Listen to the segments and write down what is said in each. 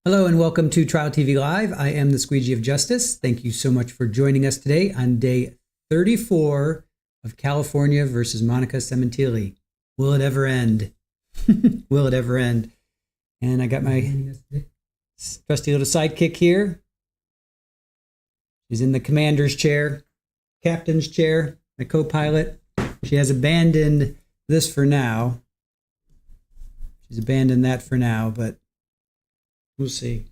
Hello and welcome to Trial TV Live. I am the Squeegee of Justice. Thank you so much for joining us today on day 34 of California versus Monica Sementilli. Will it ever end? Will it ever end? And I got my trusty little sidekick here. She's in the commander's chair, captain's chair, my co-pilot. She has abandoned this for now. She's abandoned that for now, but we'll see.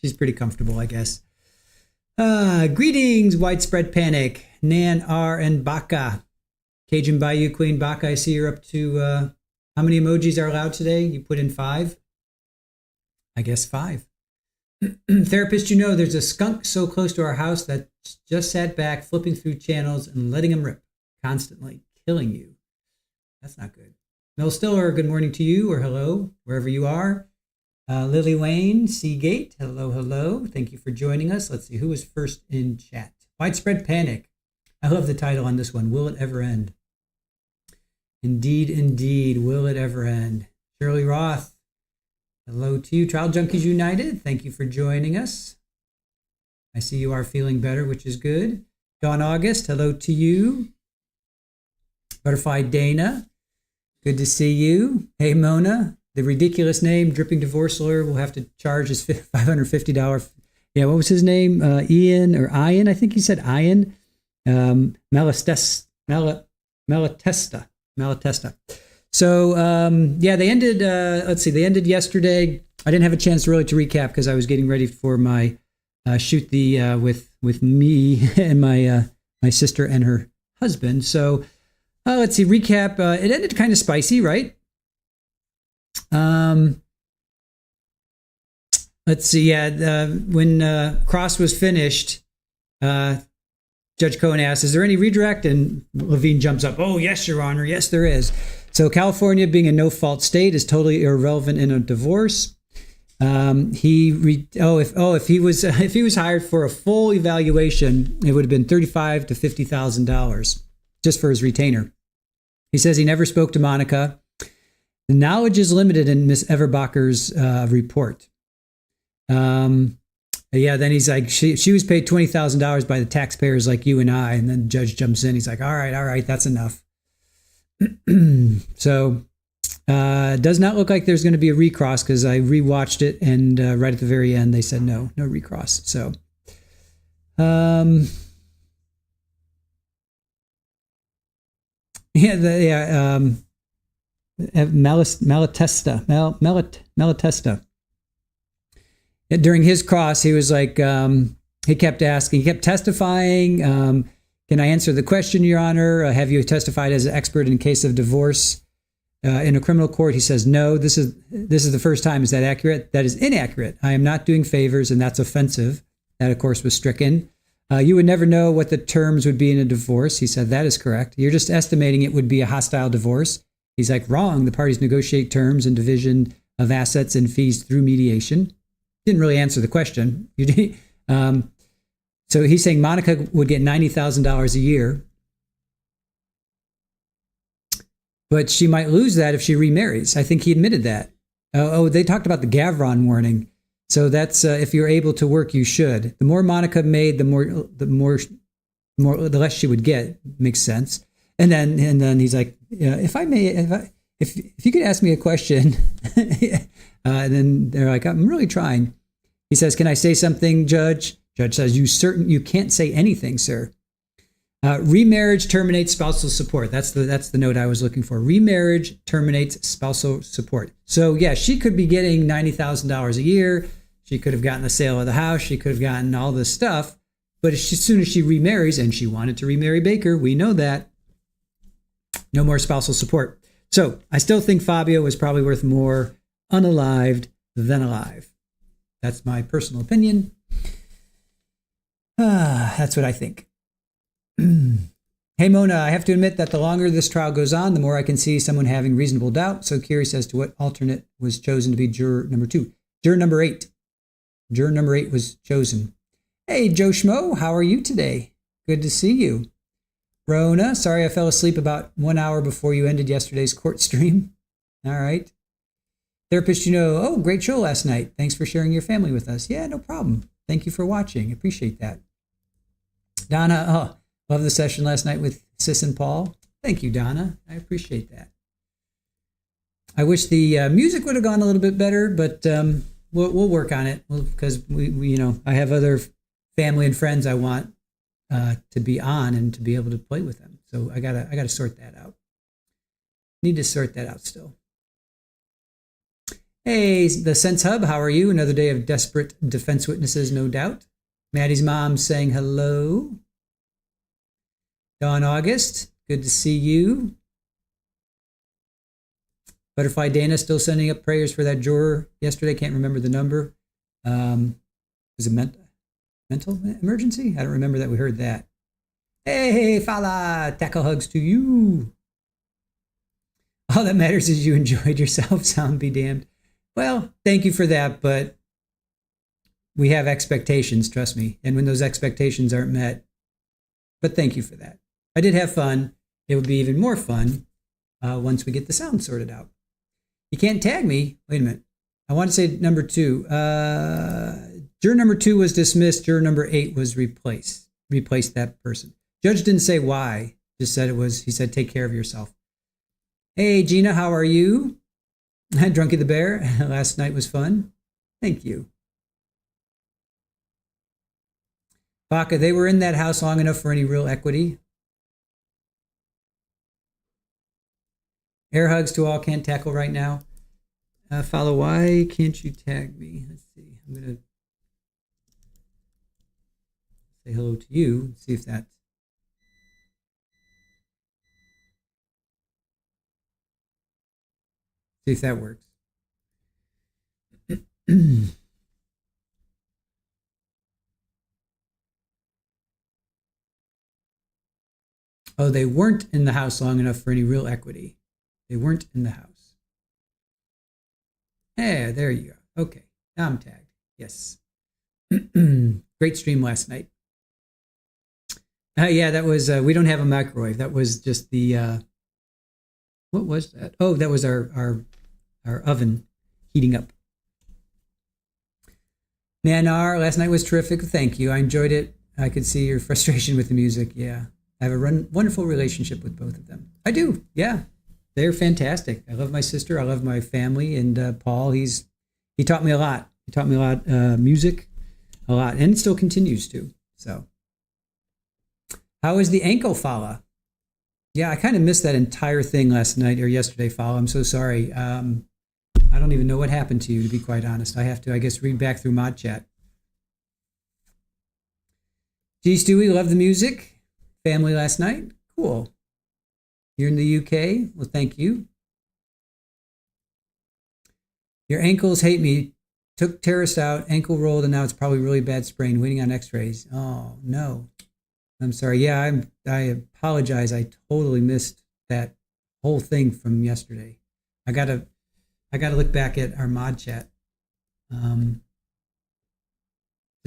She's pretty comfortable, I guess. Greetings, widespread panic. Nan R and Baka. Cajun Bayou Queen Baka, I see you're up to, how many emojis are allowed today? You put in 5? I guess 5. Therapist, you know there's a skunk so close to our house that just sat back, flipping through channels and letting him rip, constantly killing you. That's not good. Mel Stiller, good morning to you, or hello, wherever you are. Lily Wayne, Seagate, hello, hello. Thank you for joining us. Let's see, who was first in chat? Widespread Panic. I love the title on this one. Will it ever end? Indeed, indeed. Will it ever end? Shirley Roth, hello to you. Trial Junkies United, thank you for joining us. I see you are feeling better, which is good. Dawn August, hello to you. Butterfly Dana, good to see you. Hey, Mona. The ridiculous name, Dripping Divorce Lawyer, will have to charge his $550. Yeah, what was his name? Ian or Ian? I think he said Ian. Malatesta. So, yeah, they ended, let's see, they ended yesterday. I didn't have a chance really to recap because I was getting ready for my shoot the with me and my sister and her husband. So, let's see, recap. It ended kind of spicy, right? Let's see. Yeah, when Cross was finished, Judge Cohen asked, "Is there any redirect?" And Levine jumps up. "Oh, yes, Your Honor. Yes, there is." So California, being a no-fault state, is totally irrelevant in a divorce. If he was hired for a full evaluation, it would have been $35,000 to $50,000 just for his retainer. He says he never spoke to Monica. The knowledge is limited in Miss Everbacher's report. Yeah, then he's like, she was paid $20,000 by the taxpayers like you and I. And then the judge jumps in. He's like, all right, that's enough. So it does not look like there's going to be a recross because I rewatched it. And right at the very end, they said no recross. So, Malatesta. During his cross, he was like, he kept testifying. Can I answer the question, Your Honor? Have you testified as an expert in case of divorce in a criminal court? He says, no, this is the first time. Is that accurate? That is inaccurate. I am not doing favors, and that's offensive. That, of course, was stricken. You would never know what the terms would be in a divorce. He said, that is correct. You're just estimating it would be a hostile divorce. He's like, wrong. The parties negotiate terms and division of assets and fees through mediation. Didn't really answer the question. So he's saying Monica would get $90,000 a year, but she might lose that if she remarries. I think he admitted that. They talked about the Gavron warning. So that's if you're able to work, you should. The more Monica made, the less she would get. Makes sense. And then he's like, yeah, if you could ask me a question, and then they're like, I'm really trying. He says, can I say something, Judge? Judge says, you can't say anything, sir. Remarriage terminates spousal support. That's the note I was looking for. Remarriage terminates spousal support. So yeah, she could be getting $90,000 a year. She could have gotten the sale of the house. She could have gotten all this stuff. But as soon as she remarries, and she wanted to remarry Baker, we know that, no more spousal support. So I still think Fabio was probably worth more unalived than alive. That's my personal opinion. That's what I think. Hey, Mona, I have to admit that the longer this trial goes on, the more I can see someone having reasonable doubt. So curious as to what alternate was chosen to be juror number 2. Juror number 8. Juror number 8 was chosen. Hey, Joe Schmo, how are you today? Good to see you. Rona, sorry I fell asleep about 1 hour before you ended yesterday's court stream. All right. Therapist, you know, oh, great show last night. Thanks for sharing your family with us. Yeah, no problem. Thank you for watching. Appreciate that. Donna, oh, love the session last night with Sis and Paul. Thank you, Donna. I appreciate that. I wish the music would have gone a little bit better, but we'll work on it because we, you know, I have other family and friends I want to be on and to be able to play with them. So I gotta sort that out. Need to sort that out still. Hey, the Sense Hub, how are you? Another day of desperate defense witnesses, no doubt. Maddie's mom saying hello. Dawn August, good to see you. Butterfly Dana still sending up prayers for that juror yesterday. Can't remember the number. Was it mental emergency? I don't remember that we heard that. Hey, Fala, tackle hugs to you. All that matters is you enjoyed yourself. Sound be damned. Well, thank you for that, but we have expectations, trust me. And when those expectations aren't met, but thank you for that. I did have fun. It would be even more fun once we get the sound sorted out. You can't tag me. Wait a minute. I want to say number 2. Juror number 2 was dismissed. Juror number 8 was replaced. Replaced that person. Judge didn't say why. Just said it was, he said, take care of yourself. Hey, Gina, how are you? Drunky the Bear, last night was fun. Thank you. Baca, they were in that house long enough for any real equity. Air hugs to all, can't tackle right now. Follow, why can't you tag me? Let's see. I'm going to say hello to you, see if that. See if that works. Oh, they weren't in the house long enough for any real equity. They weren't in the house. Yeah, there you go. Okay, now I'm tagged. Yes. Great stream last night. Yeah, that was, we don't have a microwave. That was just the, what was that? Oh, that was our oven heating up. Nanar, last night was terrific. Thank you. I enjoyed it. I could see your frustration with the music. Yeah. I have a wonderful relationship with both of them. I do. Yeah. They're fantastic. I love my sister. I love my family. And Paul, he taught me a lot. He taught me a lot, music, a lot, and it still continues to. So how is the ankle, Fala? Yeah, I kind of missed that entire thing last night or yesterday, Fala. I'm so sorry. I don't even know what happened to you, to be quite honest. I have to, I guess, read back through Mod Chat. Gee, Stewie, love the music. Family last night. Cool. You're in the UK? Well, thank you. Your ankles hate me. Took terraced out, ankle rolled, and now it's probably really bad sprain. Waiting on x-rays. Oh, no. I'm sorry. Yeah, I apologize. I totally missed that whole thing from yesterday. I gotta look back at our Mod Chat to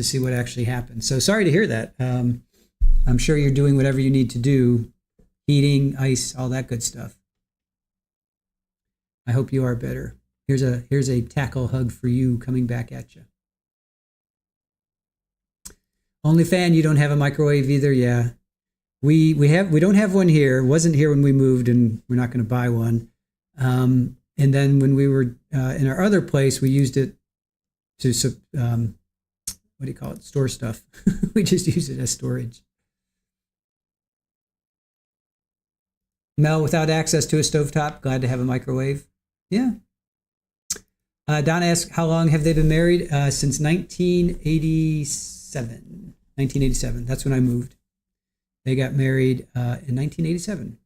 see what actually happened. So sorry to hear that. I'm sure you're doing whatever you need to do, heating, ice, all that good stuff. I hope you are better. Here's a tackle hug for you coming back at you. Only fan, you don't have a microwave either. Yeah, we don't have one here. Wasn't here when we moved, and we're not going to buy one. And then when we were in our other place, we used it to what do you call it? Store stuff. We just use it as storage. Mel, without access to a stovetop, glad to have a microwave. Yeah. Donna asks, how long have they been married? Since 1987. 1987. That's when I moved. They got married in 1987.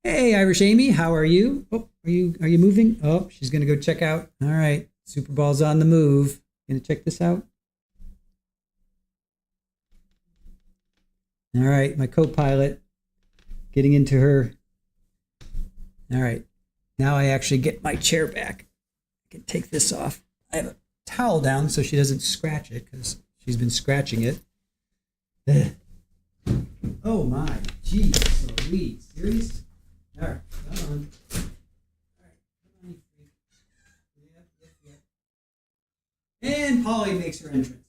Hey, Irish Amy, how are you? Oh, are you moving? Oh, she's gonna go check out. All right, Super Bowl's on the move. Gonna check this out. All right, my co-pilot getting into her. All right, now I actually get my chair back. I can take this off. I have a towel down so she doesn't scratch it because she's been scratching it. Oh my, geez, Louise, serious? All right, come on. Polly makes her entrance.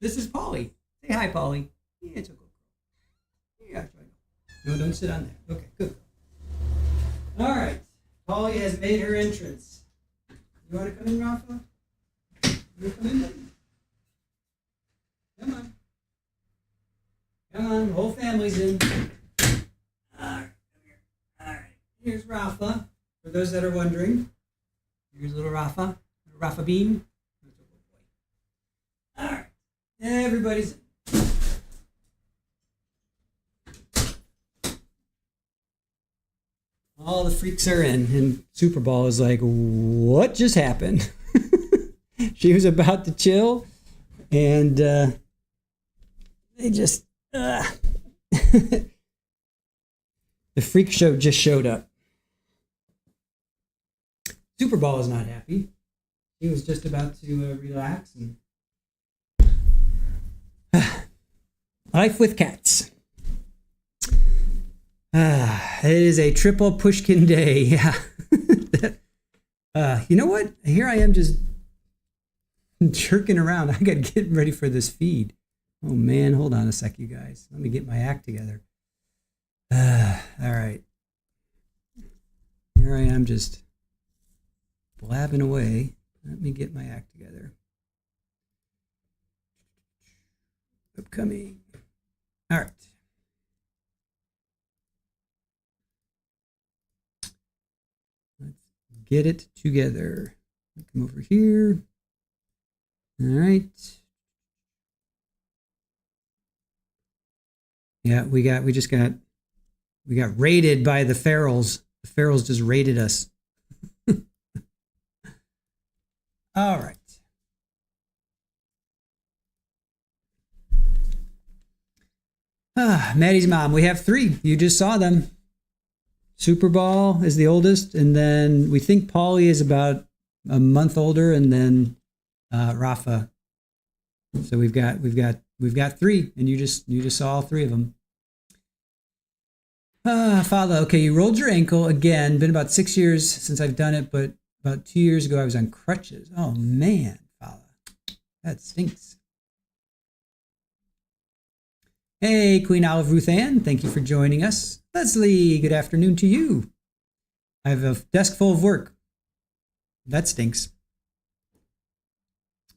This is Polly. Say hi, Polly. Yeah, it's okay. Yeah, no, don't sit on there. Okay, good. All right. Polly has made her entrance. You want to come in, Rafa? You want to come in, buddy? Come on. Come on, the whole family's in. All right, come here. All right. Here's Rafa. For those that are wondering, here's little Rafa. Rafa Bean. All right. Everybody's in. All the freaks are in, and Super Bowl is like, what just happened? She was about to chill, and they just... the freak show just showed up. Super Bowl is not happy. He was just about to relax. And life with cats. It is a triple pushkin day. Yeah. You know what? Here I am just jerking around. I got to get ready for this feed. Oh man, hold on a sec, you guys. Let me get my act together. All right. Here I am just blabbing away. Let me get my act together. Upcoming. All right. Let's get it together. Come over here. All right. Yeah, we got raided by the ferals. The ferals just raided us. All right. Maddie's mom. We have 3. You just saw them. Super Ball is the oldest, and then we think Polly is about a month older, and then Rafa. So we've got 3, and you just saw all 3 of them. Father, okay, you rolled your ankle again. Been about 6 years since I've done it, but about 2 years ago I was on crutches. Oh man, Father, that stinks. Hey, Queen Olive Ruth Ann, thank you for joining us. Leslie, good afternoon to you. I have a desk full of work. That stinks.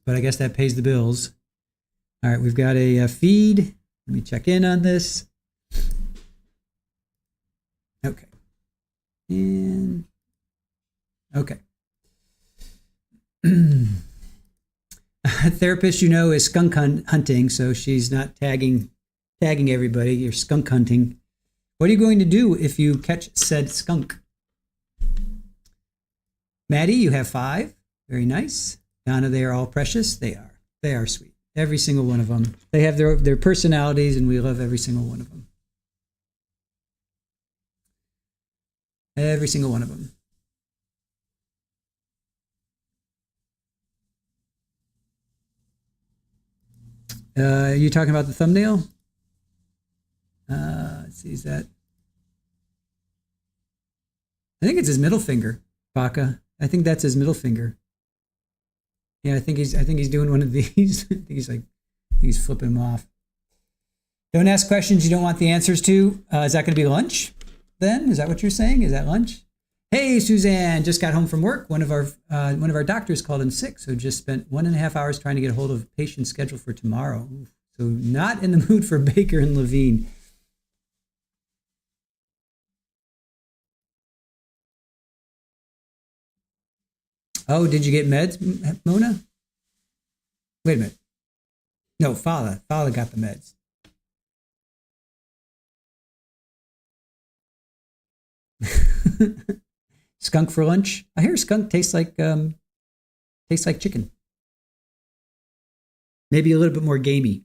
But I guess that pays the bills. All right, we've got a feed. Let me check in on this. Okay. And okay. A therapist, you know, is skunk hunting, so she's not tagging everybody. You're skunk hunting. What are you going to do if you catch said skunk? Maddie, you have 5. Very nice. Donna, they are all precious. They are. They are sweet. Every single one of them. They have their personalities, and we love every single one of them. Every single one of them. Are you talking about the thumbnail? Let's see, is that? I think it's his middle finger, Baca. I think that's his middle finger. Yeah, I think he's doing one of these. I think he's flipping them off. Don't ask questions you don't want the answers to. Is that going to be lunch? Then is that what you're saying? Is that lunch? Hey, Suzanne, just got home from work. One of our doctors called in sick, so just spent 1.5 hours trying to get a hold of a patient schedule for tomorrow. So not in the mood for Baker and Levine. Oh, did you get meds, Mona? Wait a minute. No, Fala got the meds. Skunk for lunch. I hear skunk tastes like chicken. Maybe a little bit more gamey.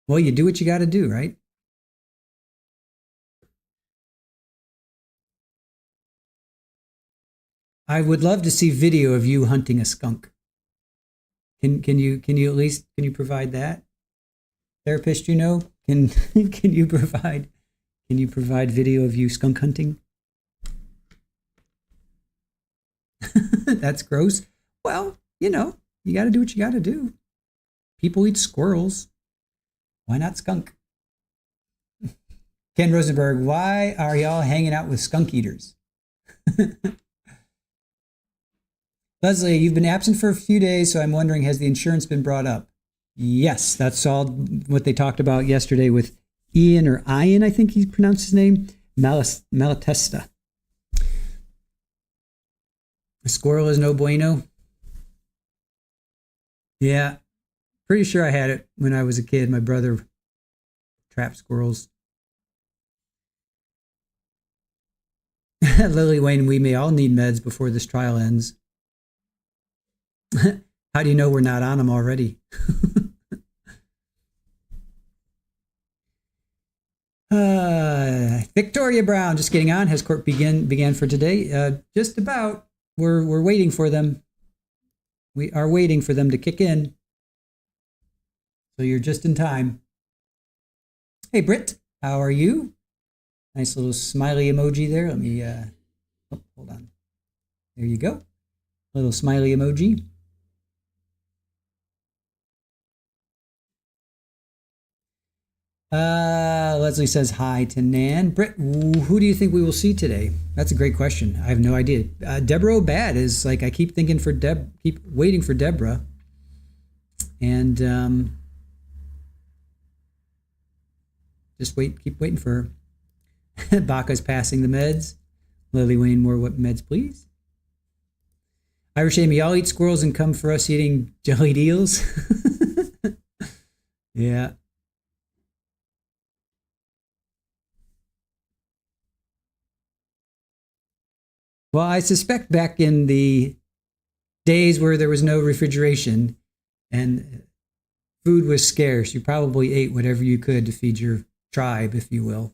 Well, you do what you got to do, right? I would love to see video of you hunting a skunk. Can you at least provide that? Therapist, you know, can you provide video of you skunk hunting? That's gross. Well, you got to do what you got to do. People eat squirrels. Why not skunk? Ken Rosenberg, why are y'all hanging out with skunk eaters? Leslie, you've been absent for a few days, so I'm wondering, has the insurance been brought up? Yes, that's all what they talked about yesterday with Ian, I think he pronounced his name, Malatesta. A squirrel is no bueno. Yeah, pretty sure I had it when I was a kid. My brother trapped squirrels. Lily Wayne, we may all need meds before this trial ends. How do you know we're not on them already? Victoria Brown, just getting on. Has court began for today? Just about. We're waiting for them. We are waiting for them to kick in. So you're just in time. Hey, Britt, how are you? Nice little smiley emoji there. Let me, hold on. There you go. Little smiley emoji. Leslie says hi to Nan. Britt, who do you think we will see today? That's a great question. I have no idea. Deborah O'Bad is like, I keep thinking for keep waiting for Deborah. And just keep waiting for her. Baca's passing the meds. Lily Wayne, more what meds, please? Irish Amy, y'all eat squirrels and come for us eating jellied eels? Yeah. Well, I suspect back in the days where there was no refrigeration and food was scarce, you probably ate whatever you could to feed your tribe, if you will,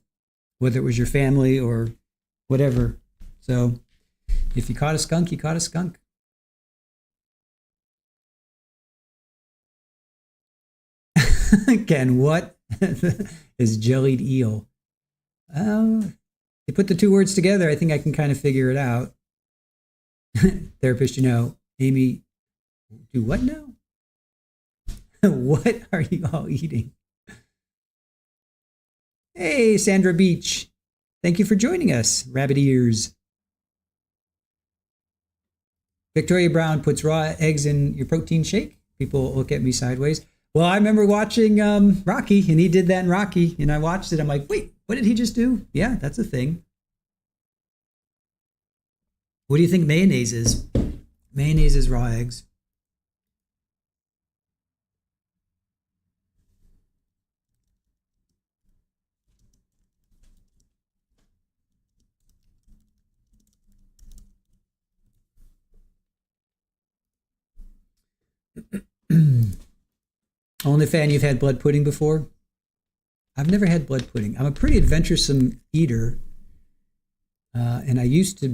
whether it was your family or whatever. So if you caught a skunk, you caught a skunk. Ken, what is jellied eel? You put the two words together, I think I can kind of figure it out. Therapist, Amy, do what now? What are you all eating? Hey, Sandra Beach. Thank you for joining us, rabbit ears. Victoria Brown puts raw eggs in your protein shake. People look at me sideways. Well, I remember watching Rocky, and he did that in Rocky, and I watched it. I'm like, wait, what did he just do? Yeah, that's a thing. What do you think mayonnaise is? Mayonnaise is raw eggs. Only fan, you've had blood pudding before? I've never had blood pudding. I'm a pretty adventuresome eater. And I used to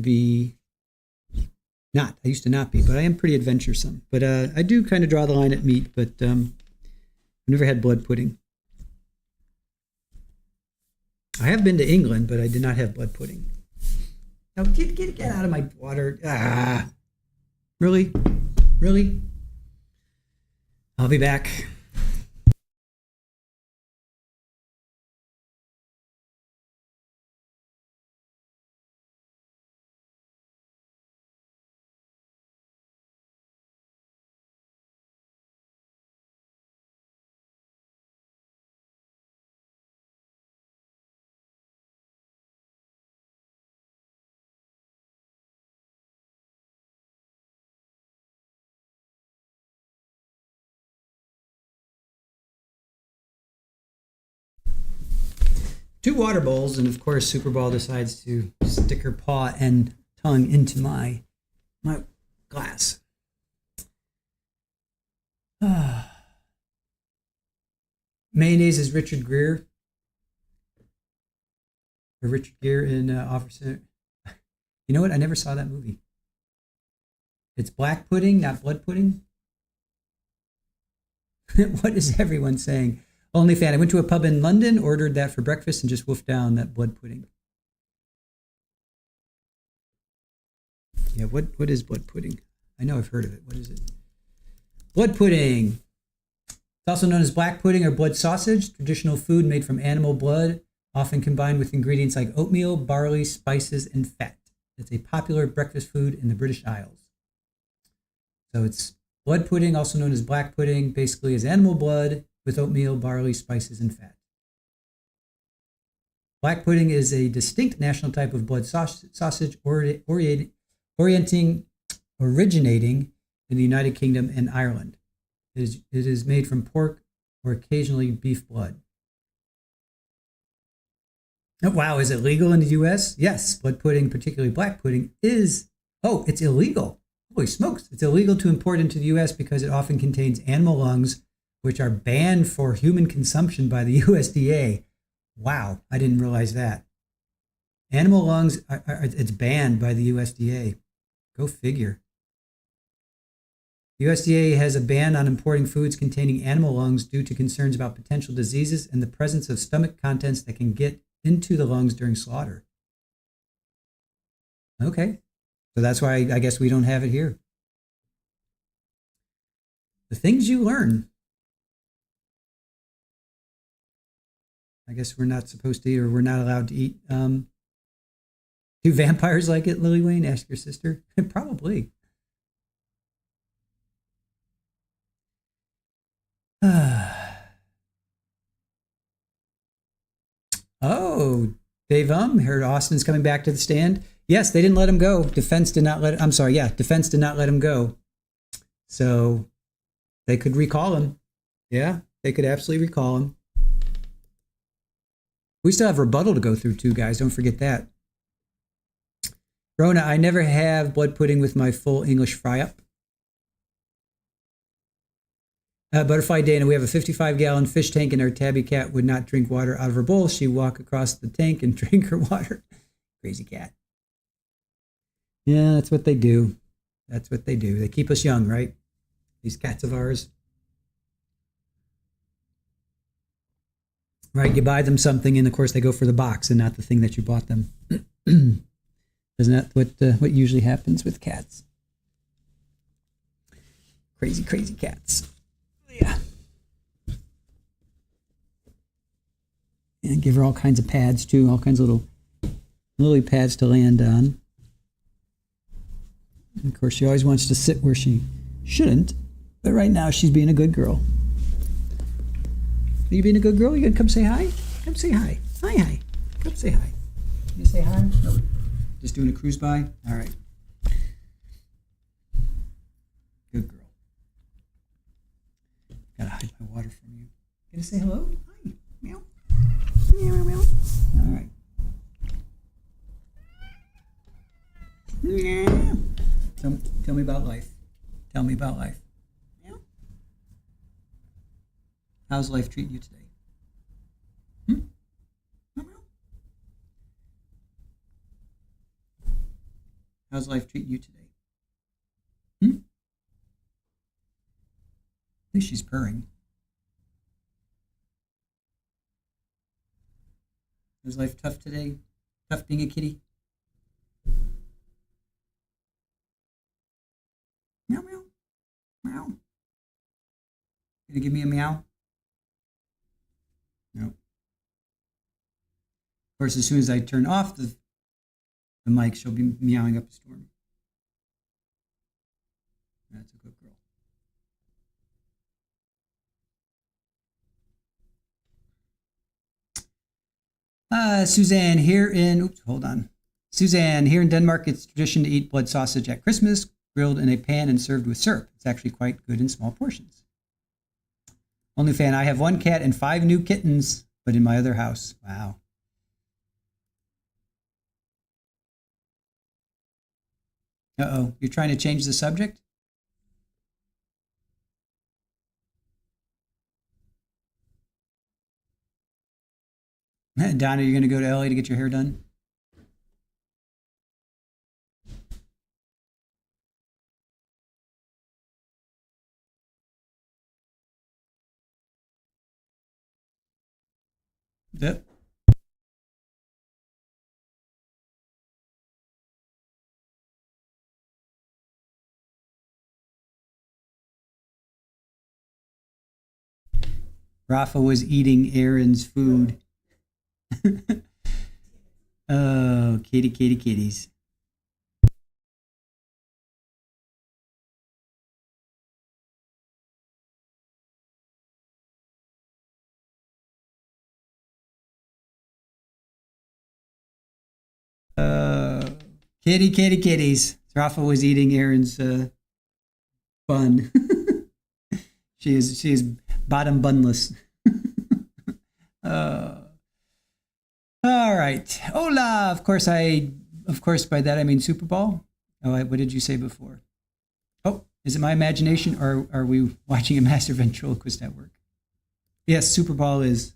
not be, but I am pretty adventuresome. But I do kind of draw the line at meat, but I've never had blood pudding. I have been to England, but I did not have blood pudding. Now get out of my water. Really? I'll be back. Two water bowls, and of course Superball decides to stick her paw and tongue into my glass. Mayonnaise is Richard Gere. Or Richard Gere in Officer. You know what? I never saw that movie. It's black pudding, not blood pudding. What is everyone saying? Only fan. I went to a pub in London, ordered that for breakfast, and just wolfed down that blood pudding. Yeah, what is blood pudding? I know I've heard of it. What is it? Blood pudding. It's also known as black pudding or blood sausage, traditional food made from animal blood, often combined with ingredients like oatmeal, barley, spices, and fat. It's a popular breakfast food in the British Isles. So it's blood pudding, also known as black pudding, basically is animal blood with oatmeal, barley, spices, and fat. Black pudding is a distinct national type of blood sausage originating in the United Kingdom and Ireland. It is made from pork or occasionally beef blood. Oh, wow, is it legal in the U.S.? Yes, blood pudding, particularly black pudding, is, it's illegal. Holy smokes, it's illegal to import into the U.S. because it often contains animal lungs, which are banned for human consumption by the USDA. Wow, I didn't realize that. Animal lungs, it's banned by the USDA. Go figure. The USDA has a ban on importing foods containing animal lungs due to concerns about potential diseases and the presence of stomach contents that can get into the lungs during slaughter. Okay, so that's why I guess we don't have it here. The things you learn. I guess we're not supposed to eat, or we're not allowed to eat. Do vampires like it, Lily Wayne? Ask your sister. Probably. Oh, Dave, heard Austin's coming back to the stand. Yes, they didn't let him go. Defense did not let him go. So they could recall him. Yeah, they could absolutely recall him. We still have rebuttal to go through too, guys. Don't forget that. Rona, I never have blood pudding with my full English fry-up. Butterfly Dana, we have a 55-gallon fish tank and our tabby cat would not drink water out of her bowl. She'd walk across the tank and drink her water. Crazy cat. Yeah, that's what they do. That's what they do. They keep us young, right? These cats of ours. Right, you buy them something and of course they go for the box and not the thing that you bought them. Isn't that what usually happens with cats? Crazy, crazy cats. Yeah. And give her all kinds of pads too, all kinds of little lily pads to land on. And of course, she always wants to sit where she shouldn't, but right now she's being a good girl. Are you being a good girl? You gonna come say hi? Come say hi. Hi. Come say hi. You say hi? Nope. Just doing a cruise by? All right. Good girl. Gotta hide my water from you. Gonna say hello? Hi. Meow. Meow, meow, meow. All right. Meow. Tell me about life. Tell me about life. Meow. How's life treating you today? Meow, meow. How's life treating you today? At least she's purring. Is life tough today? Tough being a kitty? Meow, meow. Meow. Gonna give me a meow? No. Of course, as soon as I turn off the mic, she'll be meowing up a storm. That's a good girl. Suzanne, here in Denmark, it's tradition to eat blood sausage at Christmas, grilled in a pan and served with syrup. It's actually quite good in small portions. Only fan, I have 1 cat and 5 new kittens, but in my other house. Wow. Uh-oh, you're trying to change the subject? Donna, you're going to go to LA to get your hair done? Yep. Rafa was eating Aaron's food. Oh, kitties. Kitties. Rafa was eating Aaron's bun. She is bottom bunless. All right. Hola. Of course, by that I mean Super Bowl. Oh, what did you say before? Oh, is it my imagination, or are we watching a Master Ventriloquist Network? Yes, Super Bowl is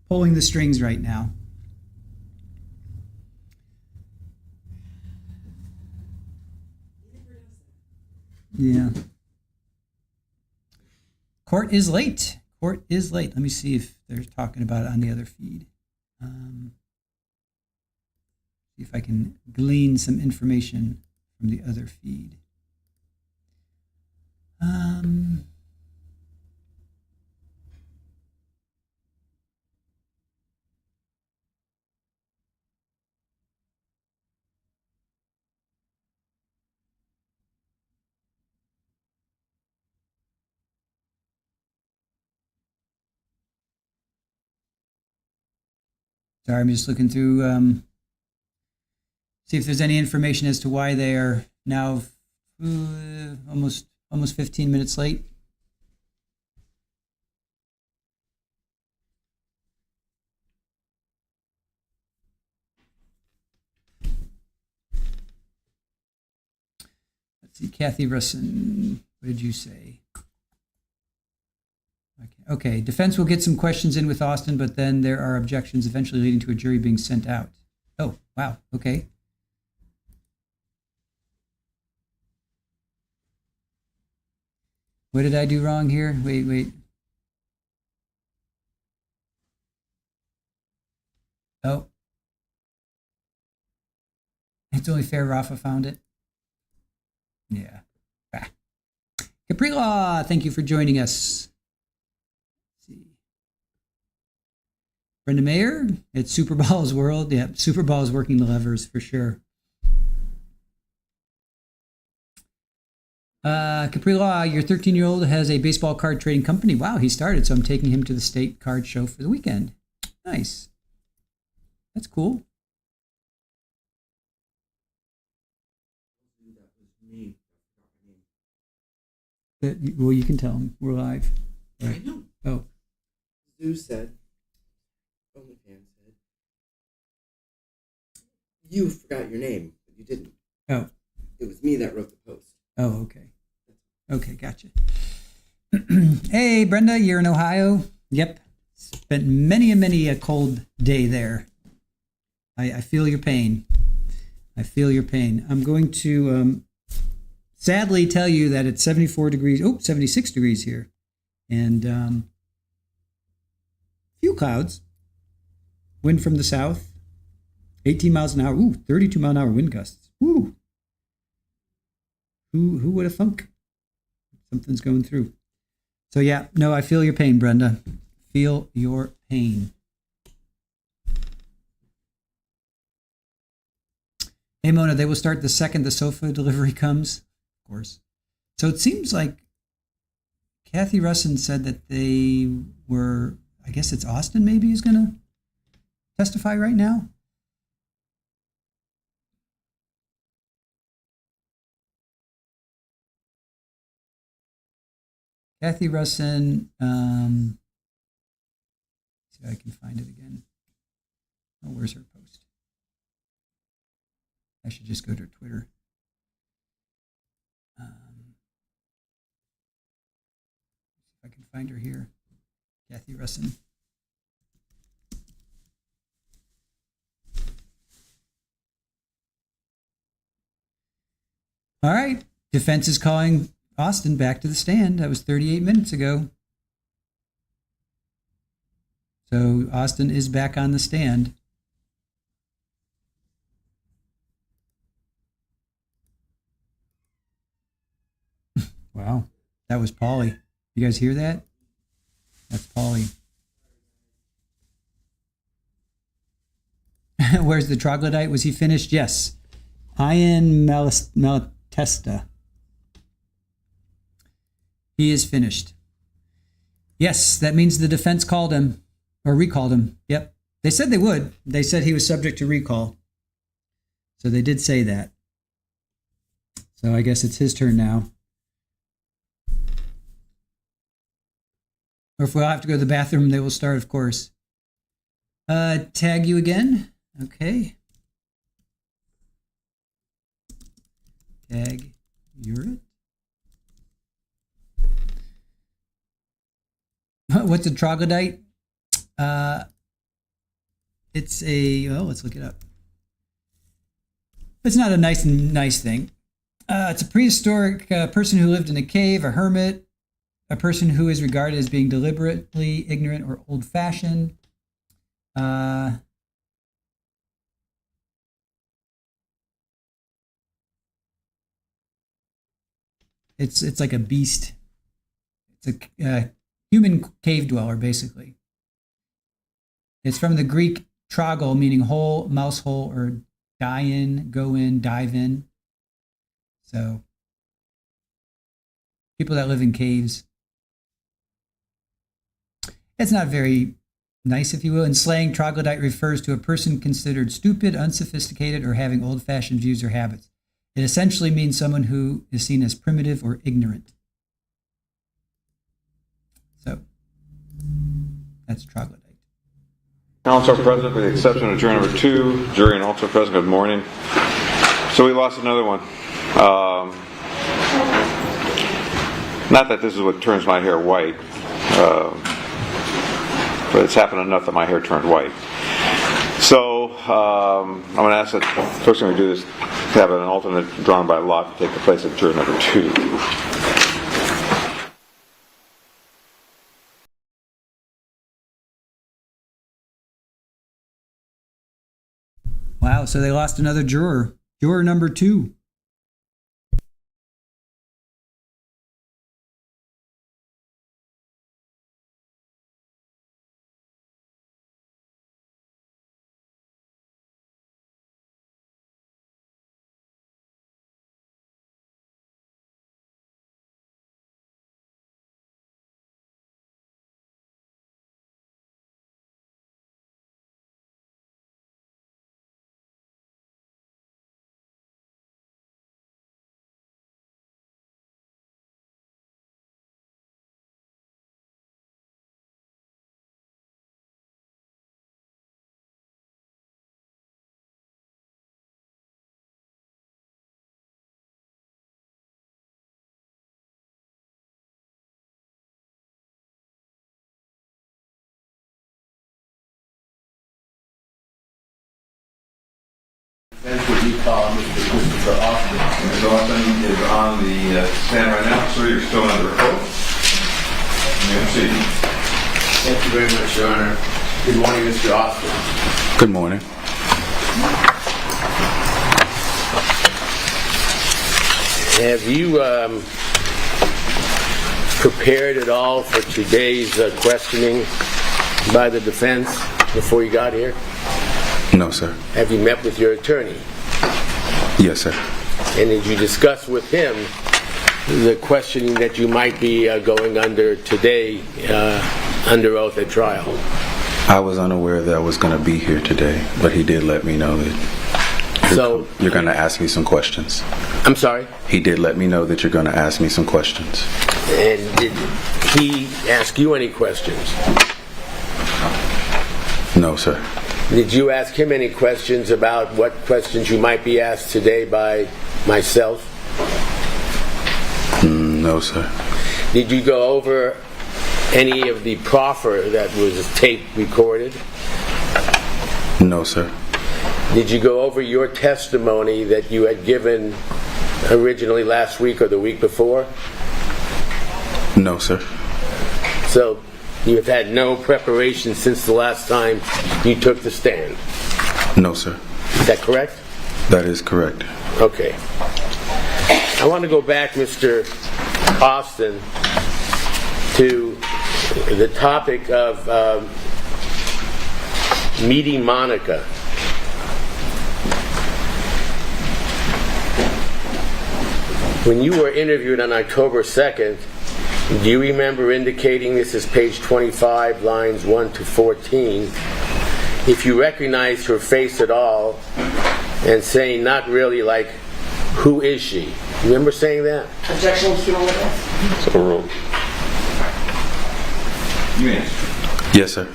pulling the strings right now. Yeah. Court is late. Let me see if they're talking about it on the other feed. See if I can glean some information from the other feed. Sorry, I'm just looking through, see if there's any information as to why they are now almost 15 minutes late. Let's see, Kathy Russin, what did you say? Okay, defense will get some questions in with Austin, but then there are objections eventually leading to a jury being sent out. Oh, wow, okay. What did I do wrong here? Wait. Oh. It's only fair Rafa found it. Yeah. Caprila, thank you for joining us. Brenda Mayer, it's Super Ball's world. Yeah, Super Ball is working the levers for sure. Caprila, your 13-year-old has a baseball card trading company. Wow, he started, so I'm taking him to the state card show for the weekend. Nice. That's cool. Well, you can tell him. We're live. Right. I know. Oh. Zoo said, OnlyFans said, you forgot your name, but you didn't. Oh. It was me that wrote the post. Oh, okay. Okay, gotcha. Hey, Brenda, you're in Ohio? Yep. Spent many a cold day there. I feel your pain. I'm going to sadly tell you that it's 74 degrees, 76 degrees here. And few clouds. Wind from the south, 18 miles an hour. 32 mile an hour wind gusts. Woo. Who would have thunk? Something's going through. So yeah, no, I feel your pain, Brenda. Feel your pain. Hey, Mona, they will start the second the sofa delivery comes, of course. So it seems like Kathy Russin said that they were, I guess it's Austin maybe is going to testify right now. Kathy Russin, see if I can find it again. Oh, where's her post? I should just go to her Twitter. If I can find her here. Kathy Russin. All right. Defense is calling Austin back to the stand. That was 38 minutes ago. So Austin is back on the stand. Wow. That was Paulie. You guys hear that? That's Paulie. Where's the troglodyte? Was he finished? Yes. Ian Malatesta. He is finished. Yes, that means the defense called him, or recalled him. Yep. They said they would. They said he was subject to recall. So they did say that. So I guess it's his turn now. Or if we'll have to go to the bathroom, they will start, of course. Tag you again. Okay. Tag, you're it. What's a troglodyte? It's a, well, let's look it up. It's not a nice thing. It's a prehistoric person who lived in a cave, a hermit, a person who is regarded as being deliberately ignorant or old-fashioned. It's like a beast. It's a human cave dweller, basically. It's from the Greek trogl, meaning hole, mouse hole, or die in, go in, dive in. So, people that live in caves. It's not very nice, if you will. In slang, troglodyte refers to a person considered stupid, unsophisticated, or having old-fashioned views or habits. It essentially means someone who is seen as primitive or ignorant. So, that's troglodyte. Council present with the exception of juror number 2. Jury and also present, good morning. So we lost another one. Not that this is what turns my hair white, but it's happened enough that my hair turned white. So I'm going to ask that the first thing we do is have an alternate drawn by lot to take the place of juror number 2. Wow, so they lost another juror. Juror number 2. That's what you call Mr. Christopher Austin. Mr. Austin is on the stand right now, so you're still under oath. You may proceed. Thank you very much, Your Honor. Good morning, Mr. Austin. Good morning. Have you prepared at all for today's questioning by the defense before you got here? No, sir. Have you met with your attorney? Yes, sir. And did you discuss with him the questioning that you might be going under today under oath at trial? I was unaware that I was going to be here today, but he did let me know that you're going to ask me some questions. I'm sorry? He did let me know that you're going to ask me some questions. And did he ask you any questions? No, sir. Did you ask him any questions about what questions you might be asked today by myself? No, sir. Did you go over any of the proffer that was tape recorded? No, sir. Did you go over your testimony that you had given originally last week or the week before? No, sir. So you have had no preparation since the last time you took the stand? No, sir. Is that correct? That is correct. Okay. I want to go back, Mr. Austin, to the topic of meeting Monica. When you were interviewed on October 2nd, do you remember indicating, this is page 25, lines 1 to 14, if you recognized her face at all, and saying not really, like, who is she? You remember saying that? Objection, cumulative. So ruled. Yes, sir.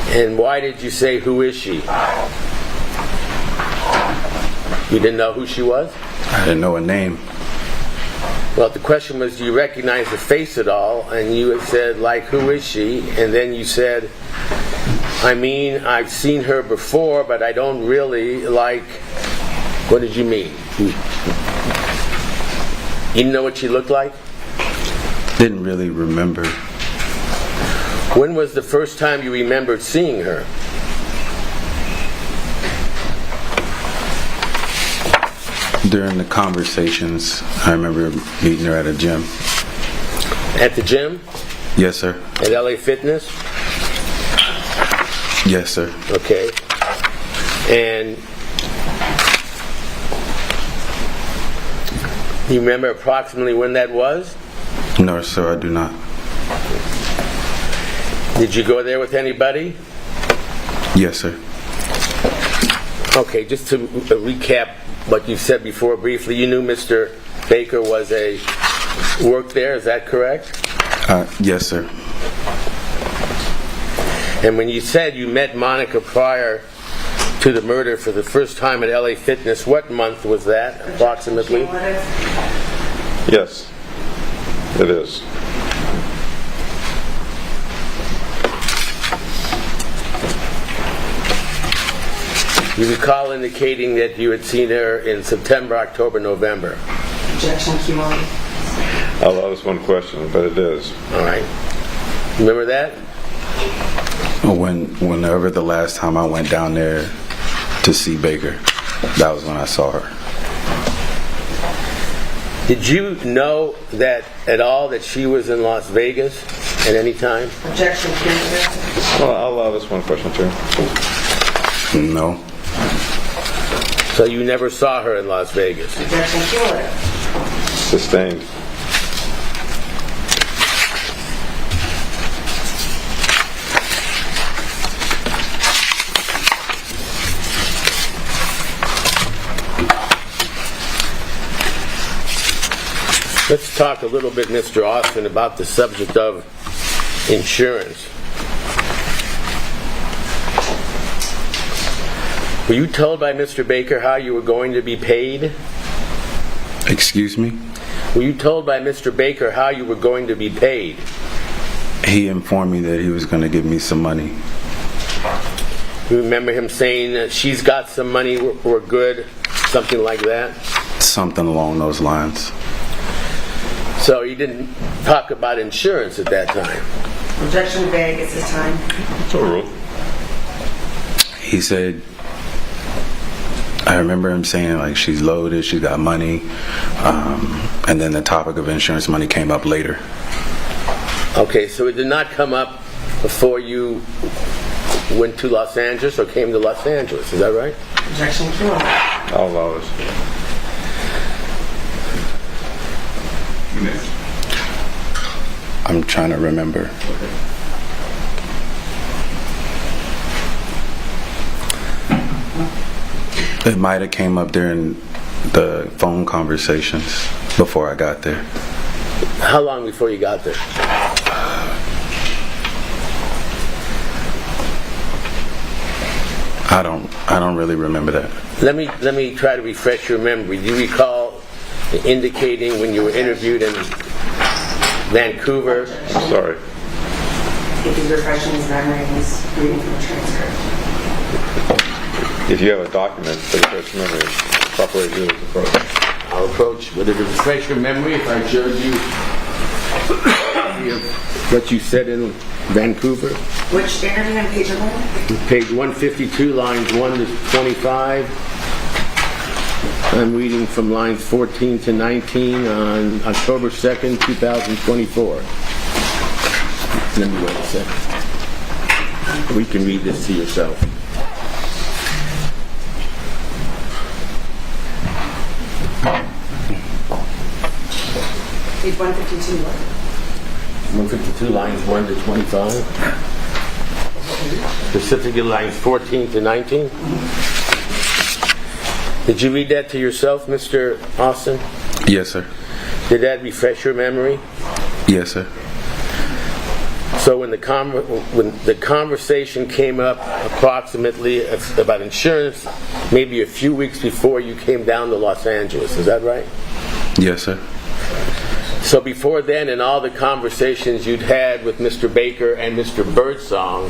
And why did you say, who is she? You didn't know who she was? I didn't know her name. Well, the question was, do you recognize her face at all? And you had said, like, who is she? And then you said, I mean, I've seen her before, but I don't really like... What did you mean? You didn't know what she looked like? Didn't really remember. When was the first time you remembered seeing her? During the conversations, I remember meeting her at a gym. At the gym? Yes, sir. At LA Fitness? Yes, sir. Okay. And you remember approximately when that was? No, sir, I do not. Did you go there with anybody? Yes, sir. Okay, just to recap what you said before briefly, you knew Mr. Baker worked there, is that correct? Yes, sir. And when you said you met Monica prior to the murder for the first time at LA Fitness, what month was that, approximately? Yes, it is. You recall indicating that you had seen her in September, October, November. Objection, cumulative. I'll allow this one question, but it is. All right. Remember that? Whenever the last time I went down there to see Baker, that was when I saw her. Did you know that at all that she was in Las Vegas at any time? Objection, cumulative. Well, I'll allow this one question too. No. So you never saw her in Las Vegas? Objection, cumulative. Sustained. Let's talk a little bit, Mr. Austin, about the subject of insurance. Were you told by Mr. Baker how you were going to be paid? Excuse me? Were you told by Mr. Baker how you were going to be paid? He informed me that he was going to give me some money. You remember him saying that she's got some money, we're good, something like that? Something along those lines. So you didn't talk about insurance at that time? Objection, vague at this time. So ruled. He said, I remember him saying, like, she's loaded, she's got money, and then the topic of insurance money came up later. Okay, so it did not come up before you went to Los Angeles or came to Los Angeles, is that right? Objection, cumulative. I'll allow this. I'm trying to remember. It might have came up during the phone conversations before I got there. How long before you got there? I don't really remember that. Let me try to refresh your memory. Do you recall indicating when you were interviewed in Vancouver? I'm sorry. If he's refreshing his memory, he's reading from the transcript. If you have a document for the first memory, proper way to do this approach. I'll approach. Would it refresh your memory if I showed you what you said in Vancouver? Which interview and page number? Page 152, lines 1 to 25. I'm reading from lines 14 to 19 on October 2nd, 2024. Let me wait a second. We can read this to yourself. Page 152, what? 152 lines 1 to 25. Specifically lines 14 to 19. Did you read that to yourself, Mr. Austin? Yes, sir. Did that refresh your memory? Yes, sir. So when the conversation came up approximately about insurance, maybe a few weeks before you came down to Los Angeles, is that right? Yes, sir. So before then, in all the conversations you'd had with Mr. Baker and Mr. Birdsong,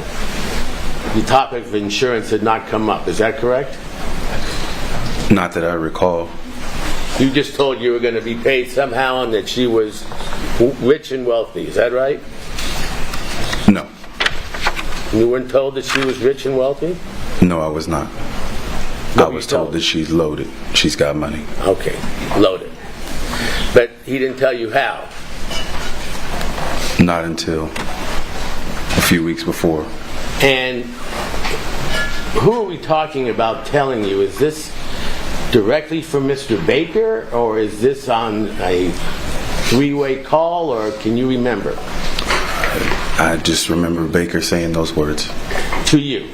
the topic of insurance had not come up. Is that correct? Not that I recall. You just told you were going to be paid somehow and that she was rich and wealthy. Is that right? No. You weren't told that she was rich and wealthy? No, I was not. I was told that she's loaded. She's got money. Okay, loaded. But he didn't tell you how? Not until a few weeks before. And who are we talking about telling you? Is this directly from Mr. Baker, or is this on a three-way call, or can you remember? I just remember Baker saying those words. To you?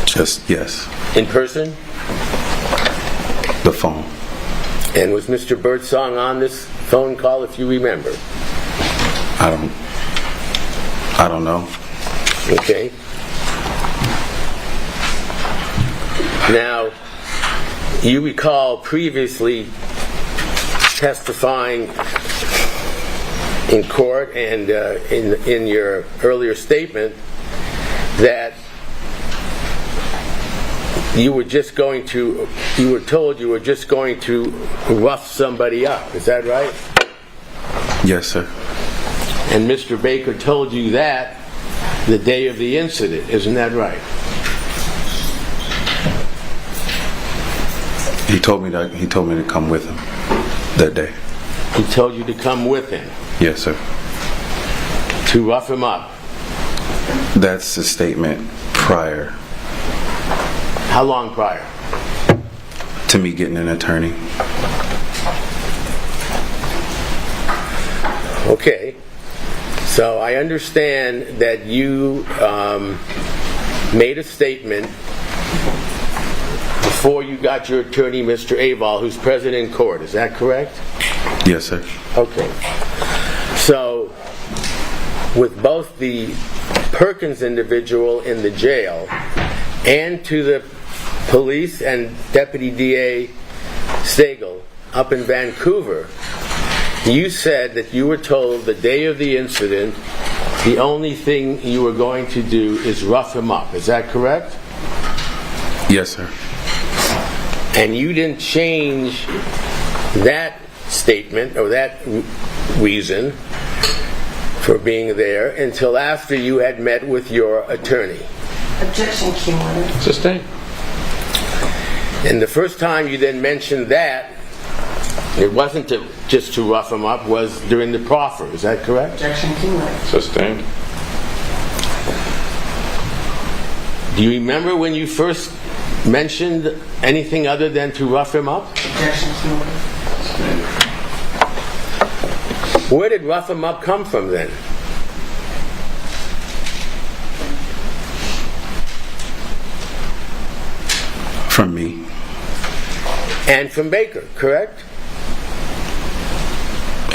Just, yes. In person? The phone. And was Mr. Birdsong on this phone call, if you remember? I don't know. Okay. Now, you recall previously testifying in court and in your earlier statement that you were told you were just going to rough somebody up. Is that right? Yes, sir. And Mr. Baker told you that the day of the incident. Isn't that right? He told me to come with him that day. He told you to come with him Yes, sir. to rough him up. That's the statement prior How long prior? to me getting an attorney. Okay. So I understand that you made a statement before you got your attorney, Mr. Aval, who's present in court. Is that correct? Yes, sir. Okay. So, with both the Perkins individual in the jail and to the police and Deputy DA Stagel up in Vancouver, you said that you were told the day of the incident the only thing you were going to do is rough him up. Is that correct? Yes, sir. And you didn't change that statement or that reason for being there until after you had met with your attorney. Objection, cumulative. Sustained. And the first time you then mentioned that, it wasn't just to rough him up, was during the proffer. Is that correct? Objection, cumulative. Sustained. Do you remember when you first mentioned anything other than to rough him up? Objection, cumulative. Where did rough him up come from then? From me. And from Baker, correct?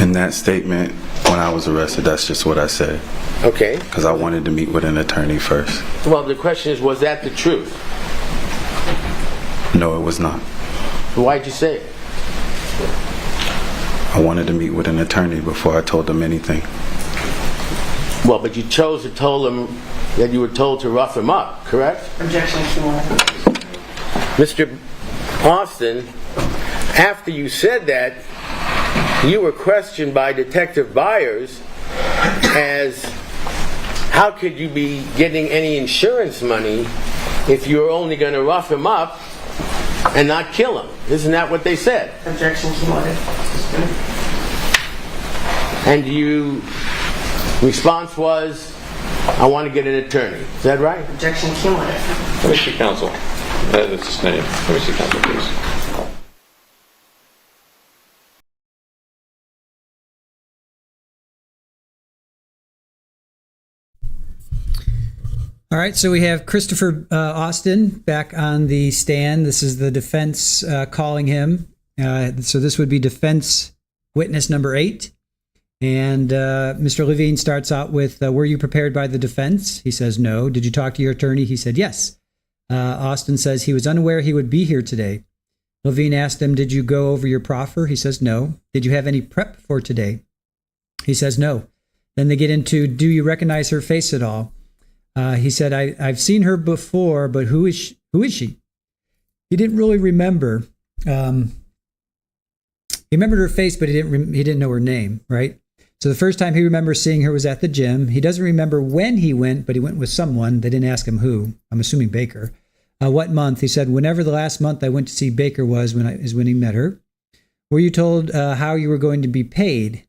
In that statement, when I was arrested, that's just what I said. Okay. Because I wanted to meet with an attorney first. Well, the question is, was that the truth? No, it was not. Why'd you say it? I wanted to meet with an attorney before I told them anything. Well, but you chose to tell him that you were told to rough him up, correct? Objection, cumulative. Mr. Austin, after you said that, you were questioned by Detective Byers as how could you be getting any insurance money if you were only going to rough him up and not kill him? Isn't that what they said? Objection, cumulative. And you Response was, I want to get an attorney. Is that right? Objection cumulative. Let me see counsel. That's his name. Let me see counsel, please. All right, so we have Christopher Austin back on the stand. This is the defense calling him. So this would be defense witness number 8. And Mr. Levine starts out with, were you prepared by the defense? He says, no. Did you talk to your attorney? He said, yes. Austin says he was unaware he would be here today. Levine asked him, did you go over your proffer? He says, no. Did you have any prep for today? He says, no. Then they get into, do you recognize her face at all? He said, I've seen her before, but who is she? He didn't really remember. He remembered her face, but he didn't know her name, right? So the first time he remembers seeing her was at the gym. He doesn't remember when he went, but he went with someone. They didn't ask him who. I'm assuming Baker. What month? He said, whenever the last month I went to see Baker was when he met her. Were you told how you were going to be paid?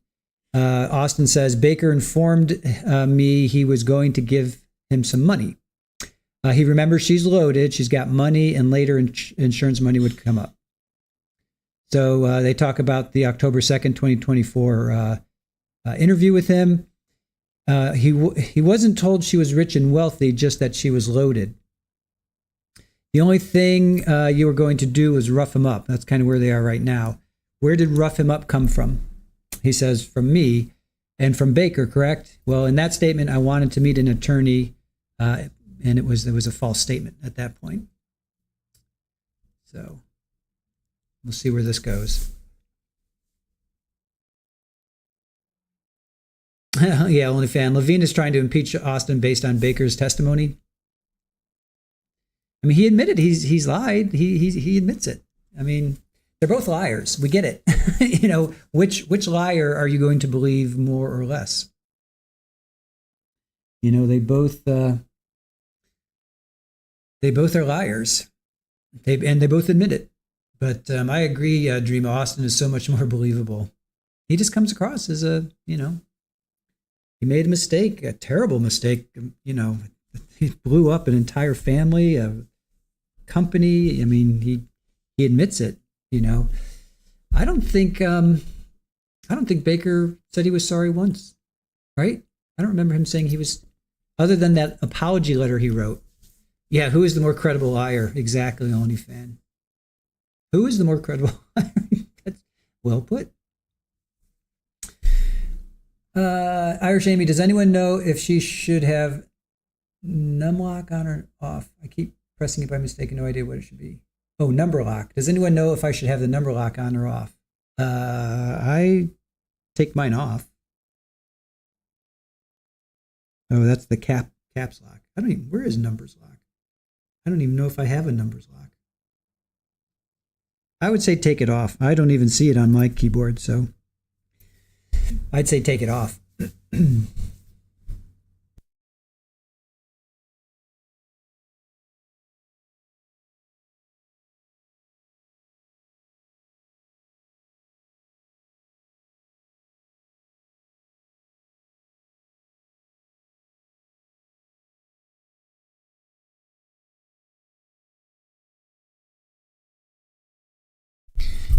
Austin says, Baker informed me he was going to give him some money. He remembers she's loaded, she's got money, and later insurance money would come up. So they talk about the October 2nd, 2024 interview with him. He wasn't told she was rich and wealthy, just that she was loaded. The only thing you were going to do was rough him up. That's kind of where they are right now. Where did rough him up come from? He says, from me and from Baker, correct? Well, in that statement, I wanted to meet an attorney, and it was a false statement at that point. So we'll see where this goes. Yeah, only fan. Levine is trying to impeach Austin based on Baker's testimony. I mean, he admitted he's lied. He admits it. I mean, they're both liars. We get it. You know, which liar are you going to believe more or less? You know, they both are liars. They both admit it. But I agree, Dream Austin is so much more believable. He just comes across as he made a mistake, a terrible mistake. You know, he blew up an entire family, a company. I mean, he admits it. You know, I don't think Baker said he was sorry once, right? I don't remember him saying he was, other than that apology letter he wrote. Yeah, who is the more credible liar? Exactly, OnlyFan. Who is the more credible liar? That's well put. Irish Amy, does anyone know if she should have numlock on or off? I keep pressing it by mistake, no idea what it should be. Oh, number lock. Does anyone know if I should have the number lock on or off? I take mine off. Oh, that's the caps lock. Where is numbers lock? I don't even know if I have a numbers lock. I would say take it off. I don't even see it on my keyboard, so I'd say take it off.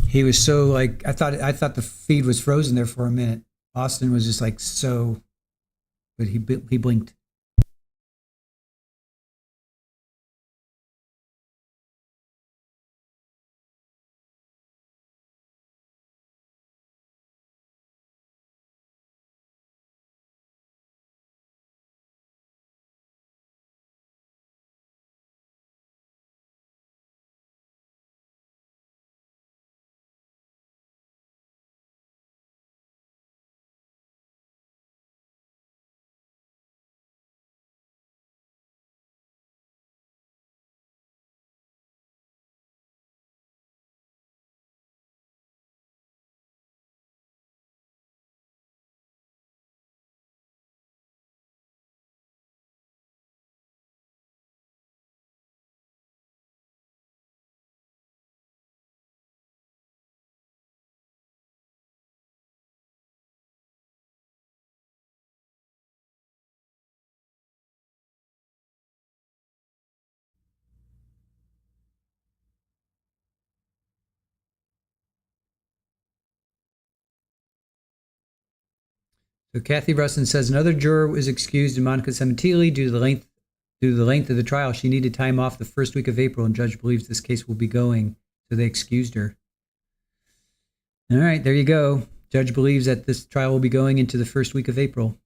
He was so like, I thought the feed was frozen there for a minute. Austin was just like so, but he blinked. So Kathy Russin says another juror was excused in Monica Sementilli due to the length of the trial. She needed time off the first week of April, and judge believes this case will be going, so they excused her. All right, there you go. Judge believes that this trial will be going into the first week of April.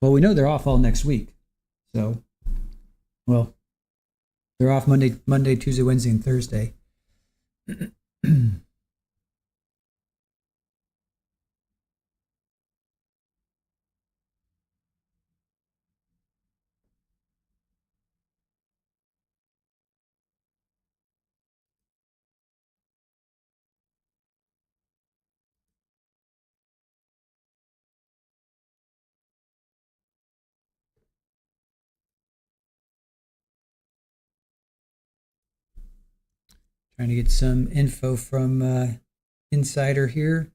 Well, we know they're off all next week. So, well, they're off Monday, Tuesday, Wednesday, and Thursday. Trying to get some info from Insider here.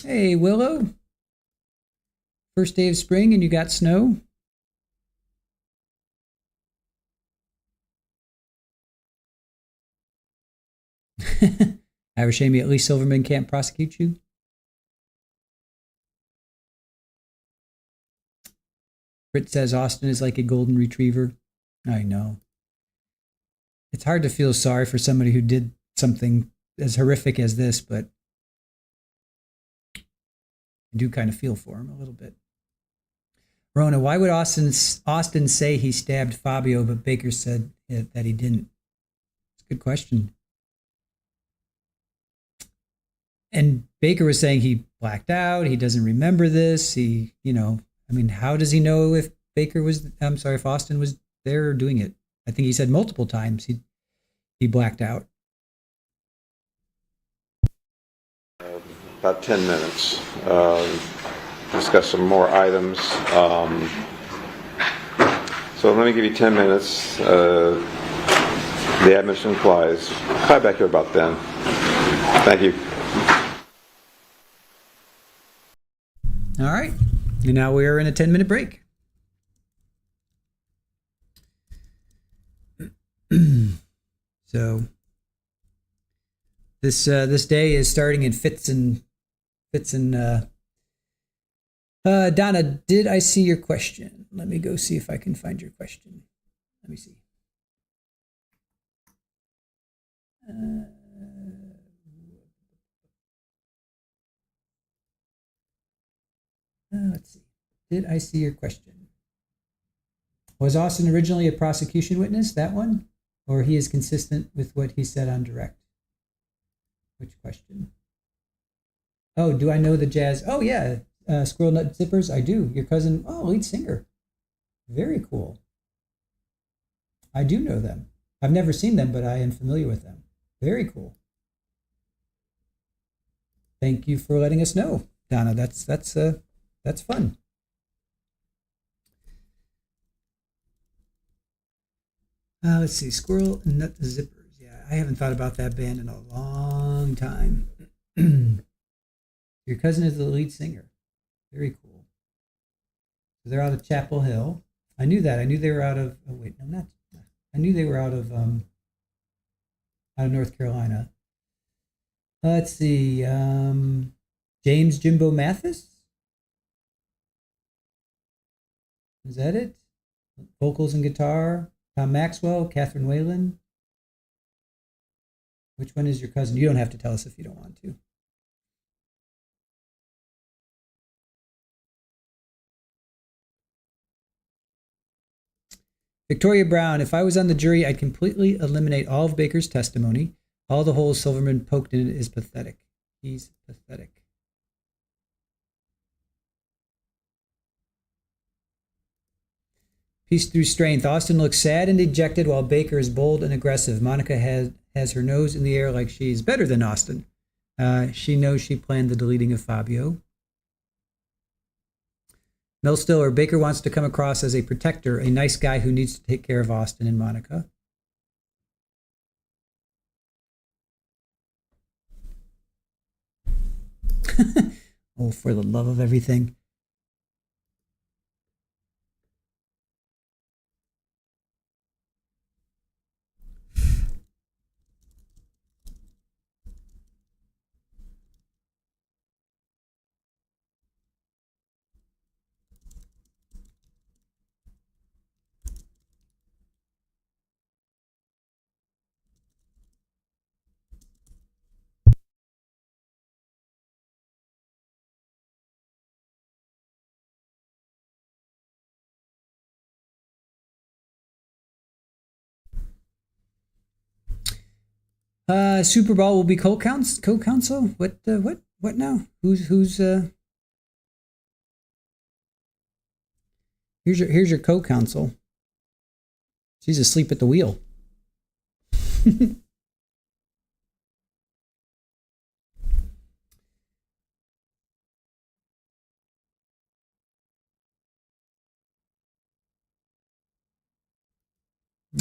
Hey, Willow. First day of spring and you got snow? Irish Amy, at least Silverman can't prosecute you. Britt says Austin is like a golden retriever. I know. It's hard to feel sorry for somebody who did something as horrific as this, but I do kind of feel for him a little bit. Rona, why would Austin say he stabbed Fabio, but Baker said that he didn't? It's a good question. And Baker was saying he blacked out. He doesn't remember this. How does he know if if Austin was there doing it? I think he said multiple times he blacked out. About 10 minutes. Discuss some more items. So let me give you 10 minutes. The admission applies. Call back here about then. Thank you. All right. And now we are in a 10-minute break. So this day is starting in fits and Donna, did I see your question? Let me go see if I can find your question. Let me see. Let's see. Did I see your question? Was Austin originally a prosecution witness, that one? Or he is consistent with what he said on direct? Which question? Oh, do I know the jazz? Oh, yeah. Squirrel Nut Zippers? I do. Your cousin, lead singer. Very cool. I do know them. I've never seen them, but I am familiar with them. Very cool. Thank you for letting us know, Donna. That's fun. Let's see. Squirrel Nut Zippers. Yeah, I haven't thought about that band in a long time. Your cousin is the lead singer. Very cool. So they're out of Chapel Hill. I knew that. I knew they were out of. Oh wait, no, not. I knew they were out of North Carolina. Let's see. James Jimbo Mathis. Is that it? Vocals and guitar. Tom Maxwell, Catherine Whalen. Which one is your cousin? You don't have to tell us if you don't want to. Victoria Brown, if I was on the jury, I'd completely eliminate all of Baker's testimony. All the holes Silverman poked in it is pathetic. He's pathetic. Peace through strength. Austin looks sad and dejected while Baker is bold and aggressive. Monica has her nose in the air like she's better than Austin. She knows she planned the deleting of Fabio. Mel Stiller, Baker wants to come across as a protector, a nice guy who needs to take care of Austin and Monica. Oh, for the love of everything. Super Bowl will be co-counsel. What now? Who's here's your co-counsel. She's asleep at the wheel.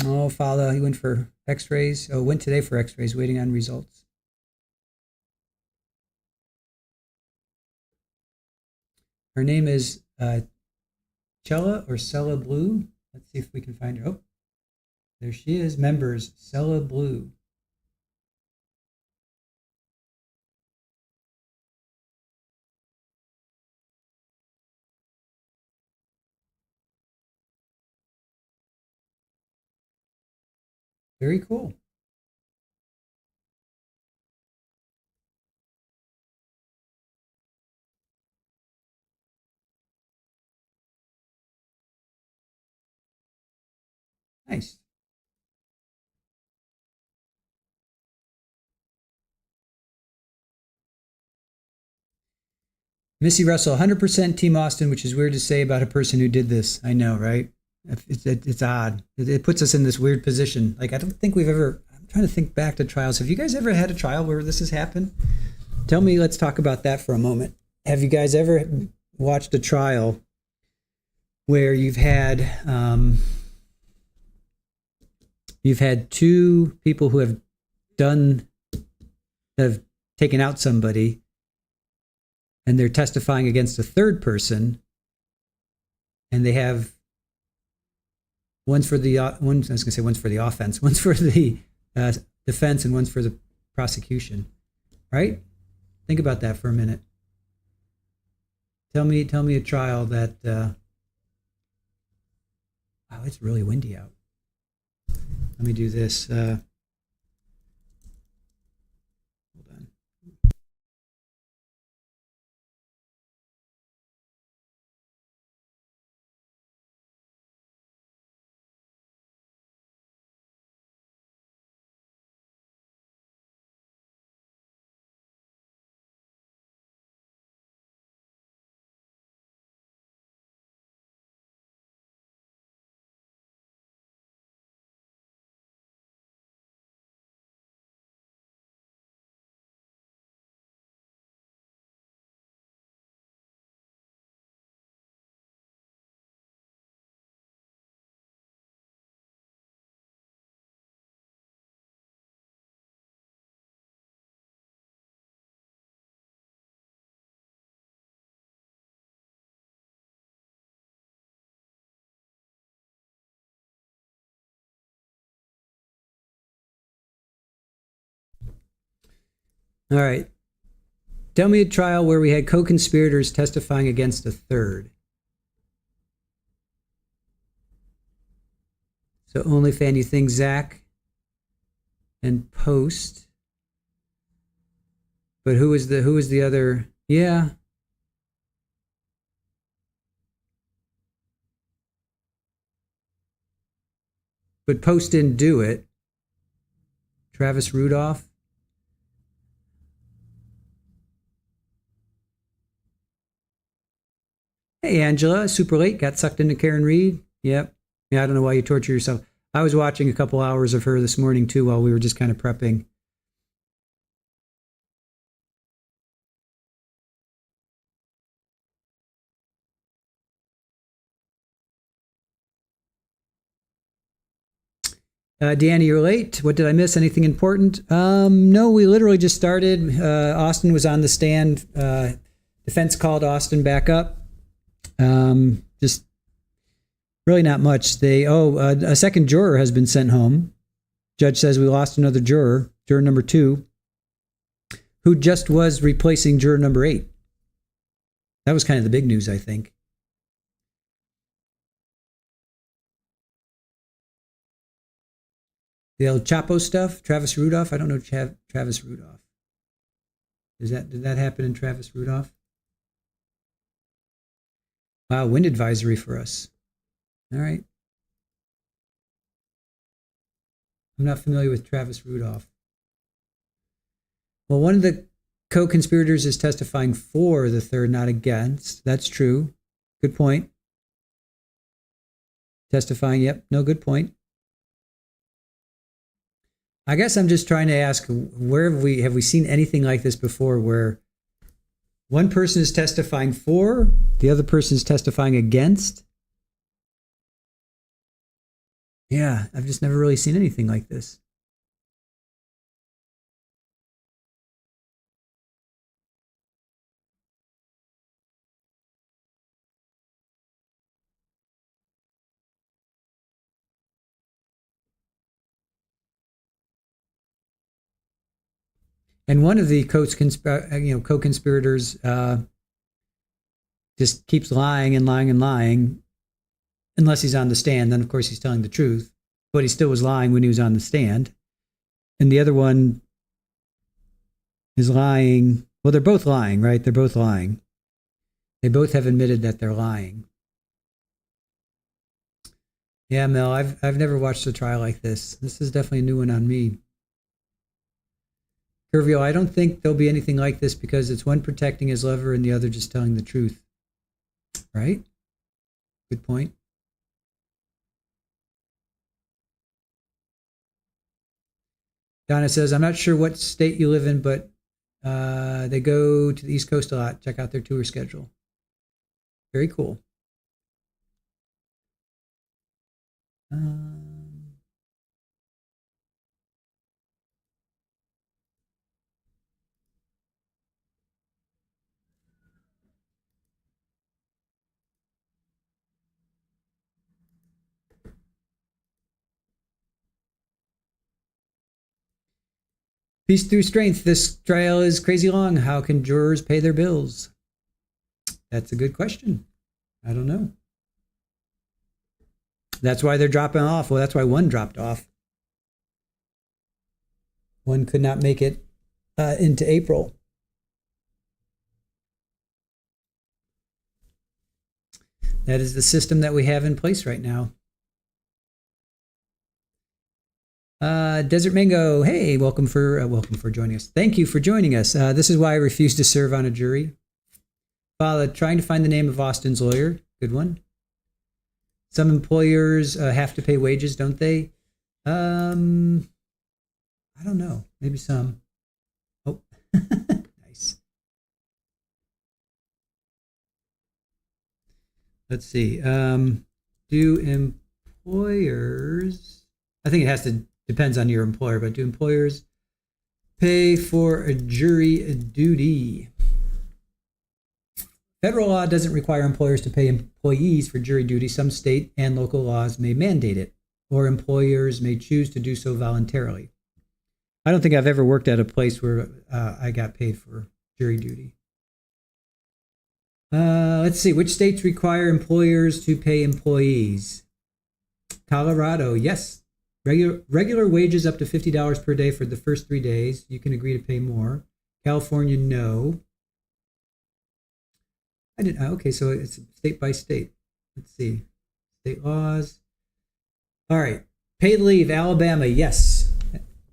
Oh, Father, he went for X-rays. Oh, went today for X-rays, waiting on results. Her name is Chella or Cella Blue. Let's see if we can find her. Oh, there she is. Members, Cella Blue. Very cool. Nice. Missy Russell, 100% Team Austin, which is weird to say about a person who did this. I know, right? It's odd. It puts us in this weird position. Like, I don't think we've ever, I'm trying to think back to trials. Have you guys ever had a trial where this has happened? Tell me, let's talk about that for a moment. Have you guys ever watched a trial where you've had two people who have taken out somebody, and they're testifying against a third person, and they have one's for the offense, one's for the defense, and one's for the prosecution, right? Think about that for a minute. Tell me a trial that. Wow, it's really windy out. Let me do this. Hold on. All right. Tell me a trial where we had co-conspirators testifying against a third. So OnlyFan, you think Zach and Post? But who was the other? Yeah. But Post didn't do it. Travis Rudolph. Hey, Angela, super late, got sucked into Karen Reed. Yep. Yeah, I don't know why you torture yourself. I was watching a couple hours of her this morning, too, while we were just kind of prepping. Danny, you're late. What did I miss? Anything important? No, we literally just started. Austin was on the stand. Defense called Austin back up. Just really not much. A second juror has been sent home. Judge says we lost another juror, juror number 2, who just was replacing juror number 8. That was kind of the big news, I think. The El Chapo stuff, Travis Rudolph. I don't know Travis Rudolph. Did that happen in Travis Rudolph? Wow, wind advisory for us. All right. I'm not familiar with Travis Rudolph. Well, one of the co-conspirators is testifying for the third, not against. That's true. Good point. Testifying, yep, no, good point. I guess I'm just trying to ask, where have we seen anything like this before, where one person is testifying for, the other person is testifying against? Yeah, I've just never really seen anything like this. And one of the co-conspirators just keeps lying and lying and lying, unless he's on the stand. Then, of course, he's telling the truth. But he still was lying when he was on the stand. And the other one is lying. Well, they're both lying, right? They're both lying. They both have admitted that they're lying. Yeah, Mel, I've never watched a trial like this. This is definitely a new one on me. Curvio, I don't think there'll be anything like this because it's one protecting his lover and the other just telling the truth. Right? Good point. Donna says, I'm not sure what state you live in, but they go to the East Coast a lot. Check out their tour schedule. Very cool. Peace through strength. This trial is crazy long. How can jurors pay their bills? That's a good question. I don't know. That's why they're dropping off. Well, that's why one dropped off. One could not make it into April. That is the system that we have in place right now. Desert Mango, hey, welcome for joining us. Thank you for joining us. This is why I refuse to serve on a jury. Trying to find the name of Austin's lawyer. Good one. Some employers have to pay wages, don't they? I don't know. Maybe some. Oh, nice. Let's see. Do employers? I think it has to. Depends on your employer, but do employers pay for a jury duty? Federal law doesn't require employers to pay employees for jury duty. Some state and local laws may mandate it, or employers may choose to do so voluntarily. I don't think I've ever worked at a place where I got paid for jury duty. Let's see, which states require employers to pay employees? Colorado, yes. Regular wages up to $50 per day for the first 3 days. You can agree to pay more. California, no. I didn't. Okay, so it's state by state. Let's see. State laws. All right. Paid leave, Alabama, yes.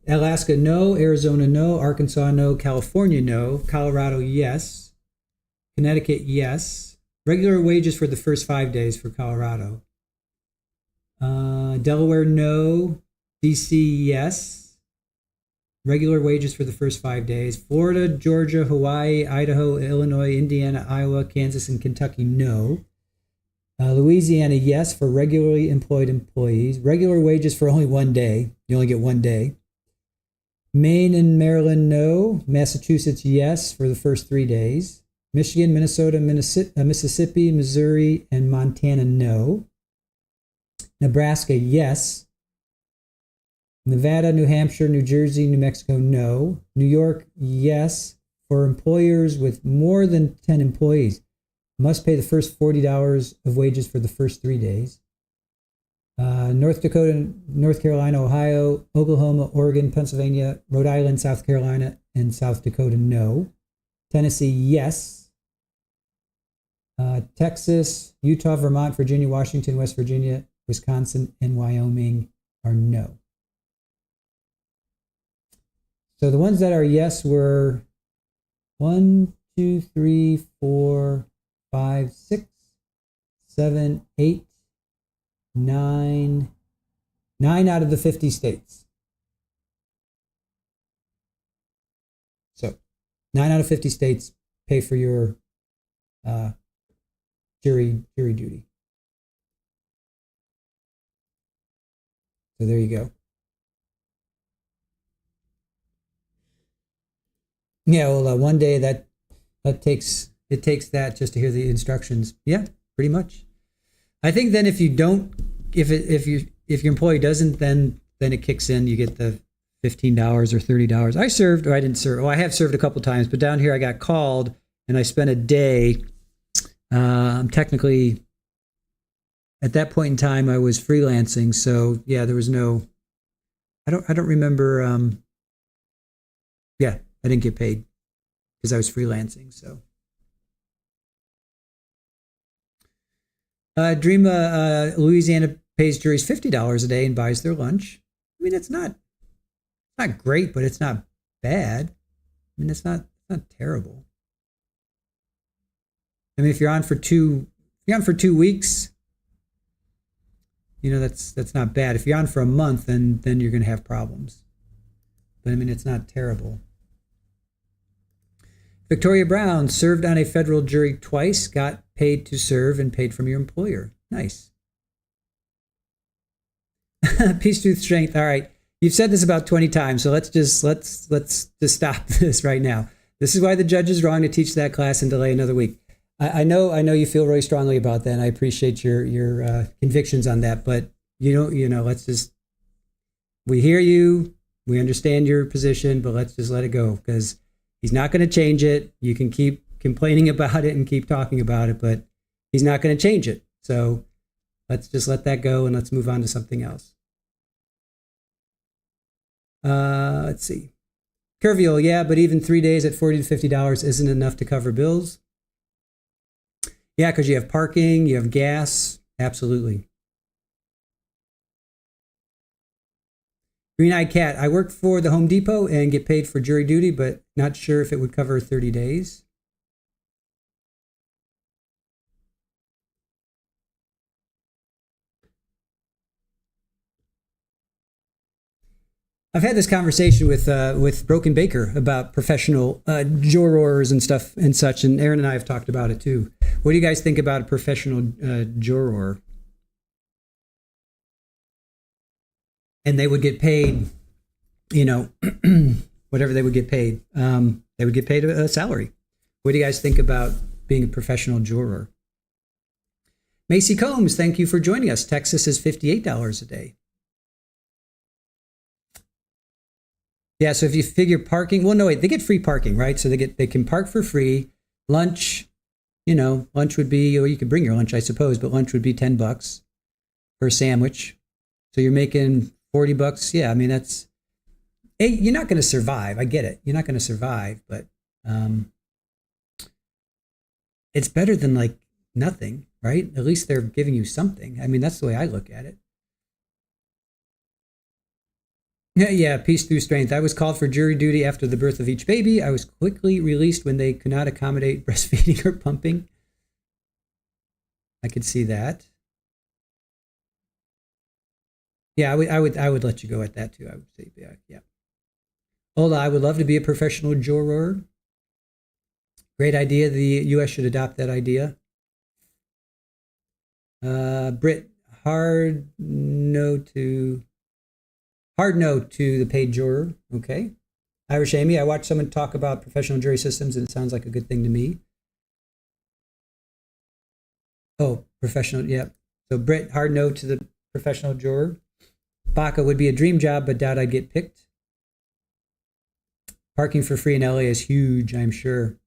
Alaska, no. Arizona, no. Arkansas, no. California, no. Colorado, yes. Connecticut, yes. Regular wages for the first 5 days for Colorado. Delaware, no. DC, yes. Regular wages for the first 5 days. Florida, Georgia, Hawaii, Idaho, Illinois, Indiana, Iowa, Kansas, and Kentucky, no. Louisiana, yes, for regularly employed employees. Regular wages for only 1 day. You only get 1 day. Maine and Maryland, no. Massachusetts, yes, for the first 3 days. Michigan, Minnesota, Mississippi, Missouri, and Montana, no. Nebraska, yes. Nevada, New Hampshire, New Jersey, New Mexico, no. New York, yes. For employers with more than 10 employees, must pay the first $40 of wages for the first 3 days. North Dakota, North Carolina, Ohio, Oklahoma, Oregon, Pennsylvania, Rhode Island, South Carolina, and South Dakota, no. Tennessee, yes. Texas, Utah, Vermont, Virginia, Washington, West Virginia, Wisconsin, and Wyoming are no. So the ones that are yes were 1, 2, 3, 4, 5, 6, 7, 8, 9 out of the 50 states. So 9 out of 50 states pay for your jury duty. So there you go. Yeah, well, 1 day that takes that just to hear the instructions. Yeah, pretty much. I think then if you don't, if your employee doesn't, then it kicks in. You get the $15 or $30. I served, or I didn't serve. Oh, I have served a couple times, but down here I got called and I spent a day. I'm technically, at that point in time, I was freelancing, so yeah, there was no. I don't remember. Yeah, I didn't get paid because I was freelancing. So, Dreama, Louisiana pays juries $50 a day and buys their lunch. I mean, it's not great, but it's not bad. I mean, it's not terrible. I mean, if you're on for 2 weeks, that's not bad. If you're on for a month, then you're going to have problems. But I mean, it's not terrible. Victoria Brown served on a federal jury twice, got paid to serve and paid from your employer. Nice. Peace, truth, strength. All right. You've said this about 20 times, so let's just stop this right now. This is why the judge is wrong to teach that class and delay another week. I know you feel really strongly about that, and I appreciate your convictions on that. But let's just, we hear you, we understand your position, but let's just let it go because he's not going to change it. You can keep complaining about it and keep talking about it, but he's not going to change it. So let's just let that go and let's move on to something else. Let's see. Curvial, yeah, but even 3 days at $40 to $50 isn't enough to cover bills. Yeah, because you have parking, you have gas. Absolutely. Green-eyed cat. I work for the Home Depot and get paid for jury duty, but not sure if it would cover 30 days. I've had this conversation with Broken Baker about professional jurors and stuff and such, and Aaron and I have talked about it too. What do you guys think about a professional juror? And they would get paid, whatever they would get paid. They would get paid a salary. What do you guys think about being a professional juror? Macy Combs, thank you for joining us. Texas is $58 a day. Yeah, so if you figure parking, well, no, wait, they get free parking, right? So they can park for free. Lunch, lunch would be, or you could bring your lunch, I suppose, but lunch would be $10 for a sandwich. So you're making $40. Yeah, I mean, you're not going to survive. I get it. You're not going to survive, but it's better than like nothing, right? At least they're giving you something. I mean, that's the way I look at it. Yeah, peace through strength. I was called for jury duty after the birth of each baby. I was quickly released when they could not accommodate breastfeeding or pumping. I could see that. Yeah, I would let you go at that too. I would say, yeah. Ola, I would love to be a professional juror. Great idea. The U.S. should adopt that idea. Britt, hard no to Hard no to the paid juror. Okay. Irish Amy, I watched someone talk about professional jury systems, and it sounds like a good thing to me. Oh, professional, yeah. So Britt, hard no to the professional juror. Baca would be a dream job, but doubt I'd get picked. Parking for free in LA is huge, I'm sure.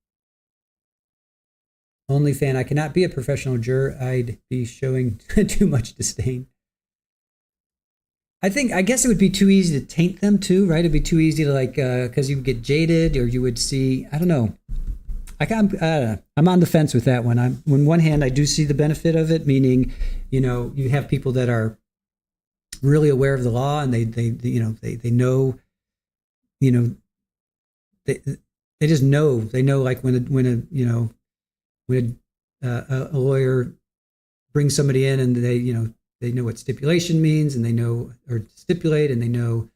Only fan, I cannot be a professional juror. I'd be showing too much disdain. I guess it would be too easy to taint them too, right? It'd be too easy to because you would get jaded, or you would see, I don't know. I'm on the fence with that one. On one hand, I do see the benefit of it, meaning, you have people that are really aware of the law, and they know, they just know. They know, like when a lawyer brings somebody in, and they know what stipulation means, and they know, or stipulate, and they know.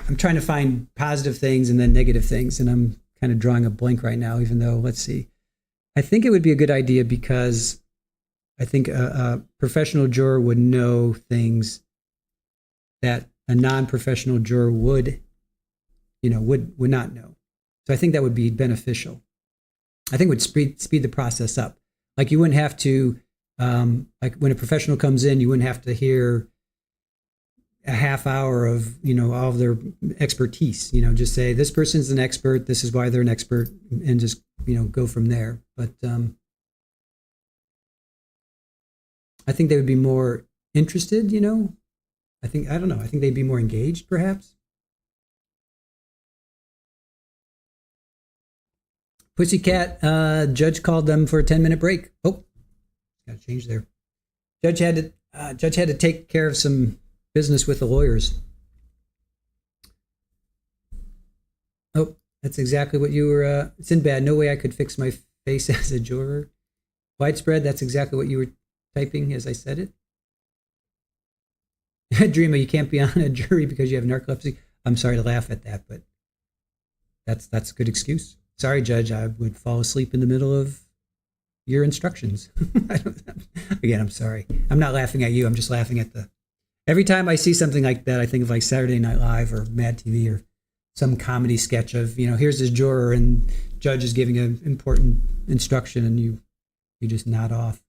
I'm trying to find positive things and then negative things, and I'm kind of drawing a blank right now, even though, let's see. I think it would be a good idea, because I think a professional juror would know things that a non-professional juror would not know. So I think that would be beneficial. I think it would speed the process up. Like, you wouldn't have to, like when a professional comes in, you wouldn't have to hear a half hour of, all of their expertise, just say, this person's an expert, this is why they're an expert, and just, go from there. But I think they would be more interested, I think they'd be more engaged, perhaps. Pussycat, judge called them for a 10-minute break. Oh, got to change there. Judge had to take care of some business with the lawyers. Oh, that's exactly what you were. It's in bad. No way I could fix my face as a juror. Widespread. That's exactly what you were typing as I said it. Dreamer, you can't be on a jury because you have narcolepsy. I'm sorry to laugh at that, but that's a good excuse. Sorry, Judge, I would fall asleep in the middle of your instructions. Again, I'm sorry. I'm not laughing at you. I'm just laughing at every time I see something like that, I think of like Saturday Night Live or Mad TV or some comedy sketch of, here's this juror and judge is giving an important instruction, and you just nod off.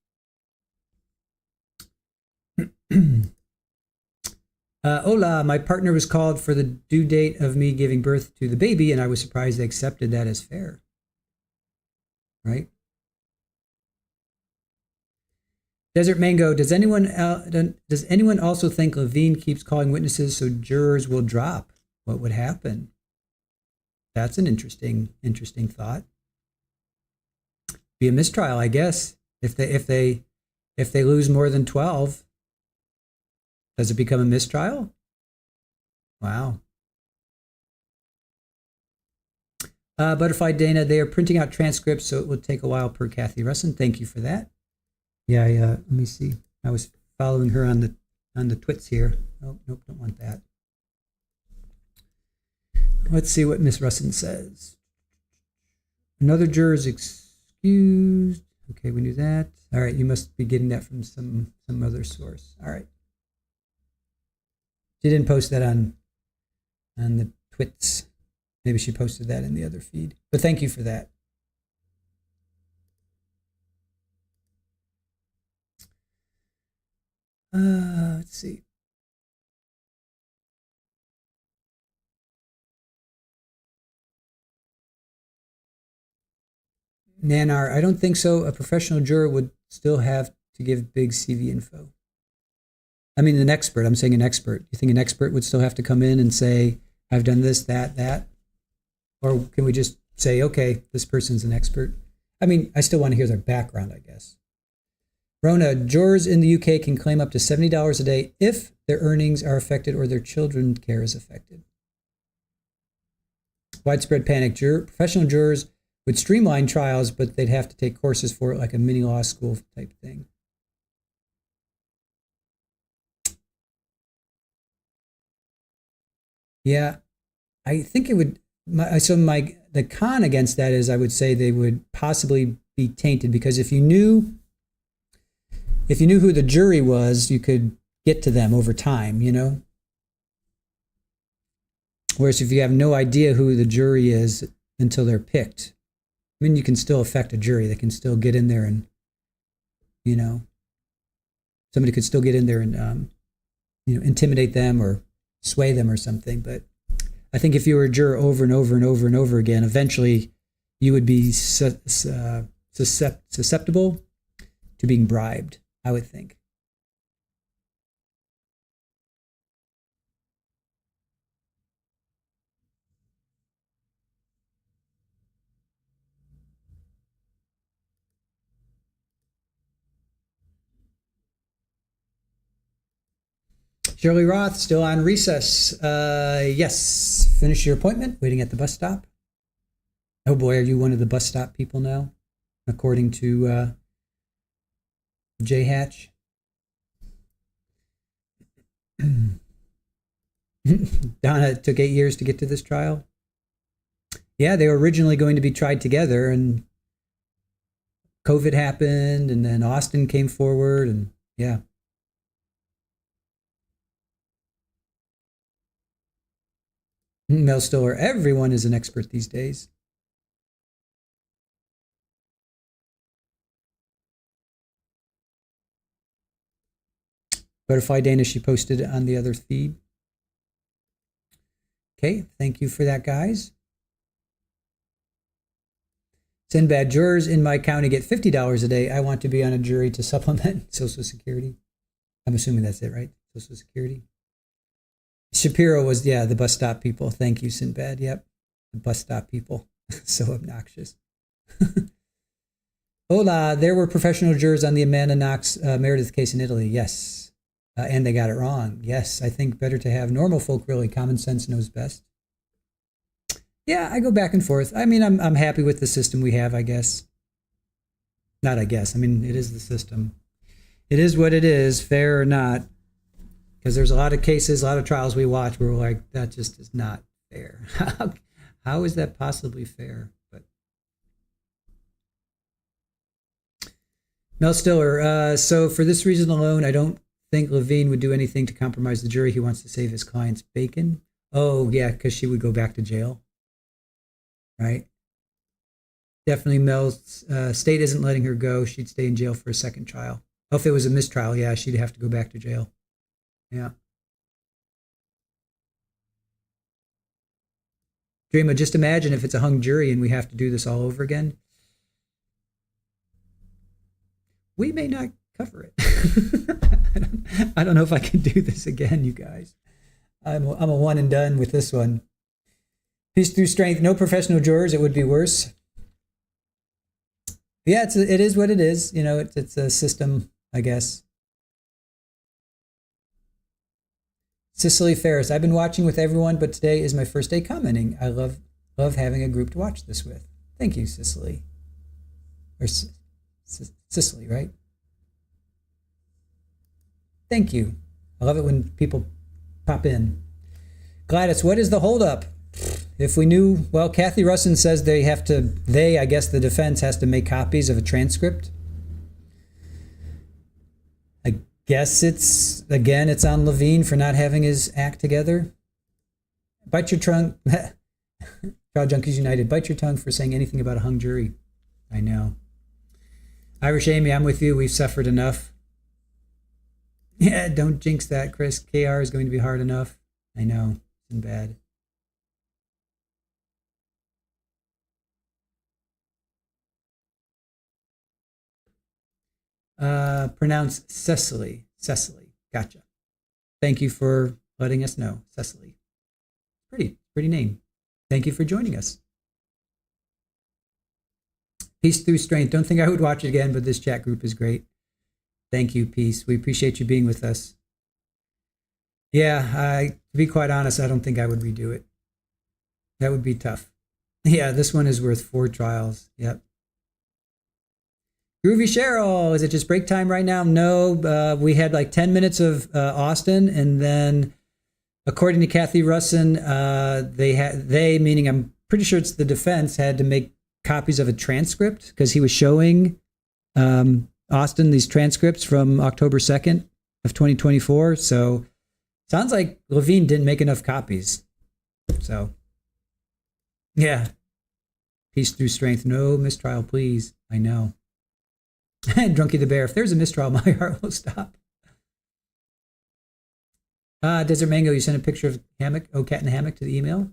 Hola, my partner was called for the due date of me giving birth to the baby, and I was surprised they accepted that as fair. Right? Desert Mango, does anyone also think Levine keeps calling witnesses so jurors will drop? What would happen? That's an interesting thought. Be a mistrial, I guess. If they lose more than 12. Does it become a mistrial? Wow. Butterfly Dana, they are printing out transcripts, so it will take a while per Kathy Russin. Thank you for that. Yeah, let me see. I was following her on the twits here. Oh, nope, don't want that. Let's see what Miss Russin says. Another juror is excused. Okay, we knew that. All right, you must be getting that from some other source. All right. She didn't post that on the twits. Maybe she posted that in the other feed. But thank you for that. Let's see. Nanar, I don't think so. A professional juror would still have to give big CV info. I mean, an expert. I'm saying an expert. You think an expert would still have to come in and say, I've done this, that? Or can we just say, okay, this person's an expert? I mean, I still want to hear their background, I guess. Rona, jurors in the UK can claim up to $70 a day if their earnings are affected or their children's care is affected. Widespread panic. Professional jurors would streamline trials, but they'd have to take courses for it, like a mini law school type thing. Yeah, I think it would. The con against that is, I would say they would possibly be tainted, because if you knew if you knew who the jury was, you could get to them over time, you know? Whereas if you have no idea who the jury is until they're picked, I mean, you can still affect a jury. They can still get in there and, you know, somebody could still get in there and, you know, intimidate them or sway them or something. But I think if you were a juror over and over and over and over again, eventually you would be susceptible to being bribed, I would think. Shirley Roth, still on recess. Yes, finish your appointment, waiting at the bus stop. Oh boy, are you one of the bus stop people now? According to J Hatch. Donna, it took 8 years to get to this trial. Yeah, they were originally going to be tried together, and COVID happened, and then Austin came forward, and yeah. Mel Stiller, everyone is an expert these days. Butterfly Dana, she posted it on the other feed. Okay, thank you for that, guys. Sinbad, jurors in my county get $50 a day. I want to be on a jury to supplement Social Security. I'm assuming that's it, right? Social Security. Shapiro was, yeah, the bus stop people. Thank you, Sinbad. Yep, the bus stop people. So obnoxious. Hola, there were professional jurors on the Amanda Knox Meredith case in Italy. Yes, and they got it wrong. Yes, I think better to have normal folk, really. Common sense knows best. Yeah, I go back and forth. I mean, I'm happy with the system we have, I guess. Not I guess. I mean, it is the system. It is what it is, fair or not. Because there's a lot of cases, a lot of trials we watch where we're like, that just is not fair. How is that possibly fair? But Mel Stiller, so for this reason alone, I don't think Levine would do anything to compromise the jury. He wants to save his client's bacon. Oh, yeah, because she would go back to jail. Right? Definitely Mel's state isn't letting her go. She'd stay in jail for a second trial. Oh, if it was a mistrial, yeah, she'd have to go back to jail. Yeah. Dreama, just imagine if it's a hung jury and we have to do this all over again. We may not cover it. I don't know if I can do this again, you guys. I'm a one and done with this one. Peace through strength. No professional jurors. It would be worse. Yeah, it is what it is. You know, it's a system, I guess. Cicely Ferris, I've been watching with everyone, but today is my first day commenting. I love having a group to watch this with. Thank you, Cicely. Or Cicely, right? Thank you. I love it when people pop in. Gladys, what is the holdup? If we knew, well, Kathy Russin says I guess the defense has to make copies of a transcript. I guess it's on Levine for not having his act together. Bite your tongue. Trial Junkies United, bite your tongue for saying anything about a hung jury. I know. Irish Amy, I'm with you. We've suffered enough. Yeah, don't jinx that, Chris. KR is going to be hard enough. I know. It's been bad. Pronounced Cecily. Cecily. Gotcha. Thank you for letting us know. Cecily. Pretty name. Thank you for joining us. Peace through strength. Don't think I would watch it again, but this chat group is great. Thank you, Peace. We appreciate you being with us. Yeah, to be quite honest, I don't think I would redo it. That would be tough. Yeah, this one is worth 4 trials. Yep. Groovy Cheryl, is it just break time right now? No, we had like 10 minutes of Austin, and then according to Kathy Russin, they, meaning I'm pretty sure it's the defense, had to make copies of a transcript because he was showing Austin, these transcripts from October 2nd of 2024. So sounds like Levine didn't make enough copies. So, yeah. Peace through strength. No mistrial, please. I know. Drunky the Bear. If there's a mistrial, my heart will stop. Desert Mango, you sent a picture of hammock, cat in the hammock to the email.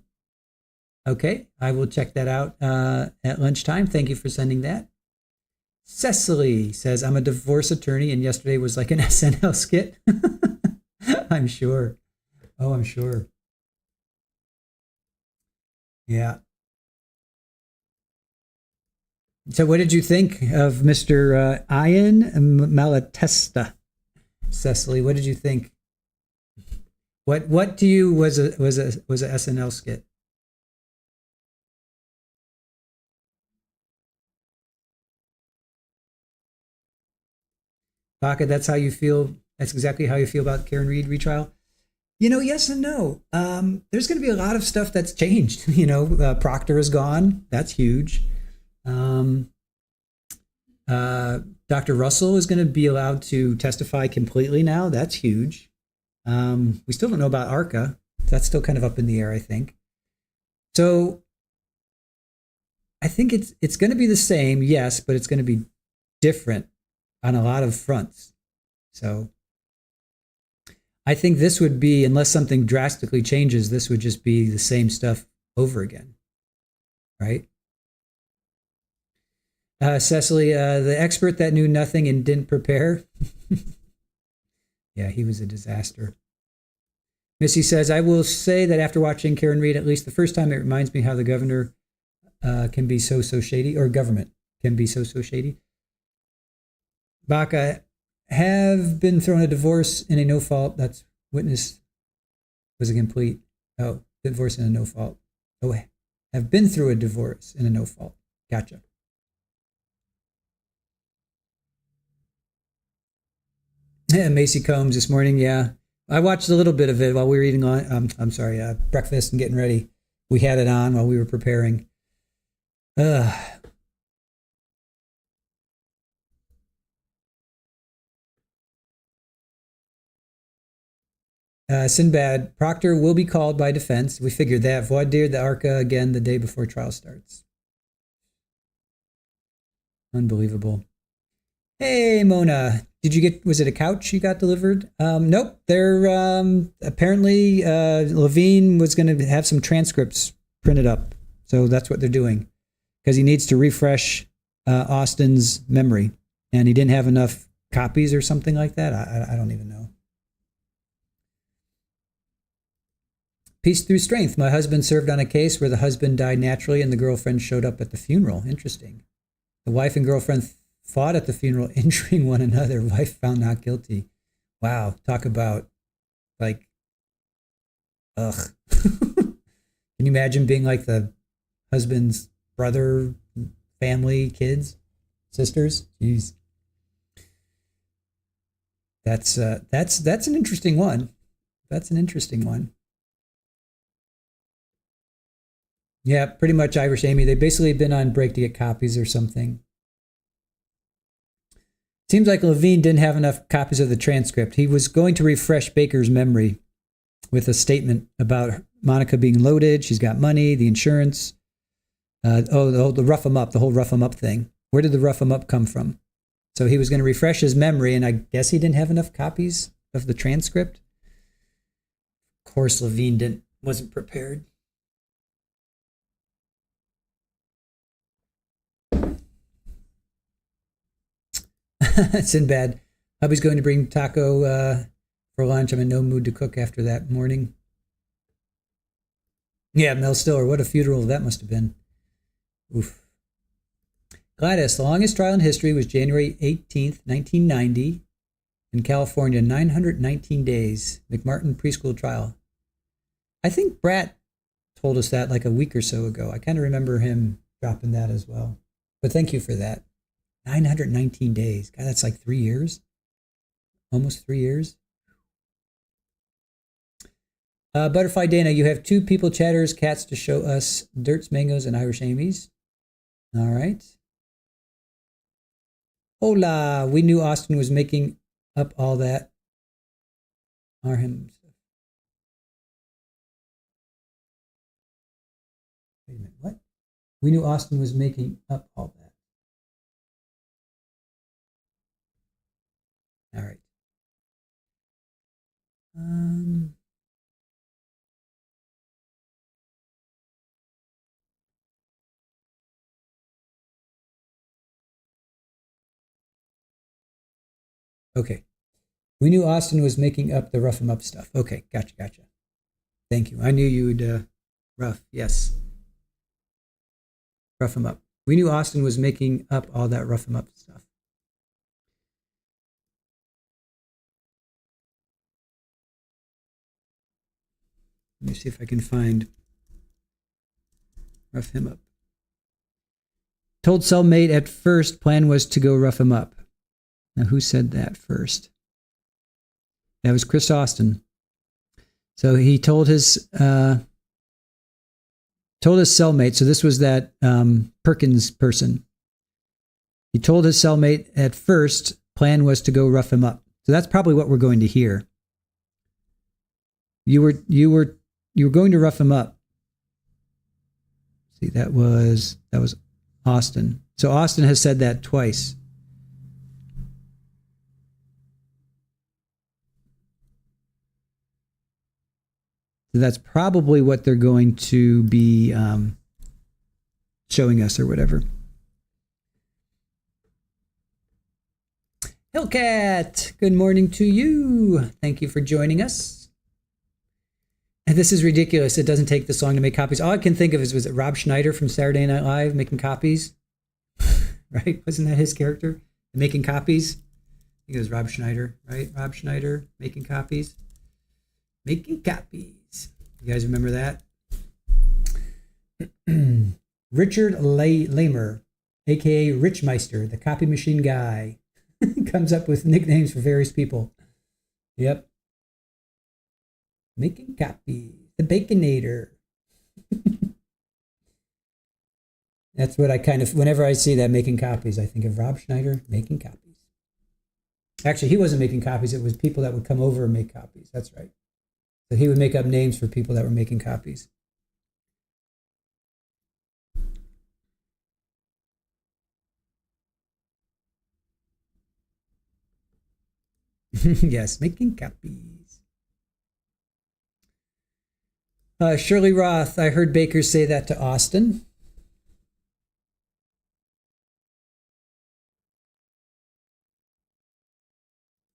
Okay, I will check that out at lunchtime. Thank you for sending that. Cecily says, I'm a divorce attorney and yesterday was like an SNL skit. I'm sure. Oh, I'm sure. Yeah. So what did you think of Mr. Ian Malatesta? Cecily, what did you think? What to you was a SNL skit? Baca, that's how you feel. That's exactly how you feel about Karen Reed retrial. Yes and no. There's going to be a lot of stuff that's changed. Proctor is gone. That's huge. Dr. Russell is going to be allowed to testify completely now. That's huge. We still don't know about ARCA. That's still kind of up in the air, I think. So I think it's going to be the same, yes, but it's going to be different on a lot of fronts. So I think this would be, unless something drastically changes, this would just be the same stuff over again, right? Cecily, the expert that knew nothing and didn't prepare. Yeah, he was a disaster. Missy says, I will say that after watching Karen Reed, at least the first time, it reminds me how the governor can be so shady, or government can be so shady. Baca, have been thrown a divorce in a no fault. That's witness was a complete. Oh, divorce in a no fault. Oh, have been through a divorce in a no fault. Gotcha. Yeah, Macy Combs this morning. Yeah, I watched a little bit of it while we were eating breakfast and getting ready. We had it on while we were preparing. Sinbad, Proctor will be called by defense. We figured that. Voir dire the ARCA again the day before trial starts. Unbelievable. Hey, Mona, was it a couch you got delivered? Nope. They're, apparently, Levine was going to have some transcripts printed up. So that's what they're doing. Because he needs to refresh Austin's memory. And he didn't have enough copies or something like that. I don't even know. Peace through strength. My husband served on a case where the husband died naturally and the girlfriend showed up at the funeral. Interesting. The wife and girlfriend fought at the funeral, injuring one another. Wife found not guilty. Wow. Talk about, like, ugh. Can you imagine being like the husband's brother, family, kids, sisters? Jeez. That's an interesting one. That's an interesting one. Yeah, pretty much Irish Amy. They've basically been on break to get copies or something. Seems like Levine didn't have enough copies of the transcript. He was going to refresh Baker's memory with a statement about Monica being loaded. She's got money, the insurance. The rough him up, the whole rough him up thing. Where did the rough him up come from? So he was going to refresh his memory, and I guess he didn't have enough copies of the transcript. Of course, Levine wasn't prepared. Sinbad, hubby's going to bring taco for lunch. I'm in no mood to cook after that morning. Yeah, Mel Stiller, what a funeral that must have been. Oof. Gladys, the longest trial in history was January 18th, 1990 in California, 919 days. McMartin preschool trial. I think Brat told us that like a week or so ago. I kind of remember him dropping that as well. But thank you for that. 919 days. God, that's like 3 years. Almost 3 years. Butterfly Dana, you have two people chatters, cats to show us Dirts, Mangoes, and Irish Amy's. All right. Hola, we knew Austin was making up all that. Or him. Wait a minute, what? We knew Austin was making up all that. All right. Okay. We knew Austin was making up the rough him up stuff. Okay, gotcha. Thank you. I knew you would yes. Rough him up. We knew Austin was making up all that rough him up stuff. Let me see if I can find rough him up. Told cellmate at first plan was to go rough him up. Now who said that first? That was Chris Austin. So he told his cellmate, so this was that Perkins person. He told his cellmate at first plan was to go rough him up. So that's probably what we're going to hear. You were going to rough him up. See, that was Austin. So Austin has said that twice. So that's probably what they're going to be showing us or whatever. Hellcat, good morning to you. Thank you for joining us. And this is ridiculous. It doesn't take this long to make copies. All I can think of is, was it Rob Schneider from Saturday Night Live making copies? Right? Wasn't that his character? Making copies? I think it was Rob Schneider, right? Rob Schneider making copies. Making copies. You guys remember that? Richard Lamer, a.k.a. Richmeister, the copy machine guy, comes up with nicknames for various people. Yep. Making copies. The Baconator. That's what I kind of, whenever I see that, making copies, I think of Rob Schneider making copies. Actually, he wasn't making copies. It was people that would come over and make copies. That's right. So he would make up names for people that were making copies. Yes, making copies. Shirley Roth, I heard Baker say that to Austin.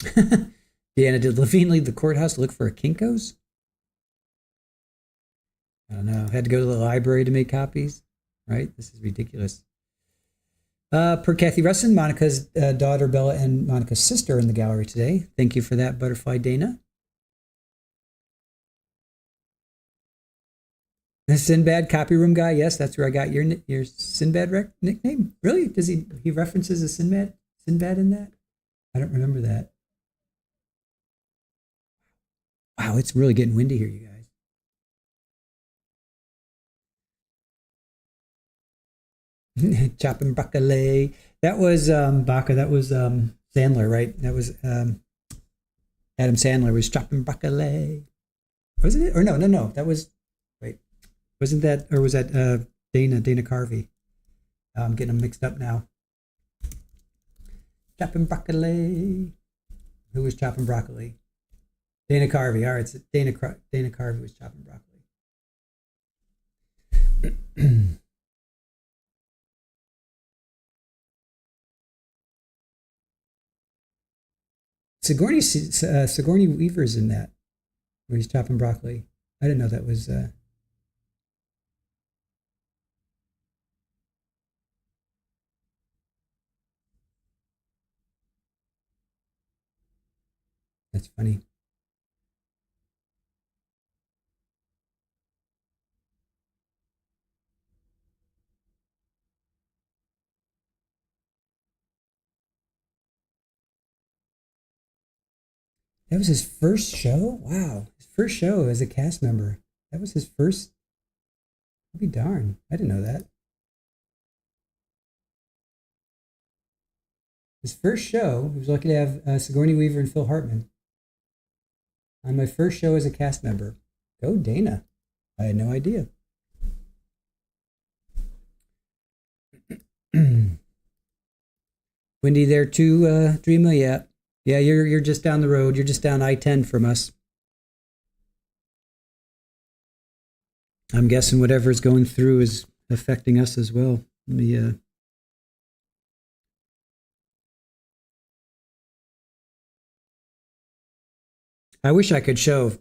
Deanna, did Levine leave the courthouse to look for a Kinko's? I don't know. Had to go to the library to make copies, right? This is ridiculous. Per Kathy Russin, Monica's daughter Bella and Monica's sister in the gallery today. Thank you for that, Butterfly Dana. The Sinbad copy room guy. Yes, that's where I got your Sinbad nickname. Really? Does he references a Sinbad in that? I don't remember that. Wow, it's really getting windy here, you guys. Chopping broccoli. That was Baca. That was Sandler, right? That was Adam Sandler was chopping broccoli. Wasn't it? Or no. That was, wait. Wasn't that, or was that Dana Carvey? I'm getting them mixed up now. Chopping broccoli. Who was chopping broccoli? Dana Carvey. All right, so Dana Carvey was chopping broccoli. Sigourney Weaver's in that, where he's chopping broccoli. I didn't know that was. That's funny. That was his first show? Wow. His first show as a cast member. That was his first. I'll be darned. I didn't know that. His first show, he was lucky to have Sigourney Weaver and Phil Hartman on my first show as a cast member. Go Dana. I had no idea. Windy there too, Dreama? Yeah. Yeah, you're just down the road. You're just down I-10 from us. I'm guessing whatever's going through is affecting us as well. Let me, I wish I could show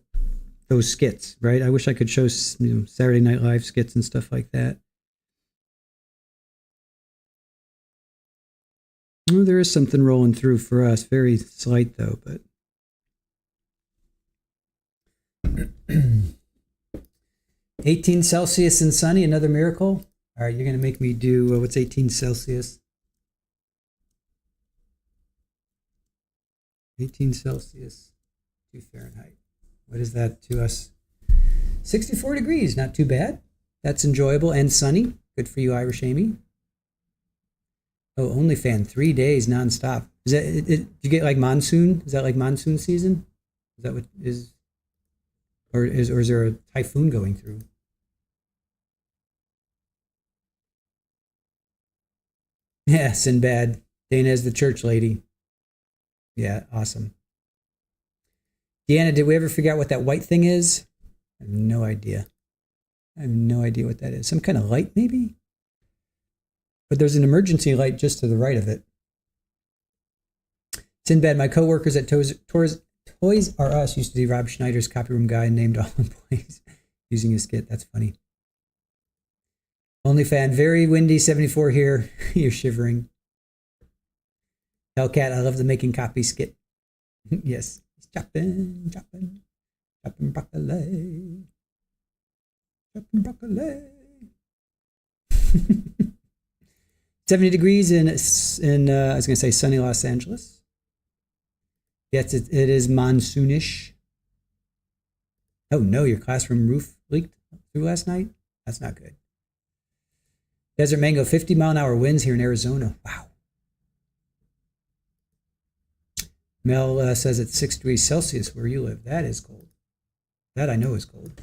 those skits, right? I wish I could show, Saturday Night Live skits and stuff like that. Oh, there is something rolling through for us. Very slight though, but 18 Celsius and sunny, another miracle. All right, you're going to make me do, what's 18 Celsius? 18 Celsius to Fahrenheit. What is that to us? 64 degrees, not too bad. That's enjoyable and sunny. Good for you, Irish Amy. Oh, OnlyFan, 3 days nonstop. Is that, do you get like monsoon? Is that like monsoon season? Is that what is, or is there a typhoon going through? Yeah, Sinbad. Dana is the church lady. Yeah, awesome. Deanna, did we ever figure out what that white thing is? I have no idea. I have no idea what that is. Some kind of light, maybe? But there's an emergency light just to the right of it. Sinbad, my coworkers at Toys R Us used to be Rob Schneider's copy room guy and named all employees using his skit. That's funny. OnlyFan, very windy, 74 here. You're shivering. Hellcat, I love the making copy skit. Yes. Chopping broccoli. Chopping broccoli. 70 degrees in I was going to say sunny Los Angeles. Yes, it is monsoonish. Oh no, your classroom roof leaked through last night? That's not good. Desert Mango, 50-mile-an-hour winds here in Arizona. Wow. Mel says it's 6 degrees Celsius where you live. That is cold. That I know is cold.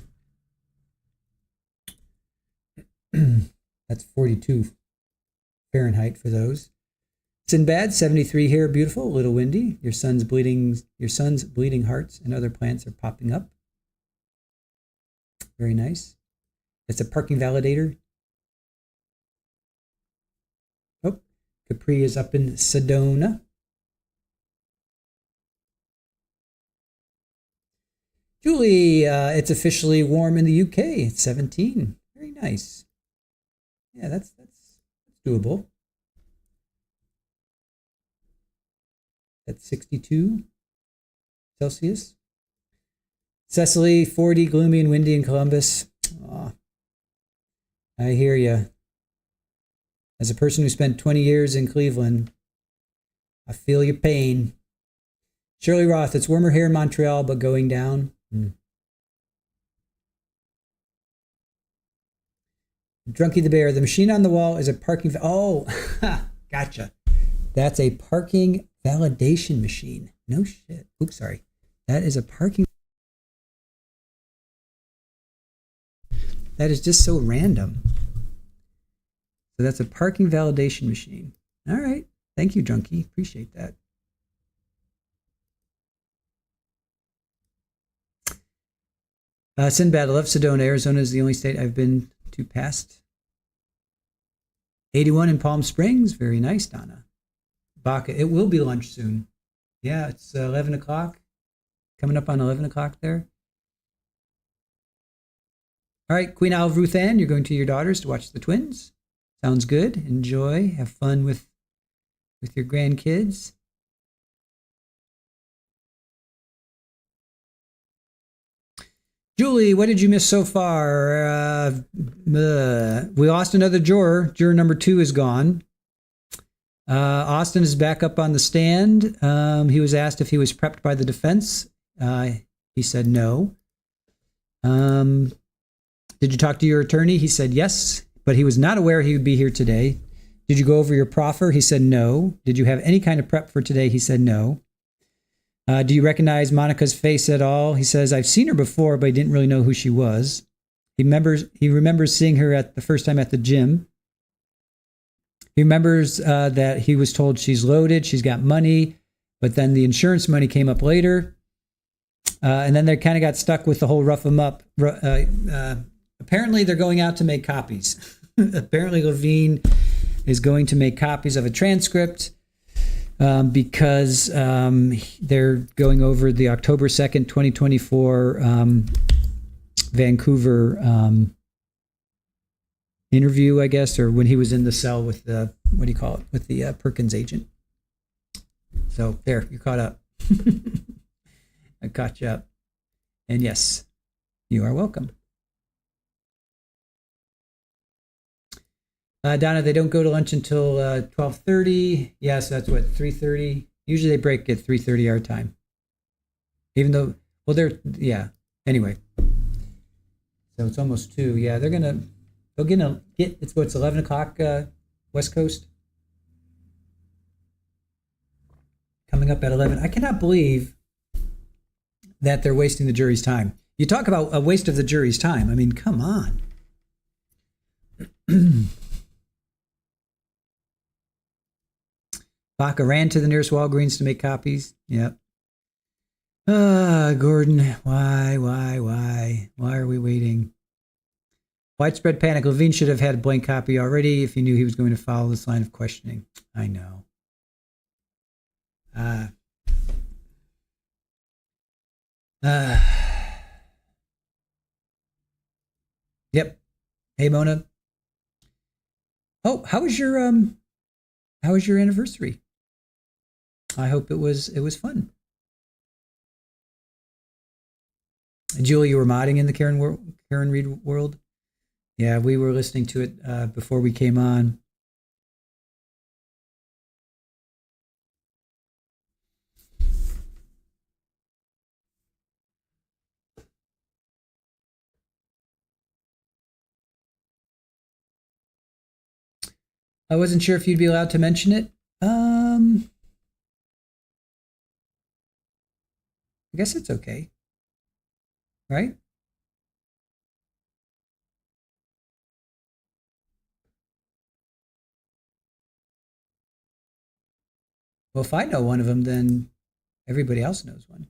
That's 42 Fahrenheit for those. Sinbad, 73 here, beautiful, a little windy. Your son's bleeding hearts and other plants are popping up. Very nice. It's a parking validator. Oh, Capri is up in Sedona. Julie, it's officially warm in the UK. It's 17. Very nice. Yeah, that's doable. That's 62 Celsius. Cecily, 40, gloomy and windy in Columbus. Aw, I hear you. As a person who spent 20 years in Cleveland, I feel your pain. Shirley Roth, it's warmer here in Montreal, but going down. Drunky the Bear, the machine on the wall is a parking... Oh, gotcha. That's a parking validation machine. No shit. Oops, sorry. That is a parking... That is just so random. So that's a parking validation machine. All right. Thank you, Drunky. Appreciate that. Sinbad, I love Sedona. Arizona is the only state I've been to past. 81 in Palm Springs. Very nice, Donna. Baca, it will be lunch soon. Yeah, it's 11 o'clock. Coming up on 11 o'clock there. All right, Queen Olive Ruth Ann, you're going to your daughters to watch the twins. Sounds good. Enjoy. Have fun with your grandkids. Julie, what did you miss so far? We lost another juror. Juror number 2 is gone. Austin is back up on the stand. He was asked if he was prepped by the defense. He said no. Did you talk to your attorney? He said yes, but he was not aware he would be here today. Did you go over your proffer? He said no. Did you have any kind of prep for today? He said no. Do you recognize Monica's face at all? He says, I've seen her before, but I didn't really know who she was. He remembers seeing her at the first time at the gym. He remembers that he was told she's loaded, she's got money, but then the insurance money came up later. And then they kind of got stuck with the whole rough them up. Apparently, they're going out to make copies. Apparently, Levine is going to make copies of a transcript because they're going over the October 2nd, 2024 Vancouver interview, I guess, or when he was in the cell with the, what do you call it, with the Perkins agent. So there, you're caught up. I caught you up. And yes, you are welcome. Donna, they don't go to lunch until 12:30. Yes, that's what, 3:30. Usually they break at 3:30 our time. Even though, well, they're, yeah. Anyway. So it's almost 2. Yeah, they'll get, it's 11 o'clock West Coast. Coming up at 11. I cannot believe that they're wasting the jury's time. You talk about a waste of the jury's time. I mean, come on. Baca ran to the nearest Walgreens to make copies. Yep. Gordon, why are we waiting? Widespread panic. Levine should have had a blank copy already if he knew he was going to follow this line of questioning. I know. Yep. Hey, Mona. Oh, how was your anniversary? I hope it was fun. Julie, you were modding in the Karen Reed world? Yeah, we were listening to it before we came on. I wasn't sure if you'd be allowed to mention it. I guess it's okay. Right? Well, if I know one of them, then everybody else knows one.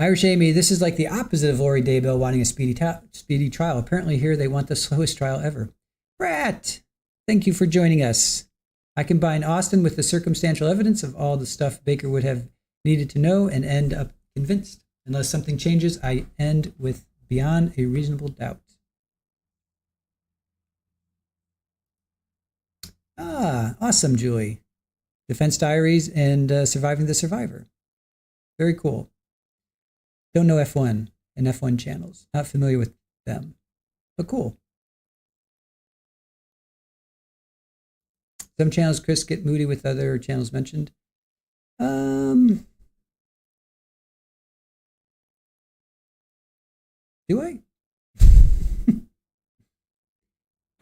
Irish Amy, this is like the opposite of Lori Daybell wanting a speedy trial. Apparently here they want the slowest trial ever. Brett, thank you for joining us. I combine Austin with the circumstantial evidence of all the stuff Baker would have needed to know and end up convinced. Unless something changes, I end with beyond a reasonable doubt. Awesome, Julie. Defense Diaries and Surviving the Survivor. Very cool. Don't know F1 and F1 channels. Not familiar with them, but cool. Some channels, Chris, get moody with other channels mentioned. Do I?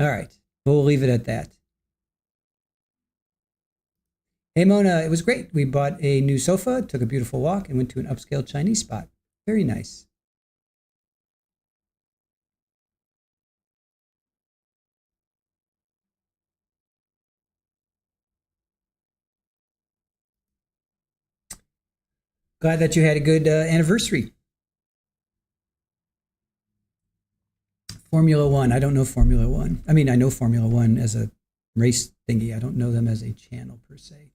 All right. We'll leave it at that. Hey, Mona, it was great. We bought a new sofa, took a beautiful walk, and went to an upscale Chinese spot. Very nice. Glad that you had a good anniversary. Formula One. I don't know Formula One. I mean, I know Formula One as a race thingy. I don't know them as a channel per se.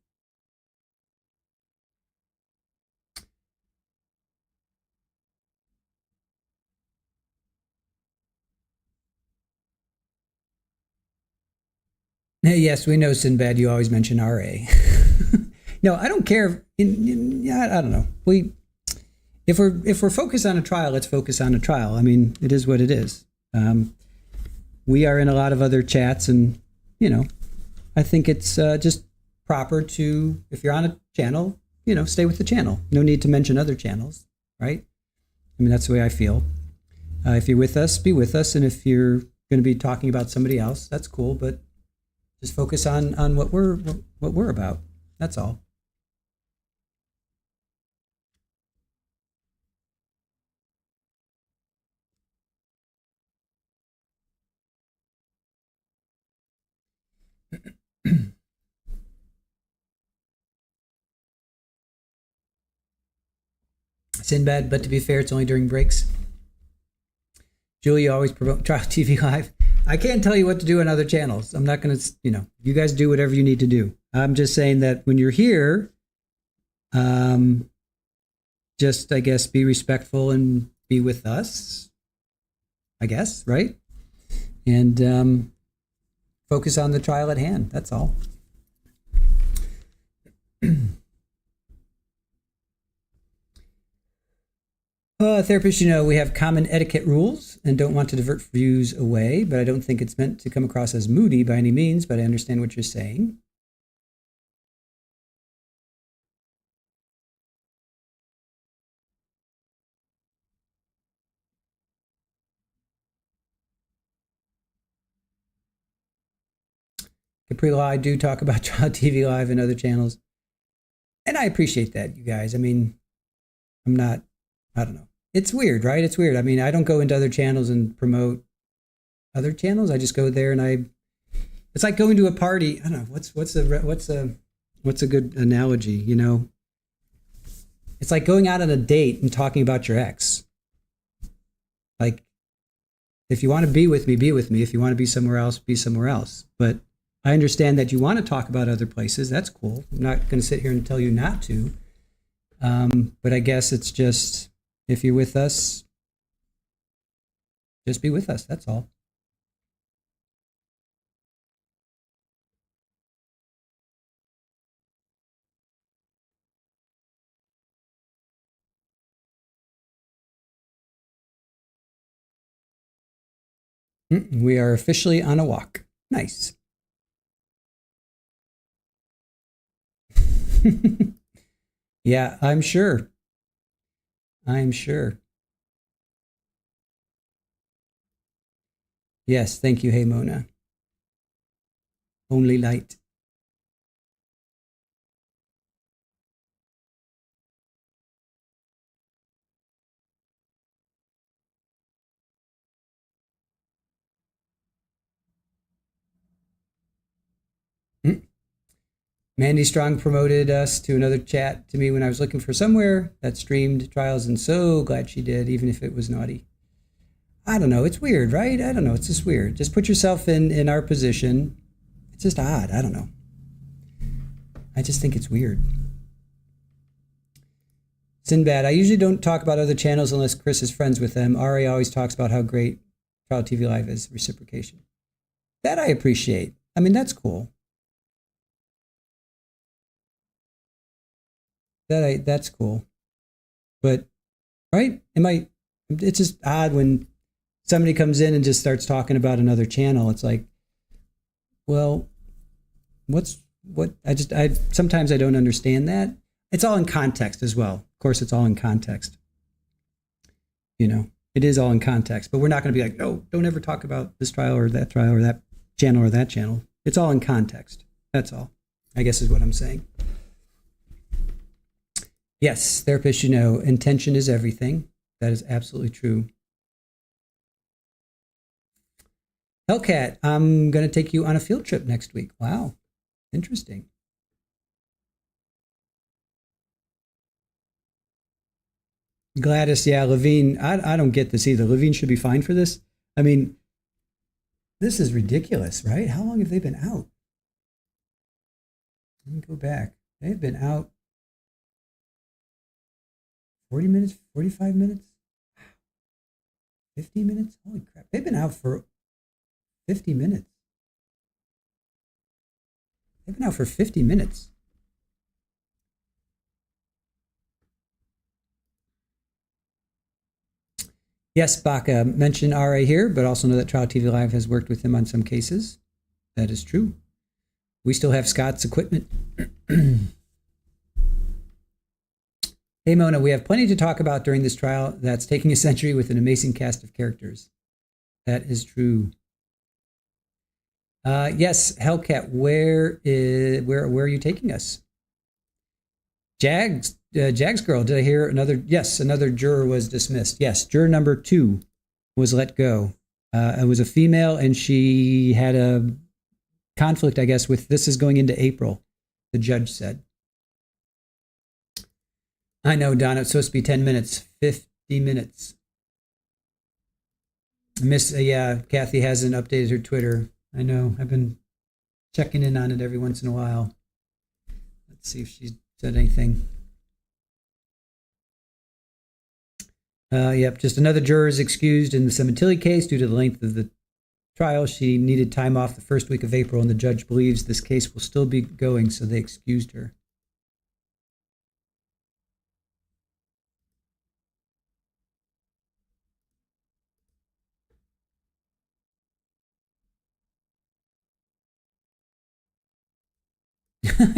Yes, we know, Sinbad, you always mention RA. No, I don't care. I don't know. If we're focused on a trial, let's focus on a trial. I mean, it is what it is. We are in a lot of other chats, and I think it's just proper to, if you're on a channel, stay with the channel. No need to mention other channels, right? I mean, that's the way I feel. If you're with us, be with us, and if you're going to be talking about somebody else, that's cool. But Just focus on what we're about. That's all. Sinbad, but to be fair, it's only during breaks. Julie, you always promote Trial TV Live. I can't tell you what to do on other channels. I'm not going to, you guys do whatever you need to do. I'm just saying that when you're here, just, I guess, be respectful and be with us, I guess, right? And focus on the trial at hand. That's all. Therapists, we have common etiquette rules and don't want to divert views away, but I don't think it's meant to come across as moody by any means, but I understand what you're saying. Capri Law, I do talk about Trial TV Live and other channels. And I appreciate that, you guys. I mean, I don't know. It's weird, right? It's weird. I mean, I don't go into other channels and promote other channels. I just go there and it's like going to a party. I don't know. What's a good analogy, It's like going out on a date and talking about your ex. Like, if you want to be with me, be with me. If you want to be somewhere else, be somewhere else. But I understand that you want to talk about other places. That's cool. I'm not going to sit here and tell you not to. But I guess it's just, if you're with us, just be with us. That's all. We are officially on a walk. Nice. Yeah, I'm sure. Yes, thank you. Hey, Mona. Only light. Mandy Strong promoted us to another chat to me when I was looking for somewhere that streamed trials, and so glad she did, even if it was naughty. I don't know. It's weird, right? I don't know. It's just weird. Just put yourself in our position. It's just odd. I don't know. I just think it's weird. Sinbad, I usually don't talk about other channels unless Chris is friends with them. Ari always talks about how great Trial TV Live is. Reciprocation. That I appreciate. I mean, that's cool. That's cool. But, right? It's just odd when somebody comes in and just starts talking about another channel. It's like, well, sometimes I don't understand that. It's all in context as well. Of course, it's all in context. It is all in context, but we're not going to be like, no, don't ever talk about this trial or that channel or that channel. It's all in context. That's all, I guess, is what I'm saying. Yes, therapists, intention is everything. That is absolutely true. Hellcat, I'm going to take you on a field trip next week. Wow, interesting. Gladys, yeah, Levine, I don't get this either. Levine should be fine for this. I mean, this is ridiculous, right? How long have they been out? Let me go back. They've been out 40 minutes, 45 minutes, 50 minutes. Holy crap. They've been out for 50 minutes. They've been out for 50 minutes. Yes, Baca, mention RA here, but also know that Trial TV Live has worked with him on some cases. That is true. We still have Scott's equipment. Hey, Mona, we have plenty to talk about during this trial that's taking a century with an amazing cast of characters. That is true. Yes, Hellcat, where are you taking us? Jags girl, did I hear another? Yes, another juror was dismissed. Yes, juror number 2 was let go. It was a female, and she had a conflict, I guess, with this is going into April, the judge said. I know, Donna, it's supposed to be 10 minutes, 50 minutes. Yeah, Kathy hasn't updated her Twitter. I know, I've been checking in on it every once in a while. Let's see if she said anything. Yep, just another juror is excused in the Sementilli case due to the length of the trial. She needed time off the first week of April, and the judge believes this case will still be going, so they excused her.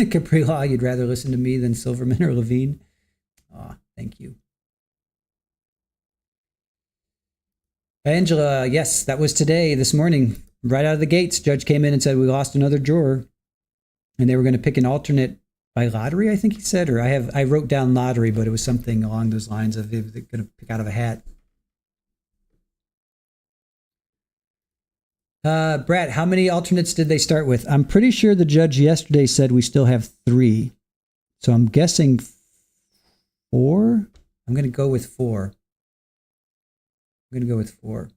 Capri Law, you'd rather listen to me than Silverman or Levine? Oh, thank you. Angela, yes, that was today, this morning. Right out of the gates, judge came in and said, we lost another juror. And they were going to pick an alternate by lottery, I think he said. Or I wrote down lottery, but it was something along those lines of they're going to pick out of a hat. Brad, how many alternates did they start with? I'm pretty sure the judge yesterday said we still have 3. So I'm guessing 4? I'm going to go with 4. I'm going to go with 4.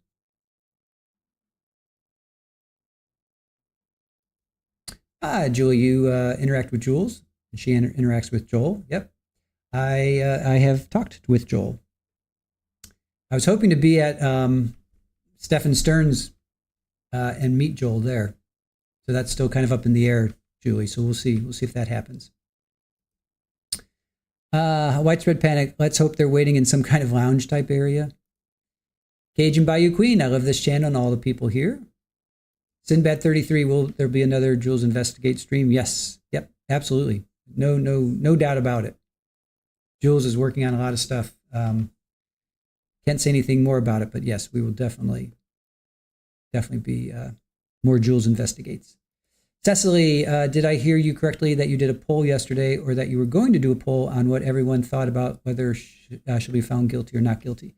Julie, you interact with Jules. She interacts with Joel. Yep. I have talked with Joel. I was hoping to be at Stephen Stern's and meet Joel there. So that's still kind of up in the air, Julie. So we'll see. We'll see if that happens. Widespread panic. Let's hope they're waiting in some kind of lounge type area. Cajun Bayou Queen. I love this channel and all the people here. Sinbad 33. Will there be another Jules Investigate stream? Yes. Yep. Absolutely. No doubt about it. Jules is working on a lot of stuff. Can't say anything more about it, but yes, we will definitely be more Jules Investigates. Cecily, did I hear you correctly that you did a poll yesterday, or that you were going to do a poll on what everyone thought about whether she'll be found guilty or not guilty?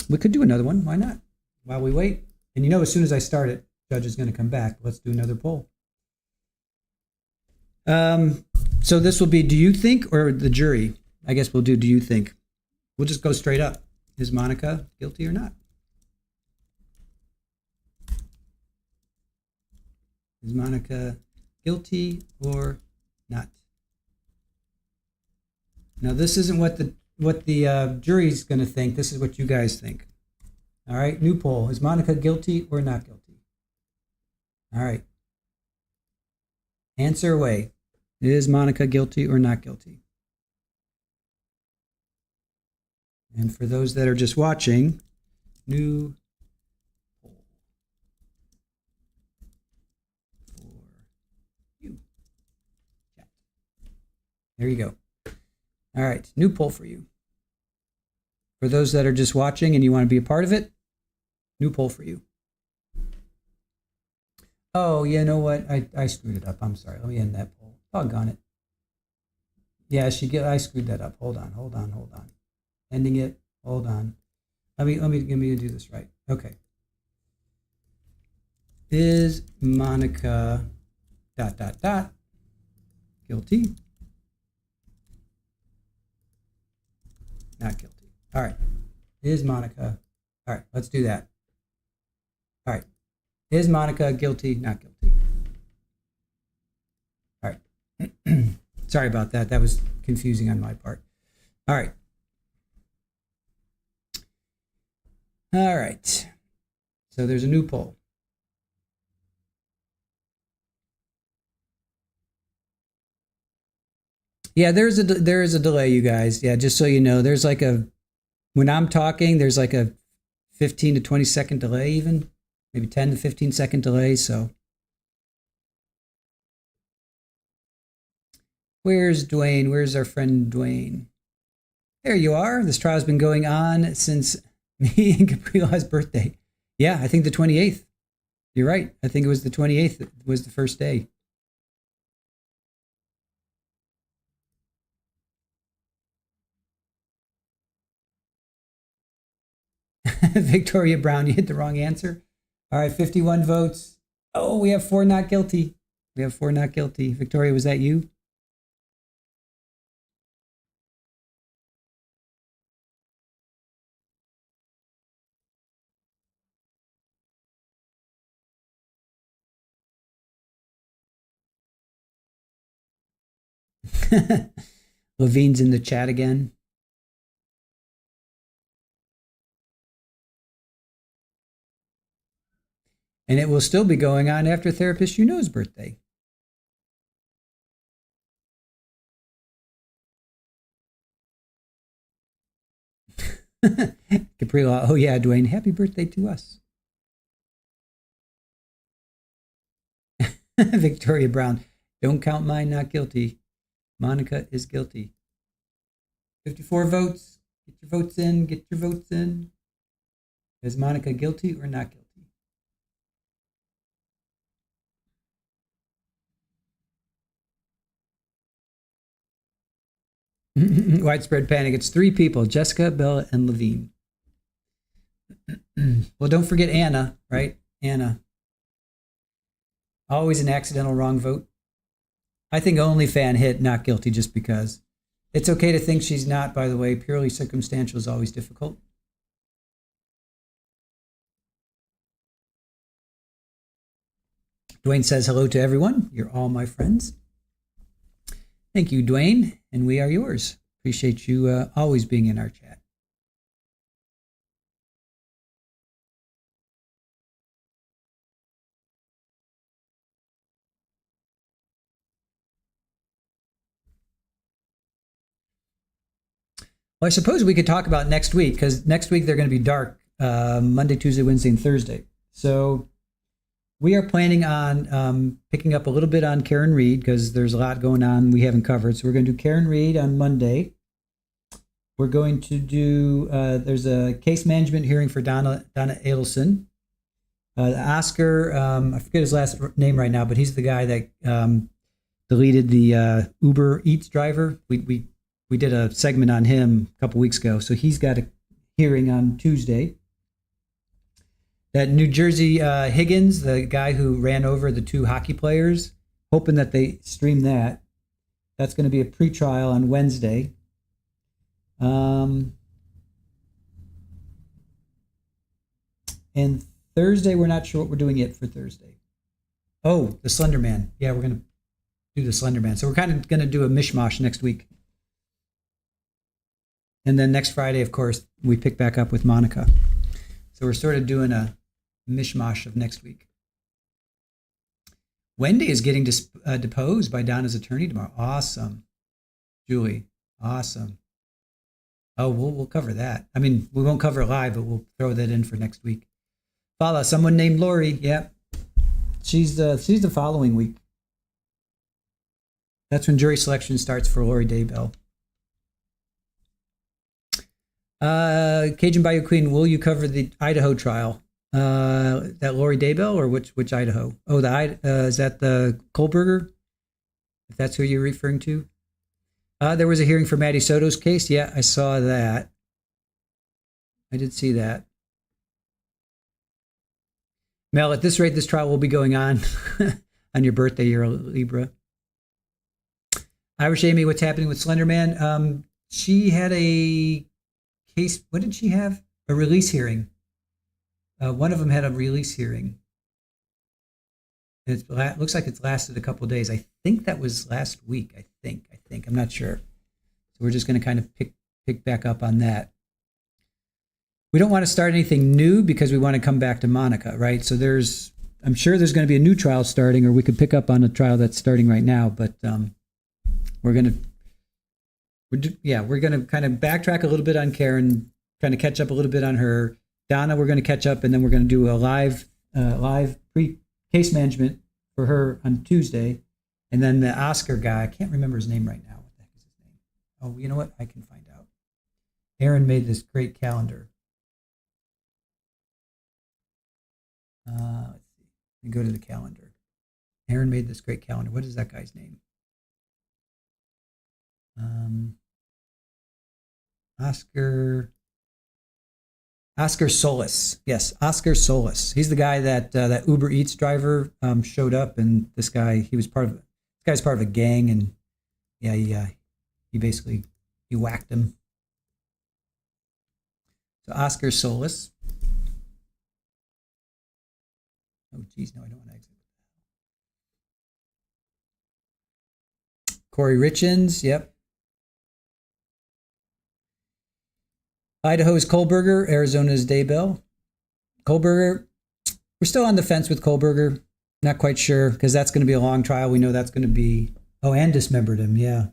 We could do another one. Why not? While we wait. And you know, as soon as I start it, judge is going to come back. Let's do another poll. So this will be, do you think, or the jury? I guess we'll do you think. We'll just go straight up. Is Monica guilty or not? Is Monica guilty or not? Now, this isn't what the jury's going to think. This is what you guys think. All right, new poll. Is Monica guilty or not guilty? All right. Answer away. Is Monica guilty or not guilty? And for those that are just watching, new poll for you. There you go. All right, new poll for you. For those that are just watching and you want to be a part of it, new poll for you. Oh, you know what? I screwed it up. I'm sorry. Let me end that poll. Doggone it. Yeah, I screwed that up. Hold on. Ending it. Hold on. Let me do this right. Okay. Is Monica ... guilty? Not guilty. All right. Is Monica... All right, let's do that. All right. Is Monica guilty? Not guilty. All right. Sorry about that. That was confusing on my part. All right. All right. So there's a new poll. Yeah, there is a delay, you guys. Yeah, just so you know, there's like when I'm talking, there's like a 15 to 20 second delay, even maybe 10 to 15 second delay. So where's Dwayne? Where's our friend Dwayne? There you are. This trial's been going on since me and Gabriela's birthday. Yeah, I think the 28th. You're right. I think it was the 28th was the first day. Victoria Brown, you hit the wrong answer. All right, 51 votes. Oh, we have 4 not guilty. We have 4 not guilty. Victoria, was that you? Levine's in the chat again. And it will still be going on after Therapist You Know's birthday. Caprila, oh yeah, Dwayne, happy birthday to us. Victoria Brown, don't count mine, not guilty. Monica is guilty. 54 votes. Get your votes in. Get your votes in. Is Monica guilty or not guilty? Widespread panic. It's 3 people, Jessica, Bella, and Levine. Well, don't forget Anna, right? Anna. Always an accidental wrong vote. I think OnlyFan hit not guilty just because. It's okay to think she's not, by the way. Purely circumstantial is always difficult. Dwayne says hello to everyone. You're all my friends. Thank you, Dwayne, and we are yours. Appreciate you always being in our chat. Well, I suppose we could talk about next week, because next week they're going to be dark, Monday, Tuesday, Wednesday, and Thursday. So we are planning on picking up a little bit on Karen Reed, because there's a lot going on we haven't covered. So we're going to do Karen Reed on Monday. We're going to do, there's a case management hearing for Donna Adelson. Oscar, I forget his last name right now, but he's the guy that deleted the Uber Eats driver. We did a segment on him a couple weeks ago. So he's got a hearing on Tuesday. That New Jersey Higgins, the guy who ran over the 2 hockey players, hoping that they stream that. That's going to be a pretrial on Wednesday. And Thursday, we're not sure what we're doing yet for Thursday. Oh, the Slender Man. Yeah, we're going to do the Slender Man. So we're kind of going to do a mishmash next week. And then next Friday, of course, we pick back up with Monica. So we're sort of doing a mishmash of next week. Wendy is getting deposed by Donna's attorney tomorrow. Awesome. Julie, awesome. Oh, we'll cover that. I mean, we won't cover it live, but we'll throw that in for next week. Follow someone named Lori. Yep. She's the following week. That's when jury selection starts for Lori Daybell. Cajun Bayou Queen, will you cover the Idaho trial? That Lori Daybell or which Idaho? Oh, is that the Kohlberger? If that's who you're referring to. There was a hearing for Maddie Soto's case. Yeah, I saw that. I did see that. Mel, at this rate, this trial will be going on on your birthday. You're a Libra. Irish Amy, what's happening with Slenderman? She had a case. What did she have? A release hearing. One of them had a release hearing. It looks like it's lasted a couple of days. I think that was last week. I think. I'm not sure. So we're just going to kind of pick back up on that. We don't want to start anything new because we want to come back to Monica, right? So I'm sure there's going to be a new trial starting, or we could pick up on a trial that's starting right now. But we're going to kind of backtrack a little bit on Karen, kind of catch up a little bit on her. Donna, we're going to catch up, and then we're going to do a live pre-case management for her on Tuesday. And then the Oscar guy, I can't remember his name right now. What the heck is his name? Oh, you know what? I can find out. Aaron made this great calendar. Let's see. me go to the calendar. Aaron made this great calendar. What is that guy's name? Oscar Solis. Yes, Oscar Solis. He's the guy that that Uber Eats driver showed up, and this guy's part of a gang, and yeah, he basically whacked him. So Oscar Solis. Oh geez, no, I don't want to exit. Corey Richens, yep. Idaho's Kohlberger, Arizona's Daybell. Kohlberger, we're still on the fence with Kohlberger. Not quite sure, because that's going to be a long trial. We know that's going to be, and dismembered him, yeah.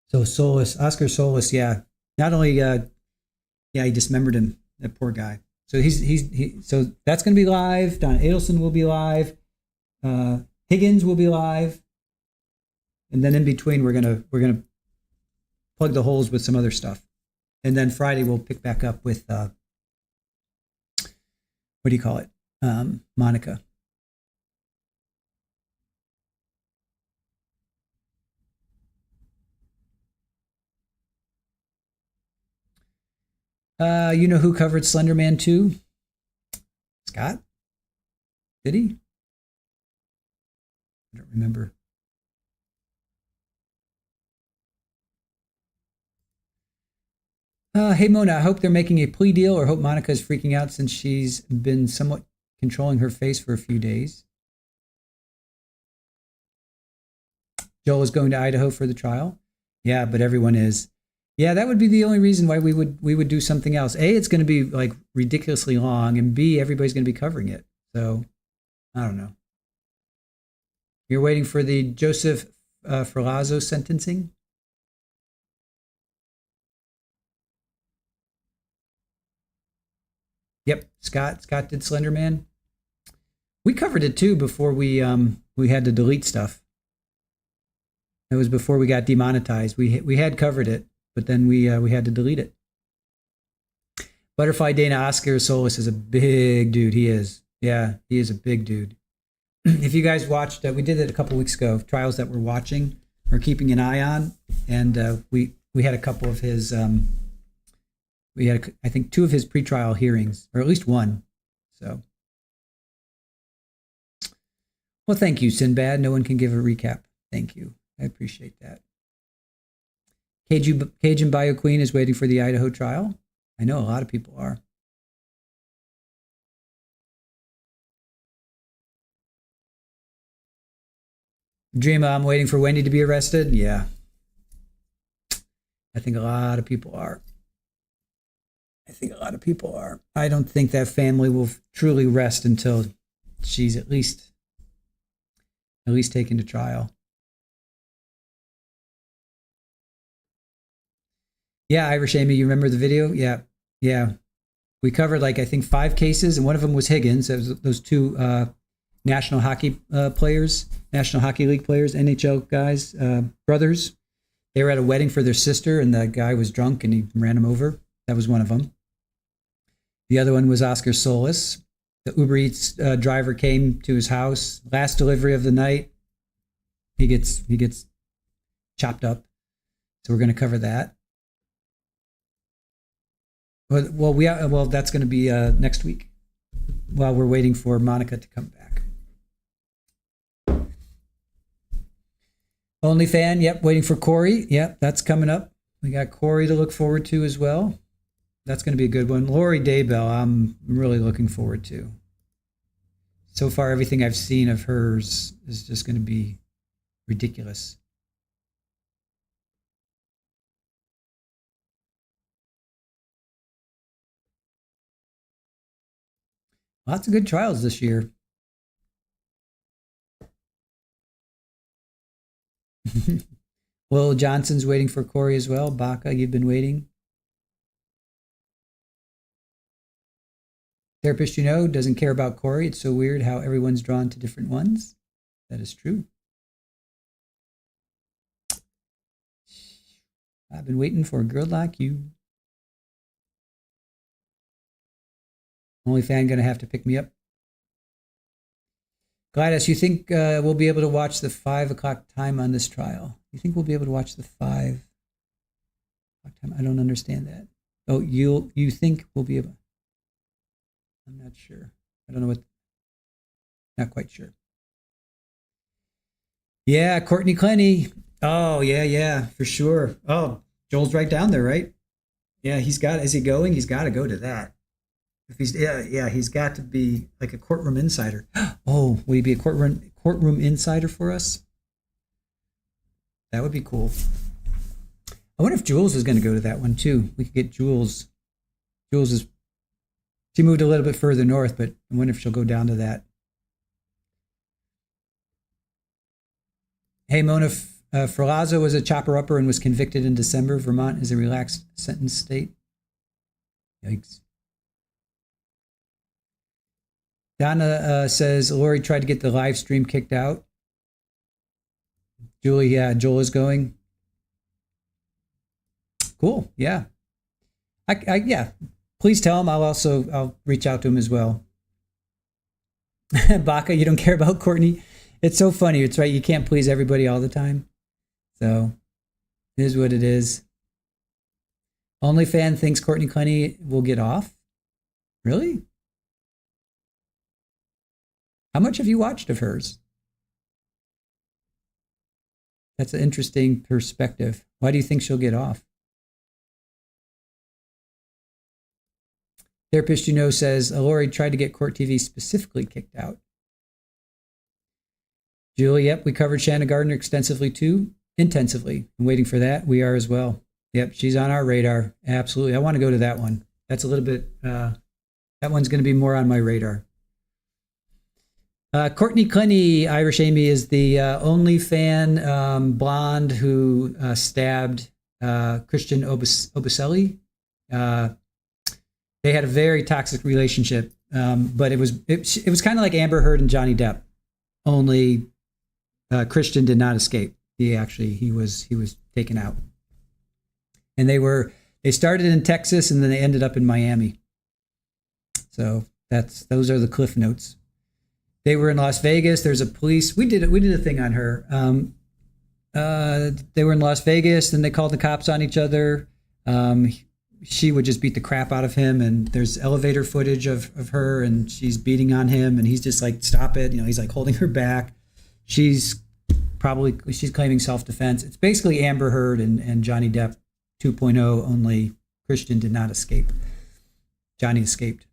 So Solis, Oscar Solis, yeah. Not only, he dismembered him, that poor guy. So so that's going to be live. Don Adelson will be live. Higgins will be live. And then in between, we're gonna plug the holes with some other stuff. And then Friday we'll pick back up with what do you call it? Monica. You know who covered Slender Man 2? Scott? Did he? I don't remember. Hey Mona, I hope they're making a plea deal, or hope Monica is freaking out since she's been somewhat controlling her face for a few days. Joel is going to Idaho for the trial. Yeah, but everyone is. Yeah, that would be the only reason why we would do something else. A, it's going to be like ridiculously long, and B, everybody's going to be covering it. So, I don't know. You're waiting for the Joseph Ferlazzo sentencing? Yep, Scott did Slender Man. We covered it too before we had to delete stuff. It was before we got demonetized. We had covered it, but then we had to delete it. Butterfly Dana Oscar Solis is a big dude. He is. Yeah, he is a big dude. If you guys watched, we did it a couple weeks ago. Trials that we're watching or keeping an eye on, and we had a couple of his. We had, I think, 2 of his pretrial hearings, or at least 1. So, well, thank you, Sinbad. No one can give a recap. Thank you. I appreciate that. Cajun Bio Queen is waiting for the Idaho trial. I know a lot of people are. Dreama, I'm waiting for Wendy to be arrested. Yeah. I think a lot of people are. I don't think that family will truly rest until she's at least taken to trial. Yeah, Irish Amy, you remember the video? Yeah. We covered I think 5 cases, and one of them was Higgins. Those 2 National Hockey League players, NHL guys, brothers. They were at a wedding for their sister, and the guy was drunk and he ran him over. That was one of them. The other one was Oscar Solis. The Uber Eats driver came to his house. Last delivery of the night. He gets chopped up. So we're going to cover that. Well, that's going to be next week, while we're waiting for Monica to come back. OnlyFan, yep, waiting for Corey. Yep, that's coming up. We got Corey to look forward to as well. That's going to be a good one. Lori Daybell, I'm really looking forward to. So far, everything I've seen of hers is just going to be ridiculous. Lots of good trials this year. Will Johnson's waiting for Corey as well. Baca, you've been waiting. Therapist, doesn't care about Corey. It's so weird how everyone's drawn to different ones. That is true. I've been waiting for a girl like you. OnlyFan gonna have to pick me up. Gladys, you think we'll be able to watch the 5 o'clock time on this trial? You think we'll be able to watch the 5 o'clock time? I don't understand that. Oh, you think we'll be able? I'm not sure. I don't know what. Not quite sure. Yeah, Courtney Clenny. Oh, yeah, for sure. Oh, Joel's right down there, right? Yeah, is he going? He's got to go to that. If he's, he's got to be like a courtroom insider. Oh, will he be a courtroom insider for us? That would be cool. I wonder if Jules is going to go to that one too. We could get Jules. She moved a little bit further north, but I wonder if she'll go down to that. Hey, Mona, Ferlazzo was a chopper-upper and was convicted in December. Vermont is a relaxed sentence state. Yikes. Donna says Lori tried to get the live stream kicked out. Julie, yeah, Joel is going. Cool, yeah. Yeah. Please tell him. I'll reach out to him as well. Baca, you don't care about Courtney? It's so funny. It's right. You can't please everybody all the time. So it is what it is. OnlyFan thinks Courtney Clenny will get off. Really? How much have you watched of hers? That's an interesting perspective. Why do you think she'll get off? Therapist says Lori tried to get Court TV specifically kicked out. Julie, yep, we covered Shanna Gardner extensively too. Intensively. I'm waiting for that. We are as well. Yep, she's on our radar. Absolutely. I want to go to that one. That's a little bit, that one's going to be more on my radar. Courtney Clenny, Irish Amy, is the only fan blonde who stabbed Christian Obaselli. They had a very toxic relationship, but it was kind of like Amber Heard and Johnny Depp. Only Christian did not escape. He was taken out. And they started in Texas and then they ended up in Miami. So those are the cliff notes. They were in Las Vegas. There's a police. We did a thing on her. They were in Las Vegas, then they called the cops on each other. She would just beat the crap out of him, and there's elevator footage of her, and she's beating on him, and he's just like, stop it. He's like holding her back. She's claiming self-defense. It's basically Amber Heard and Johnny Depp 2.0, only Christian did not escape. Johnny escaped.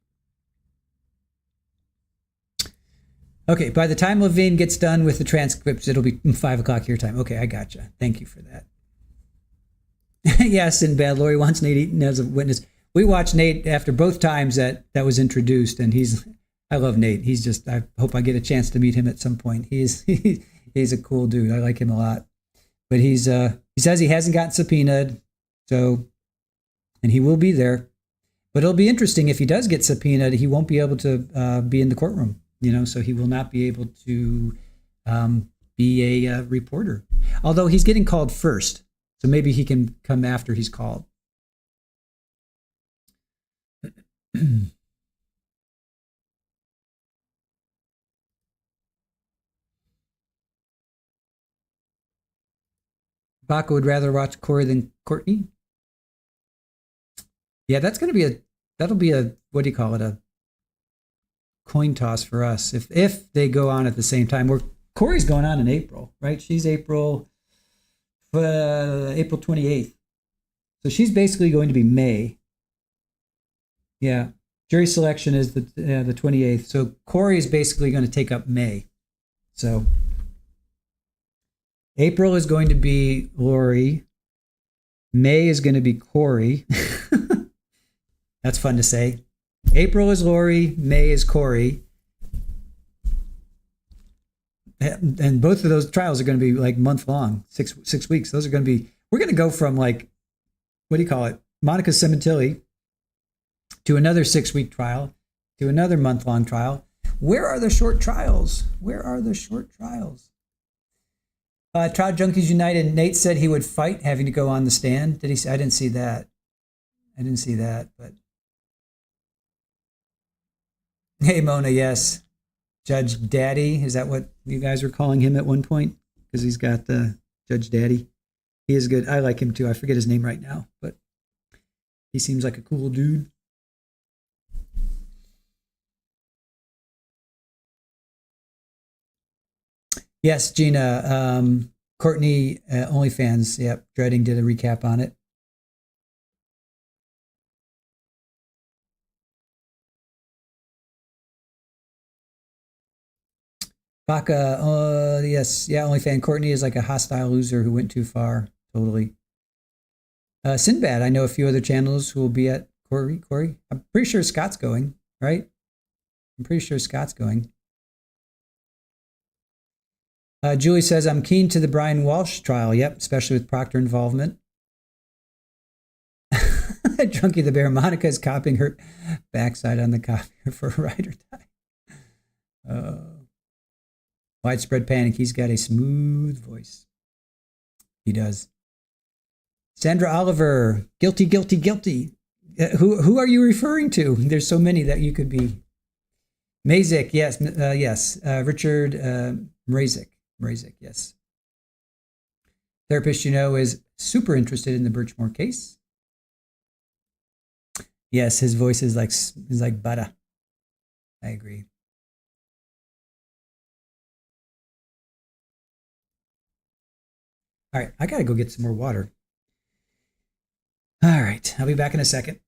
Okay, by the time Levine gets done with the transcripts, it'll be 5 o'clock your time. Okay, I gotcha. Thank you for that. Yes, in bad. Lori wants Nate Eaton as a witness. We watched Nate after both times that was introduced, and I love Nate. I hope I get a chance to meet him at some point. He's a cool dude. I like him a lot. But he says he hasn't gotten subpoenaed, and he will be there. But it'll be interesting if he does get subpoenaed. He won't be able to be in the courtroom. So he will not be able to be a reporter. Although he's getting called first, so maybe he can come after he's called. Baca would rather watch Corey than Courtney. Yeah, that'll be a what do you call it? A coin toss for us if they go on at the same time. Corey's going on in April, right? She's April 28th. So she's basically going to be May. Yeah. Jury selection is the 28th. So Corey is basically going to take up May. So April is going to be Lori. May is going to be Corey. That's fun to say. April is Lori, May is Corey. And both of those trials are going to be like month long, six weeks. Those are going to be, we're going to go from like, what do you call it? Monica Sementilli to another 6-week trial, to another month-long trial. Where are the short trials? Trial Junkies United, Nate said he would fight having to go on the stand. Did he? I didn't see that, but. Hey, Mona, yes. Judge Daddy. Is that what you guys were calling him at one point? Because he's got the Judge Daddy. He is good. I like him too. I forget his name right now, but he seems like a cool dude. Yes, Gina. Courtney, OnlyFans. Yep. Dreading did a recap on it. Baka, yes. Yeah, OnlyFan. Courtney is like a hostile loser who went too far. Totally. Sinbad, I know a few other channels who will be at Corey. I'm pretty sure Scott's going, right? I'm pretty sure Scott's going. Julie says, I'm keen to the Brian Walsh trial. Yep, especially with Proctor involvement. Drunky the Bear. Monica is copying her backside on the copier for a ride or die. Widespread panic. He's got a smooth voice. He does. Sandra Oliver. Guilty, guilty, guilty. Who are you referring to? There's so many that you could be. Mazik, yes, yes. Richard Mrazik, yes. Therapist, is super interested in the Birchmore case. Yes, his voice is like butter. I agree. All right, I gotta go get some more water. All right, I'll be back in a second.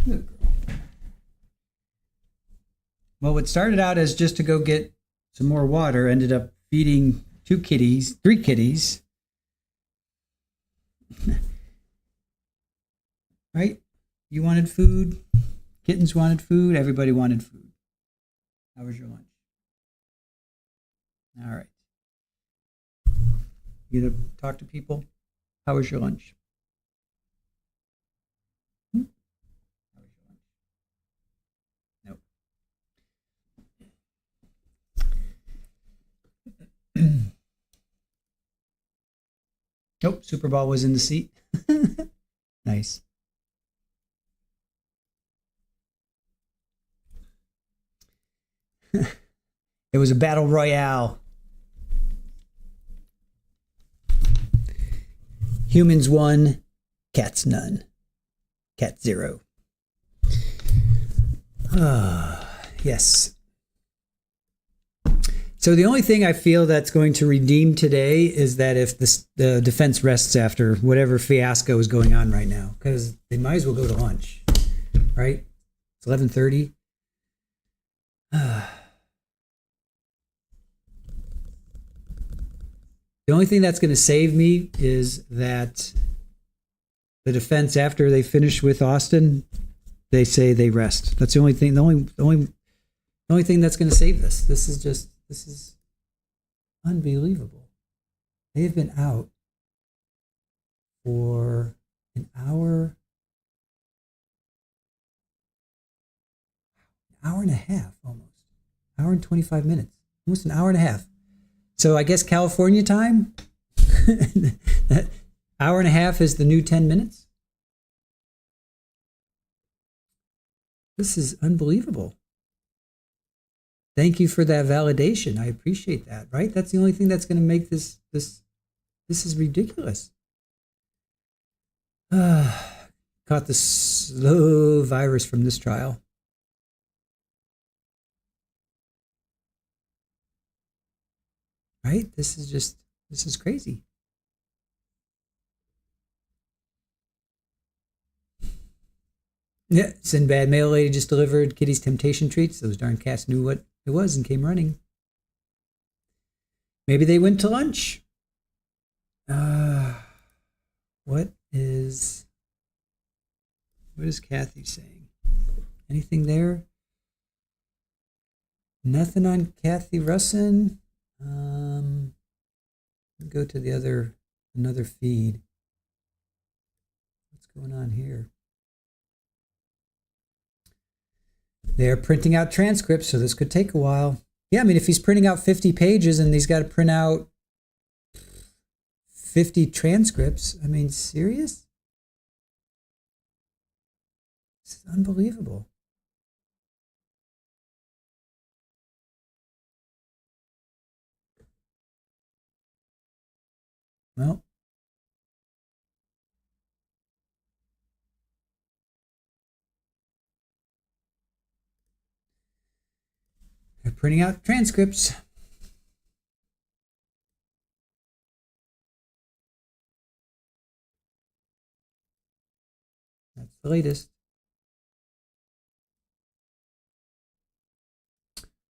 Good girl. Well, what started out as just to go get some more water ended up feeding three kitties. Right? You wanted food. Kittens wanted food. Everybody wanted food. How was your lunch? All right. You gonna talk to people? How was your lunch? How was your lunch? Nope. Nope. Super Bowl was in the seat. Nice. It was a battle royale. Humans won, cats none. Cat 0. Yes. So the only thing I feel that's going to redeem today is that if the defense rests after whatever fiasco is going on right now, because they might as well go to lunch, right? It's 11:30. The only thing that's going to save me is that the defense, after they finish with Austin, they say they rest. That's the only thing. The only thing that's going to save this. This is unbelievable. They have been out for an hour and a half, almost. Hour and 25 minutes. Almost an hour and a half. So I guess California time, that hour and a half is the new 10 minutes. This is unbelievable. Thank you for that validation. I appreciate that, right? That's the only thing that's going to make this is ridiculous. Caught the slow virus from this trial. Right? This is crazy. Yeah, Sinbad mail lady just delivered Kitty's temptation treats. Those darn cats knew what it was and came running. Maybe they went to lunch. What is Kathy saying? Anything there? Nothing on Kathy Russin. Go to another feed. What's going on here? They're printing out transcripts, so this could take a while. Yeah, I mean, if he's printing out 50 pages and he's got to print out 50 transcripts, I mean, serious? This is unbelievable. Well, they're printing out transcripts. That's the latest.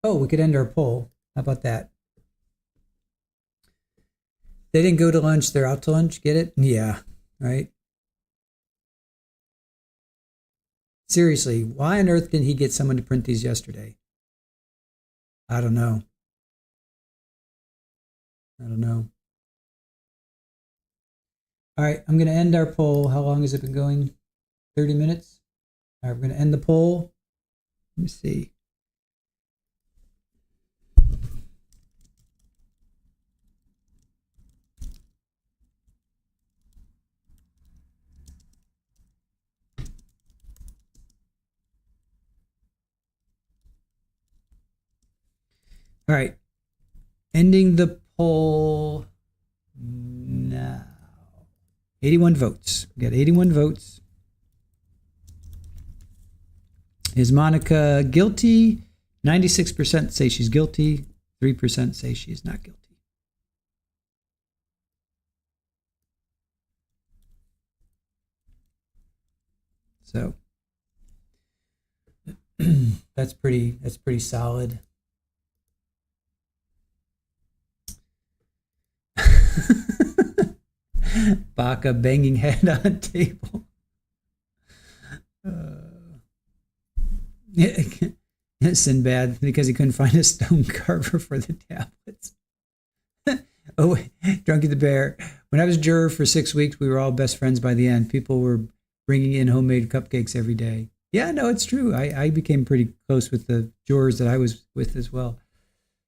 Oh, we could end our poll. How about that? They didn't go to lunch. They're out to lunch. Get it? Yeah. Right. Seriously, why on earth didn't he get someone to print these yesterday? I don't know. All right, I'm going to end our poll. How long has it been going? 30 minutes? All right, we're going to end the poll. Let me see. All right, ending the poll now. 81 votes. We got 81 votes. Is Monica guilty? 96% say she's guilty. 3% say she is not guilty. So That's pretty solid. Baka banging head on table. Sinbad because he couldn't find a stone carver for the tablets. Oh, Drunky the Bear. When I was juror for 6 weeks, we were all best friends by the end. People were bringing in homemade cupcakes every day. Yeah, no, it's true. I became pretty close with the jurors that I was with as well.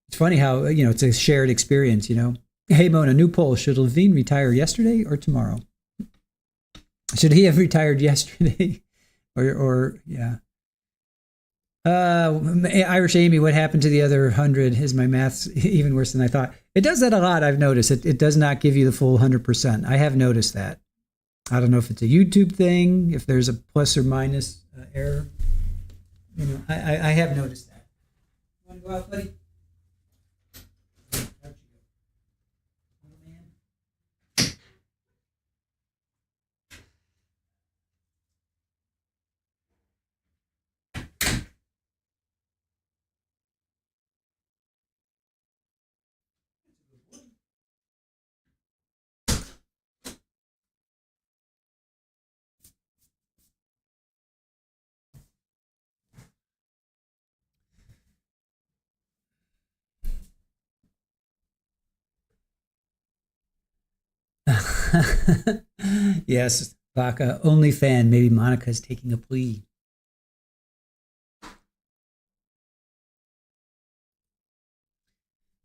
It's funny how, it's a shared experience, Hey, Mona, new poll. Should Levine retire yesterday or tomorrow? Should he have retired yesterday? or yeah. Irish Amy, what happened to the other 100? Is my math's even worse than I thought? It does that a lot, I've noticed. It does not give you the full 100%. I have noticed that. I don't know if it's a YouTube thing, if there's a plus or minus error. I have noticed that. You want to go out, buddy? Yes, Baka, only fan. Maybe Monica's taking a plea.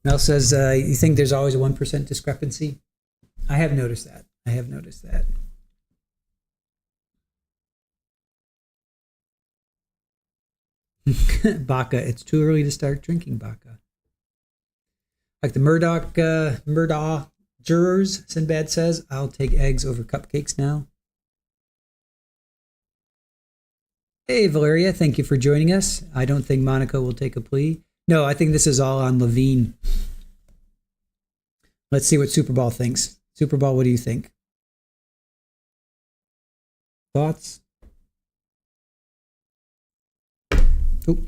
Mel says, you think there's always a 1% discrepancy? I have noticed that. Baka, it's too early to start drinking, Baka. Like the Murdaugh jurors, Sinbad says, I'll take eggs over cupcakes now. Hey, Valeria, thank you for joining us. I don't think Monica will take a plea. No, I think this is all on Levine. Let's see what Superball thinks. Superball, what do you think? Thoughts? Oh.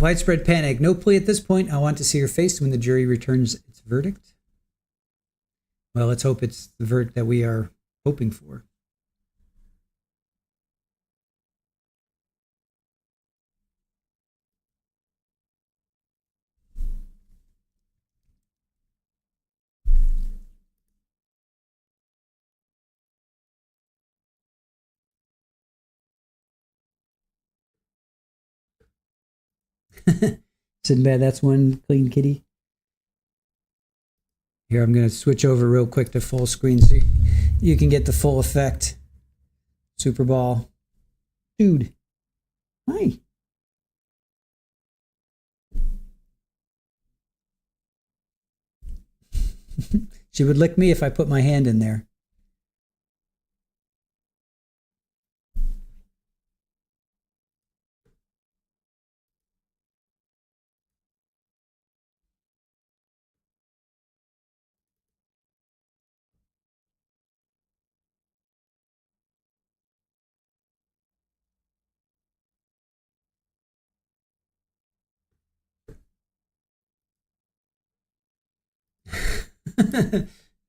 Widespread panic. No plea at this point. I want to see your face when the jury returns its verdict. Well, let's hope it's the verdict that we are hoping for. Sinbad, that's one clean kitty. Here, I'm going to switch over real quick to full screen so you can get the full effect. Superball. Dude. Hi. She would lick me if I put my hand in there.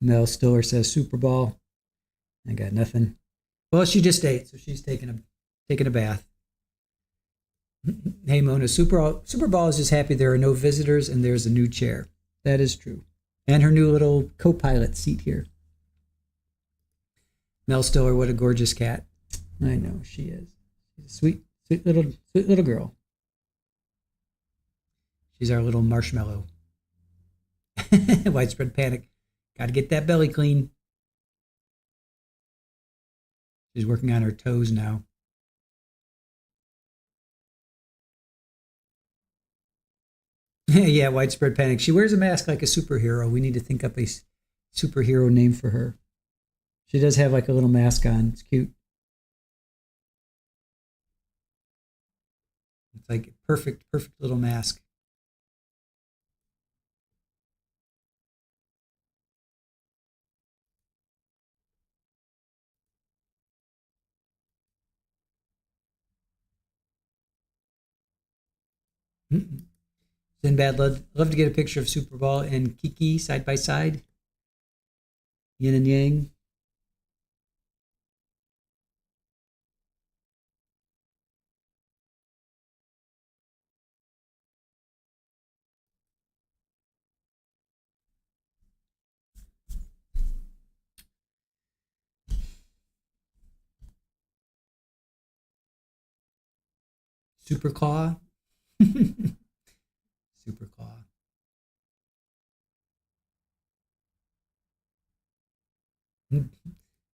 Mel Stiller says Super Bowl. I got nothing. Well, she just ate, so she's taking a bath. Hey Mona, Super Bowl is just happy there are no visitors and there's a new chair. That is true. And her new little co-pilot seat here. Mel Stiller, what a gorgeous cat. I know, she is. She's a sweet little girl. She's our little marshmallow. Widespread panic. Got to get that belly clean. She's working on her toes now. Yeah, widespread panic. She wears a mask like a superhero. We need to think up a superhero name for her. She does have like a little mask on. It's cute. It's like perfect little mask. Sinbad, love to get a picture of Super Bowl and Kiki side by side. Yin and yang. Super Claw. Super Claw.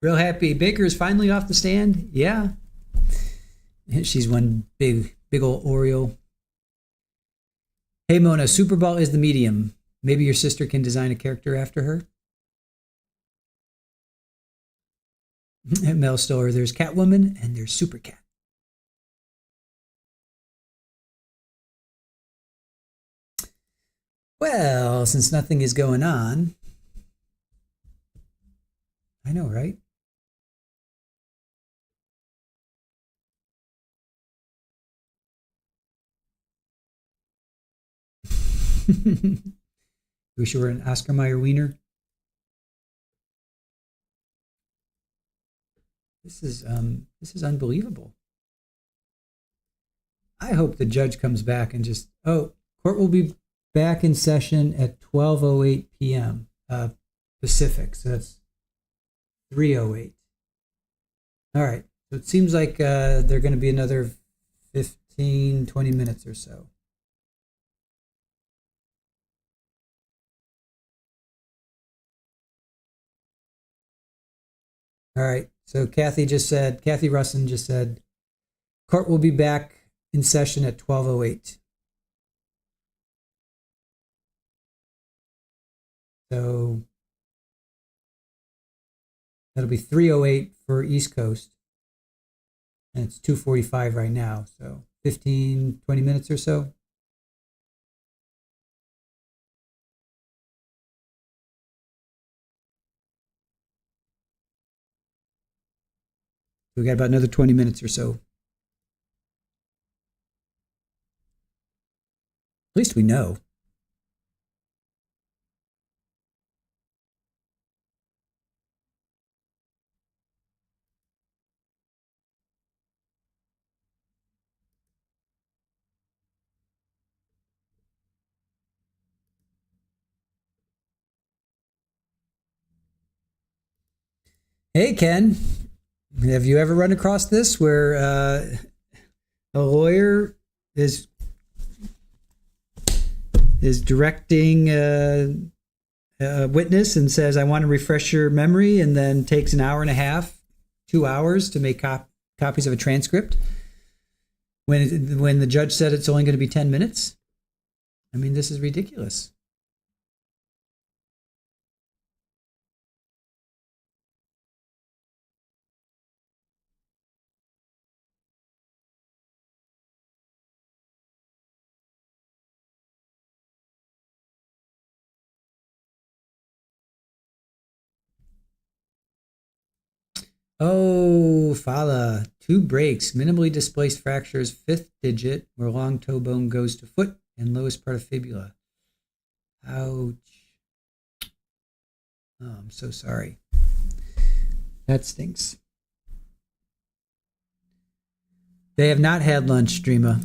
Real happy. Baker's finally off the stand. Yeah. She's one big old Oreo. Hey Mona, Super Bowl is the medium. Maybe your sister can design a character after her. At Mel Stoller, there's Catwoman and there's Super Cat. Well, since nothing is going on, I know, right? Wish you were an Oscar Mayer wiener. This is unbelievable. I hope the judge comes back and just, court will be back in session at 12:08 p.m. Pacific. So that's 3:08. All right. So it seems like they're going to be another 15, 20 minutes or so. All right. So Kathy Russin just said, court will be back in session at 12:08. So that'll be 3:08 for East Coast. And it's 2:45 right now. So 15, 20 minutes or so. We got about another 20 minutes or so. At least we know. Hey, Ken. Have you ever run across this where a lawyer is directing a witness and says, I want to refresh your memory, and then takes an hour and a half, 2 hours to make copies of a transcript when the judge said it's only going to be 10 minutes? I mean, this is ridiculous. Oh, Fala. 2 breaks, minimally displaced fractures, 5th digit, where long toe bone goes to foot and lowest part of fibula. Ouch. Oh, I'm so sorry. That stinks. They have not had lunch, Dreama.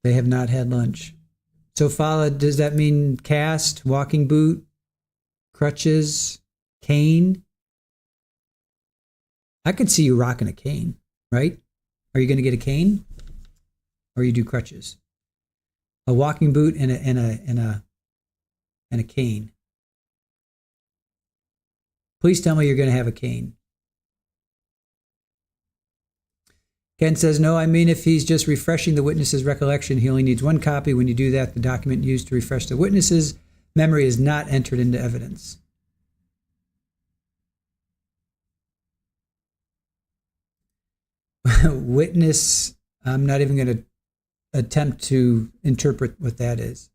They have not had lunch. So, Fala, does that mean cast, walking boot, crutches, cane? I could see you rocking a cane, right? Are you going to get a cane, or you do crutches? A walking boot and a cane. Please tell me you're going to have a cane. Ken says, no, I mean if he's just refreshing the witness's recollection, he only needs 1 copy. When you do that, the document used to refresh the witness's memory is not entered into evidence. Witness, I'm not even going to attempt to interpret what that is.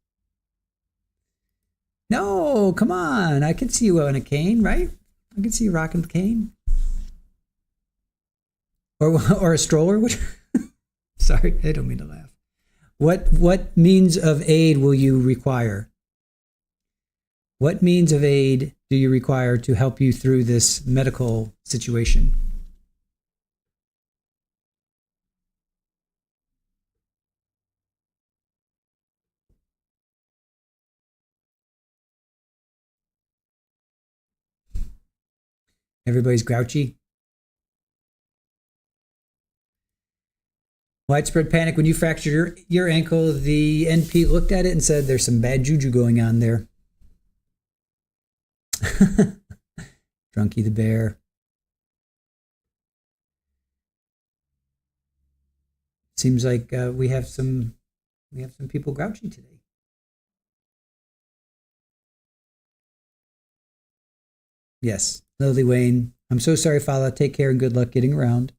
No, come on. I can see you on a cane, right? I can see you rocking the cane. Or a stroller. Sorry, I don't mean to laugh. What means of aid will you require? What means of aid do you require to help you through this medical situation? Everybody's grouchy. Widespread panic. When you fractured your ankle, the NP looked at it and said there's some bad juju going on there. Drunky the bear. Seems like we have some people grouchy today. Yes, Lily Wayne. I'm so sorry, Fala. Take care and good luck getting around.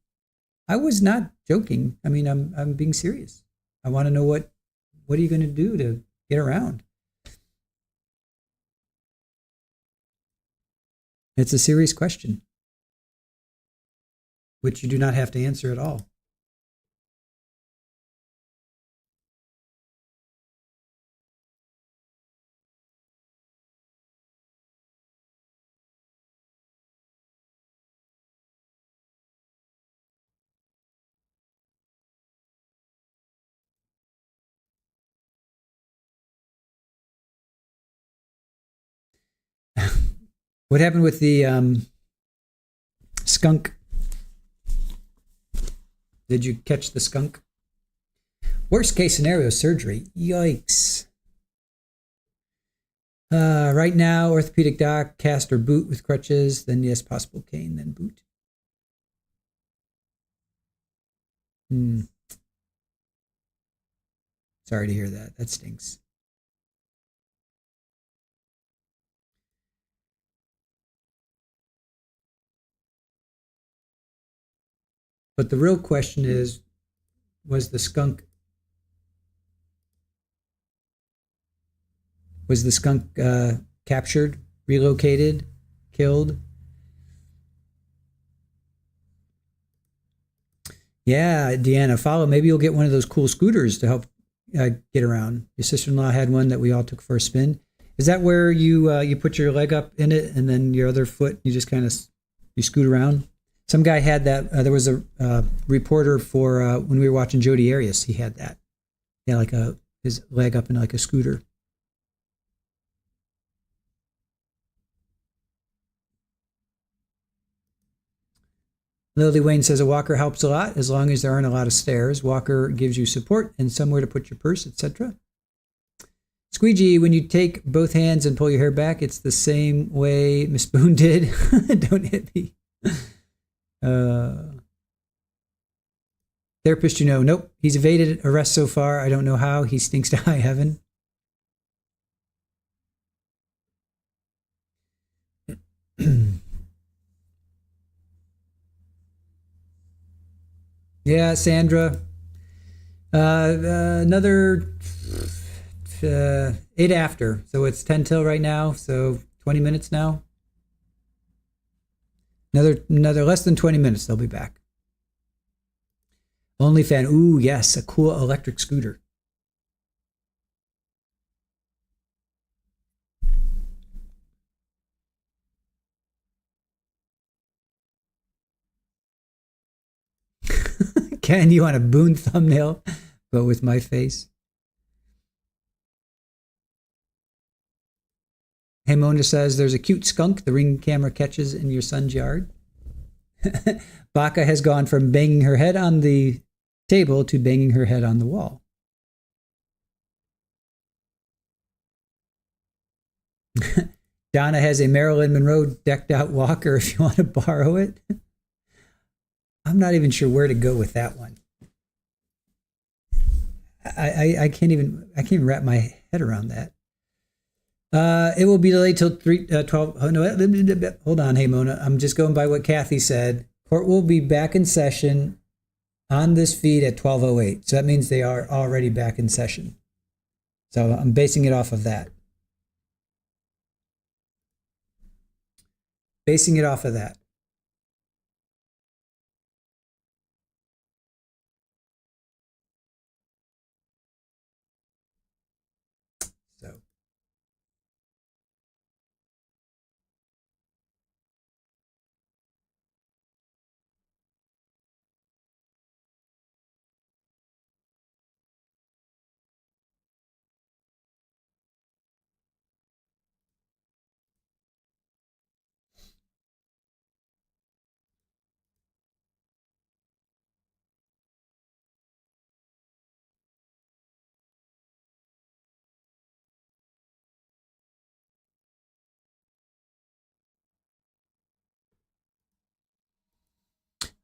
I was not joking. I mean, I'm being serious. I want to know what are you going to do to get around? It's a serious question, which you do not have to answer at all. What happened with the skunk? Did you catch the skunk? Worst case scenario, surgery. Yikes. Right now, orthopedic doc, cast or boot with crutches, then yes, possible cane, then boot. Sorry to hear that. That stinks. But the real question is, was the skunk captured, relocated, killed? Yeah, Deanna, follow. Maybe you'll get one of those cool scooters to help get around. Your sister-in-law had one that we all took for a spin. Is that where you put your leg up in it and then your other foot, you just kind of you scoot around? Some guy had that. There was a reporter for when we were watching Jodi Arias. He had that. Yeah, like his leg up in like a scooter. Lily Wayne says a walker helps a lot as long as there aren't a lot of stairs. Walker gives you support and somewhere to put your purse, etc. Squeegee, when you take both hands and pull your hair back, it's the same way Miss Boone did. Don't hit me. Therapist, nope. He's evaded arrest so far. I don't know how. He stinks to high heaven. Yeah, Sandra. Another 8 after. So it's 10 till right now. So 20 minutes now. Another less than 20 minutes, they'll be back. OnlyFan, ooh, yes, a cool electric scooter. Ken, you want a Boone thumbnail, but with my face? Hey, Mona says, there's a cute skunk the Ring camera catches in your son's yard. Baka has gone from banging her head on the table to banging her head on the wall. Donna has a Marilyn Monroe decked out walker if you want to borrow it. I'm not even sure where to go with that one. I can't even wrap my head around that. It will be delayed till 12. Oh, no, hold on. Hey, Mona. I'm just going by what Kathy said. Court will be back in session on this feed at 12:08. So that means they are already back in session. So I'm basing it off of that. Basing it off of that.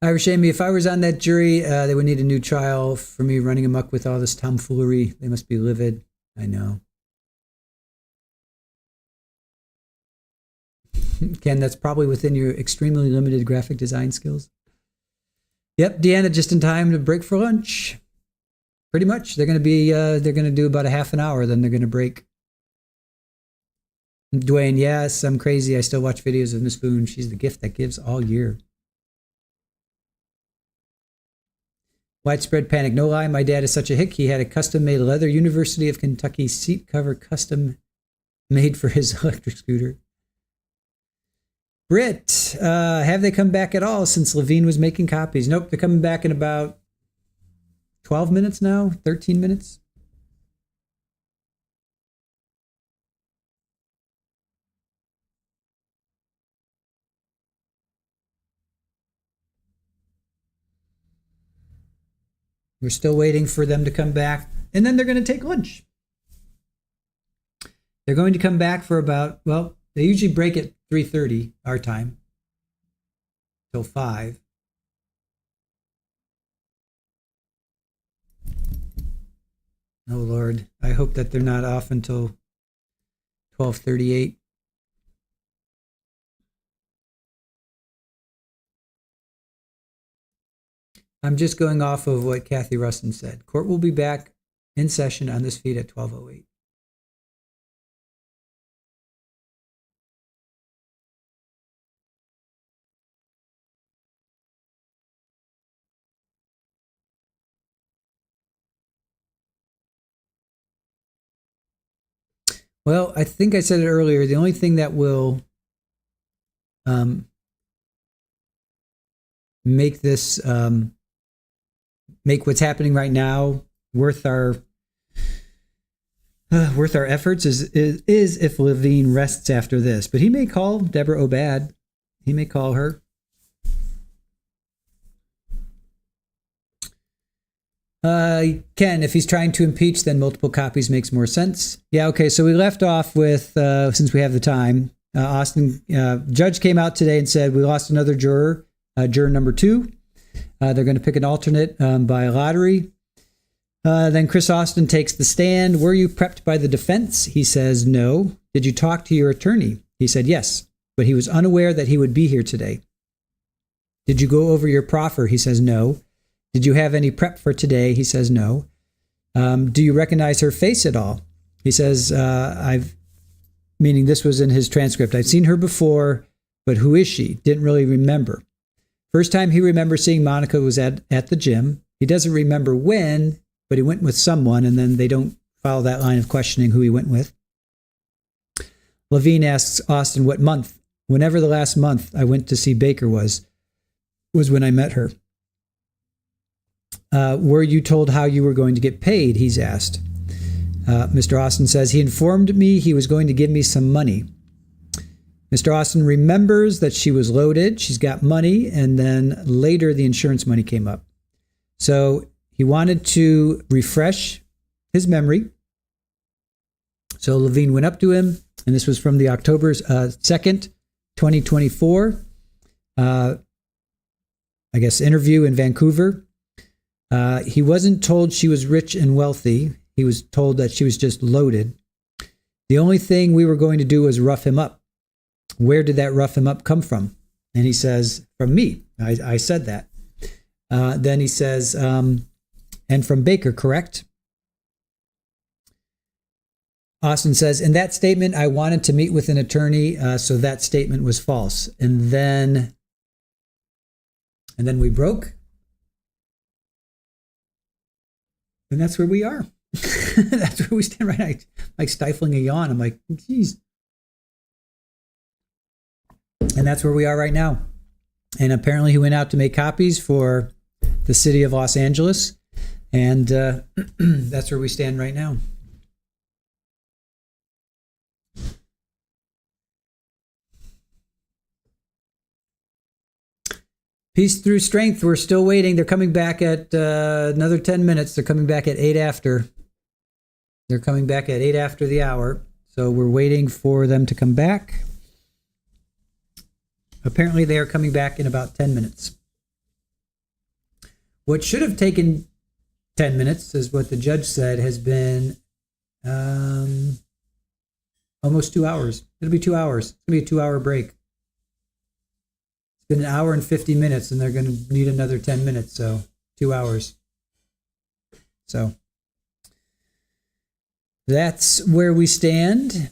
Irish Amy, if I was on that jury, they would need a new trial for me running amok with all this tomfoolery. They must be livid. I know. Ken, that's probably within your extremely limited graphic design skills. Yep, Deanna, just in time to break for lunch. Pretty much. They're going to do about a half an hour, then they're going to break. Dwayne, yes, I'm crazy. I still watch videos of Miss Boone. She's the gift that gives all year. Widespread panic. No lie, my dad is such a hick. He had a custom-made leather University of Kentucky seat cover custom made for his electric scooter. Britt, have they come back at all since Levine was making copies? Nope, they're coming back in about 12 minutes now, 13 minutes. We're still waiting for them to come back, and then they're going to take lunch. They're going to come back for about, well, they usually break at 3:30 our time till 5. Oh Lord, I hope that they're not off until 12:38. I'm just going off of what Kathy Rustin said. Court will be back in session on this feed at 12:08. Well, I think I said it earlier. The only thing that will make this make what's happening right now worth our efforts is if Levine rests after this. But he may call Deborah Obad. He may call her. Ken, if he's trying to impeach, then multiple copies makes more sense. Yeah, okay, so we left off with, since we have the time, Austin, judge came out today and said, we lost another juror, juror number 2. They're going to pick an alternate by lottery. Then Chris Austin takes the stand. Were you prepped by the defense? He says, no. Did you talk to your attorney? He said, yes, but he was unaware that he would be here today. Did you go over your proffer? He says, no. Did you have any prep for today? He says, no. Do you recognize her face at all? He says, meaning this was in his transcript. I've seen her before, but who is she? Didn't really remember. First time he remembers seeing Monica was at the gym. He doesn't remember when, but he went with someone, and then they don't follow that line of questioning who he went with. Levine asks Austin what month. Whenever the last month I went to see Baker was when I met her. Were you told how you were going to get paid? He's asked. Mr. Austin says, he informed me he was going to give me some money. Mr. Austin remembers that she was loaded, she's got money, and then later the insurance money came up. So he wanted to refresh his memory. So Levine went up to him, and this was from the October 2nd, 2024, interview in Vancouver. He wasn't told she was rich and wealthy. He was told that she was just loaded. The only thing we were going to do was rough him up. Where did that rough him up come from? And he says, from me. I said that. Then he says, and from Baker, correct? Austin says, in that statement, I wanted to meet with an attorney, so that statement was false. And then we broke. And that's where we are. That's where we stand right now. Like stifling a yawn. I'm like, geez. And that's where we are right now. And apparently he went out to make copies for the city of Los Angeles. And that's where we stand right now. Peace through strength. We're still waiting. They're coming back at another 10 minutes. They're coming back at 8 after. They're coming back at 8 after the hour. So we're waiting for them to come back. Apparently they are coming back in about 10 minutes. what should have taken 10 minutes, is what the judge said, has been almost 2 hours. It'll be 2 hours. It's going to be a 2-hour break. It's been 1 hour and 50 minutes, and they're going to need another 10 minutes, so 2 hours. So that's where we stand.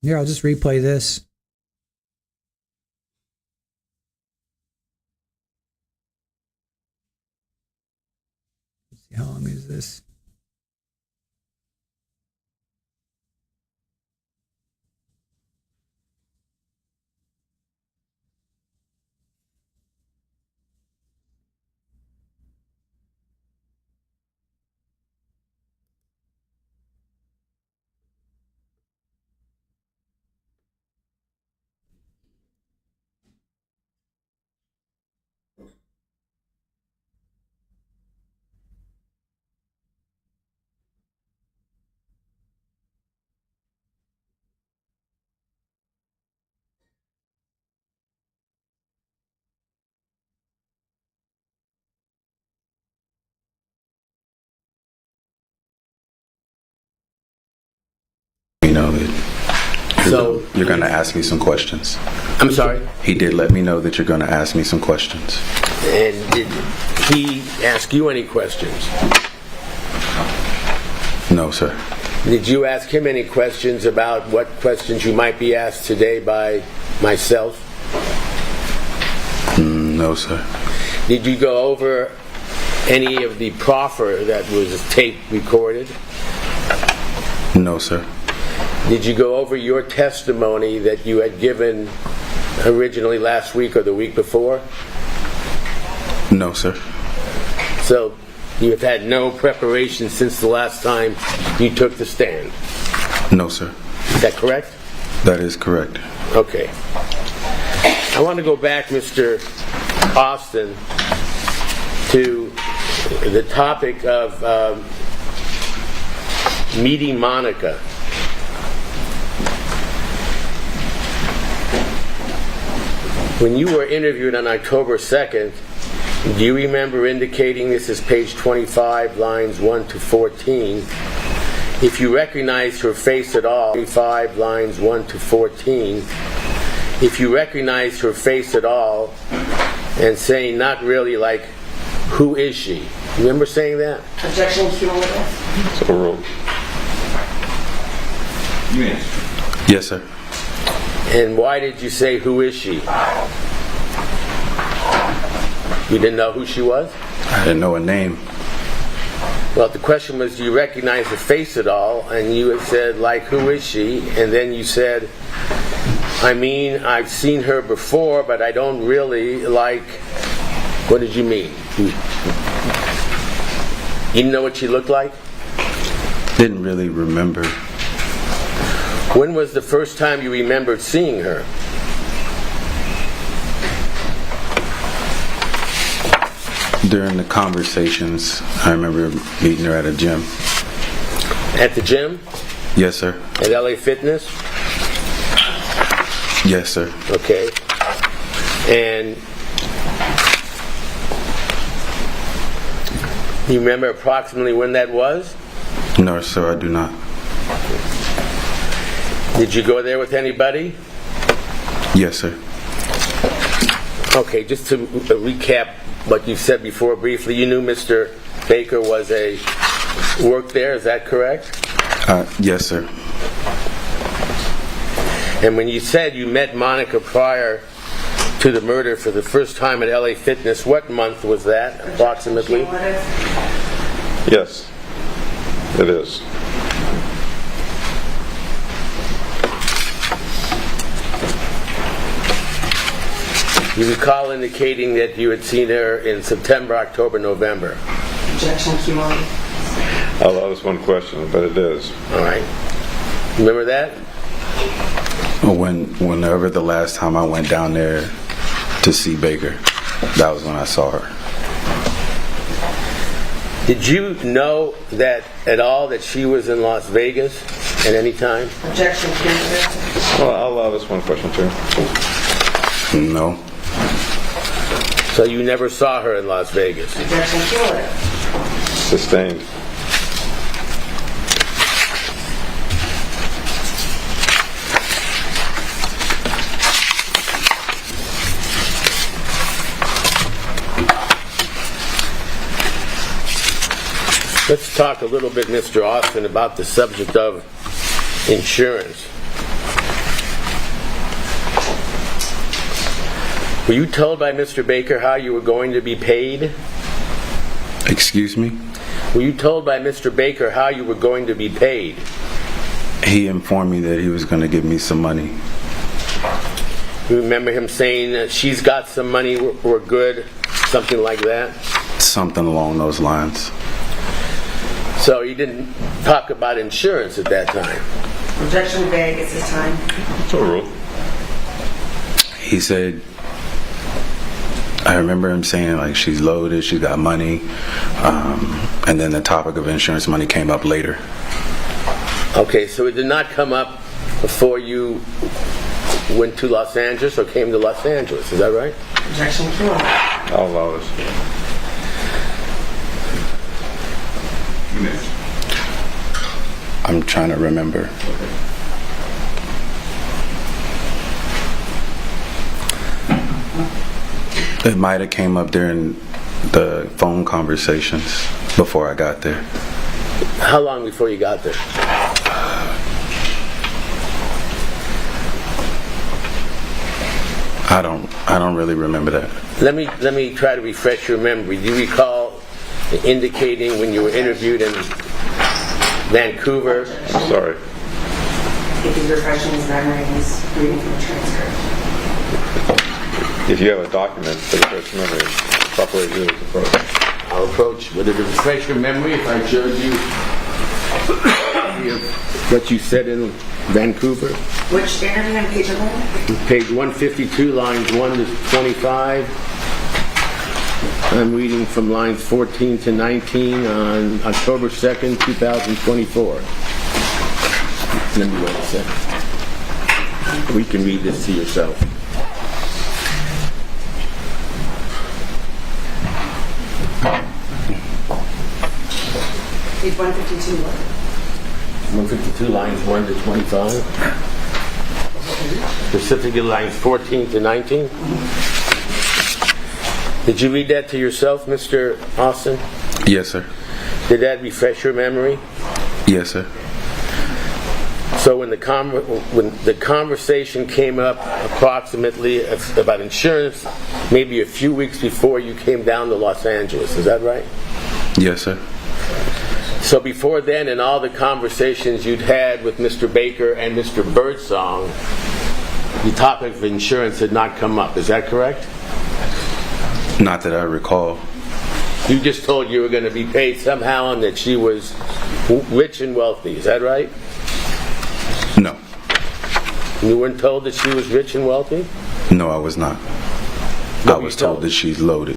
Here, I'll just replay this. Let's see, how long is this? You know that So you're going to ask me some questions. I'm sorry. He did let me know that you're going to ask me some questions. And did he ask you any questions? No, sir. Did you ask him any questions about what questions you might be asked today by myself? No, sir. Did you go over any of the proffer that was tape recorded? No, sir. Did you go over your testimony that you had given originally last week or the week before? No, sir. So you've had no preparation since the last time you took the stand? No, sir. Is that correct? That is correct. Okay. I want to go back, Mr. Austin, to the topic of meeting Monica. When you were interviewed on October 2nd, do you remember indicating, this is page 25, lines 1 to 14, if you recognized her face at all, 25 lines 1 to 14, if you recognized her face at all, and saying not really, like, who is she? You remember saying that? Objection, cumulative. So ruled. Yes, sir. And why did you say, who is she? You didn't know who she was? I didn't know her name. Well, the question was, do you recognize her face at all? And you had said, like, who is she? And then you said, I mean, I've seen her before, but I don't really like... What did you mean? You didn't know what she looked like? Didn't really remember. When was the first time you remembered seeing her? During the conversations, I remember meeting her at a gym. At the gym? Yes, sir. At LA Fitness? Yes, sir. Okay. And you remember approximately when that was? No, sir, I do not. Did you go there with anybody? Yes, sir. Okay, just to recap what you said before briefly, you knew Mr. Baker worked there, is that correct? Yes, sir. And when you said you met Monica prior to the murder for the first time at LA Fitness, what month was that, approximately? Yes, it is. You recall indicating that you had seen her in September, October, November. Objection, cumulative. I'll allow this one question, but it is. All right. Remember that? Whenever the last time I went down there to see Baker, that was when I saw her. Did you know that at all that she was in Las Vegas at any time? Objection, Chancellor. Well, I'll allow this one question too. No. So you never saw her in Las Vegas? Objection, Chancellor. Sustained. Let's talk a little bit, Mr. Austin, about the subject of insurance. Were you told by Mr. Baker how you were going to be paid? Excuse me? Were you told by Mr. Baker how you were going to be paid? He informed me that he was going to give me some money. You remember him saying that she's got some money, we're good, something like that? Something along those lines. So he didn't talk about insurance at that time? Objection, vague at this time. It's a rule. He said, I remember him saying like she's loaded, she's got money, and then the topic of insurance money came up later. Okay, so it did not come up before you went to Los Angeles or came to Los Angeles, is that right? Objection, Chancellor. I'll allow this. I'm trying to remember. It might have came up during the phone conversations before I got there. How long before you got there? I don't really remember that. Let me try to refresh your memory. Do you recall indicating when you were interviewed in Vancouver? I'm sorry. If he's refreshing his memory, he's reading from the transcript. If you have a document that refresh memory, the proper way to do it is approach. I'll approach. Would it refresh your memory if I showed you what you said in Vancouver? Which interview on page 11? Page 152, lines 1 to 25. I'm reading from lines 14 to 19 on October 2nd, 2024. Let me wait a second. We can read this to yourself. Page 152, what? 152, lines 1 to 25. Specifically lines 14 to 19. Did you read that to yourself, Mr. Austin? Yes, sir. Did that refresh your memory? Yes, sir. So when the conversation came up approximately about insurance, maybe a few weeks before you came down to Los Angeles, is that right? Yes, sir. So before then, in all the conversations you'd had with Mr. Baker and Mr. Birdsong, the topic of insurance had not come up, is that correct? Not that I recall. You just told you were going to be paid somehow and that she was rich and wealthy, is that right? No. You weren't told that she was rich and wealthy? No, I was not. I was told that she's loaded.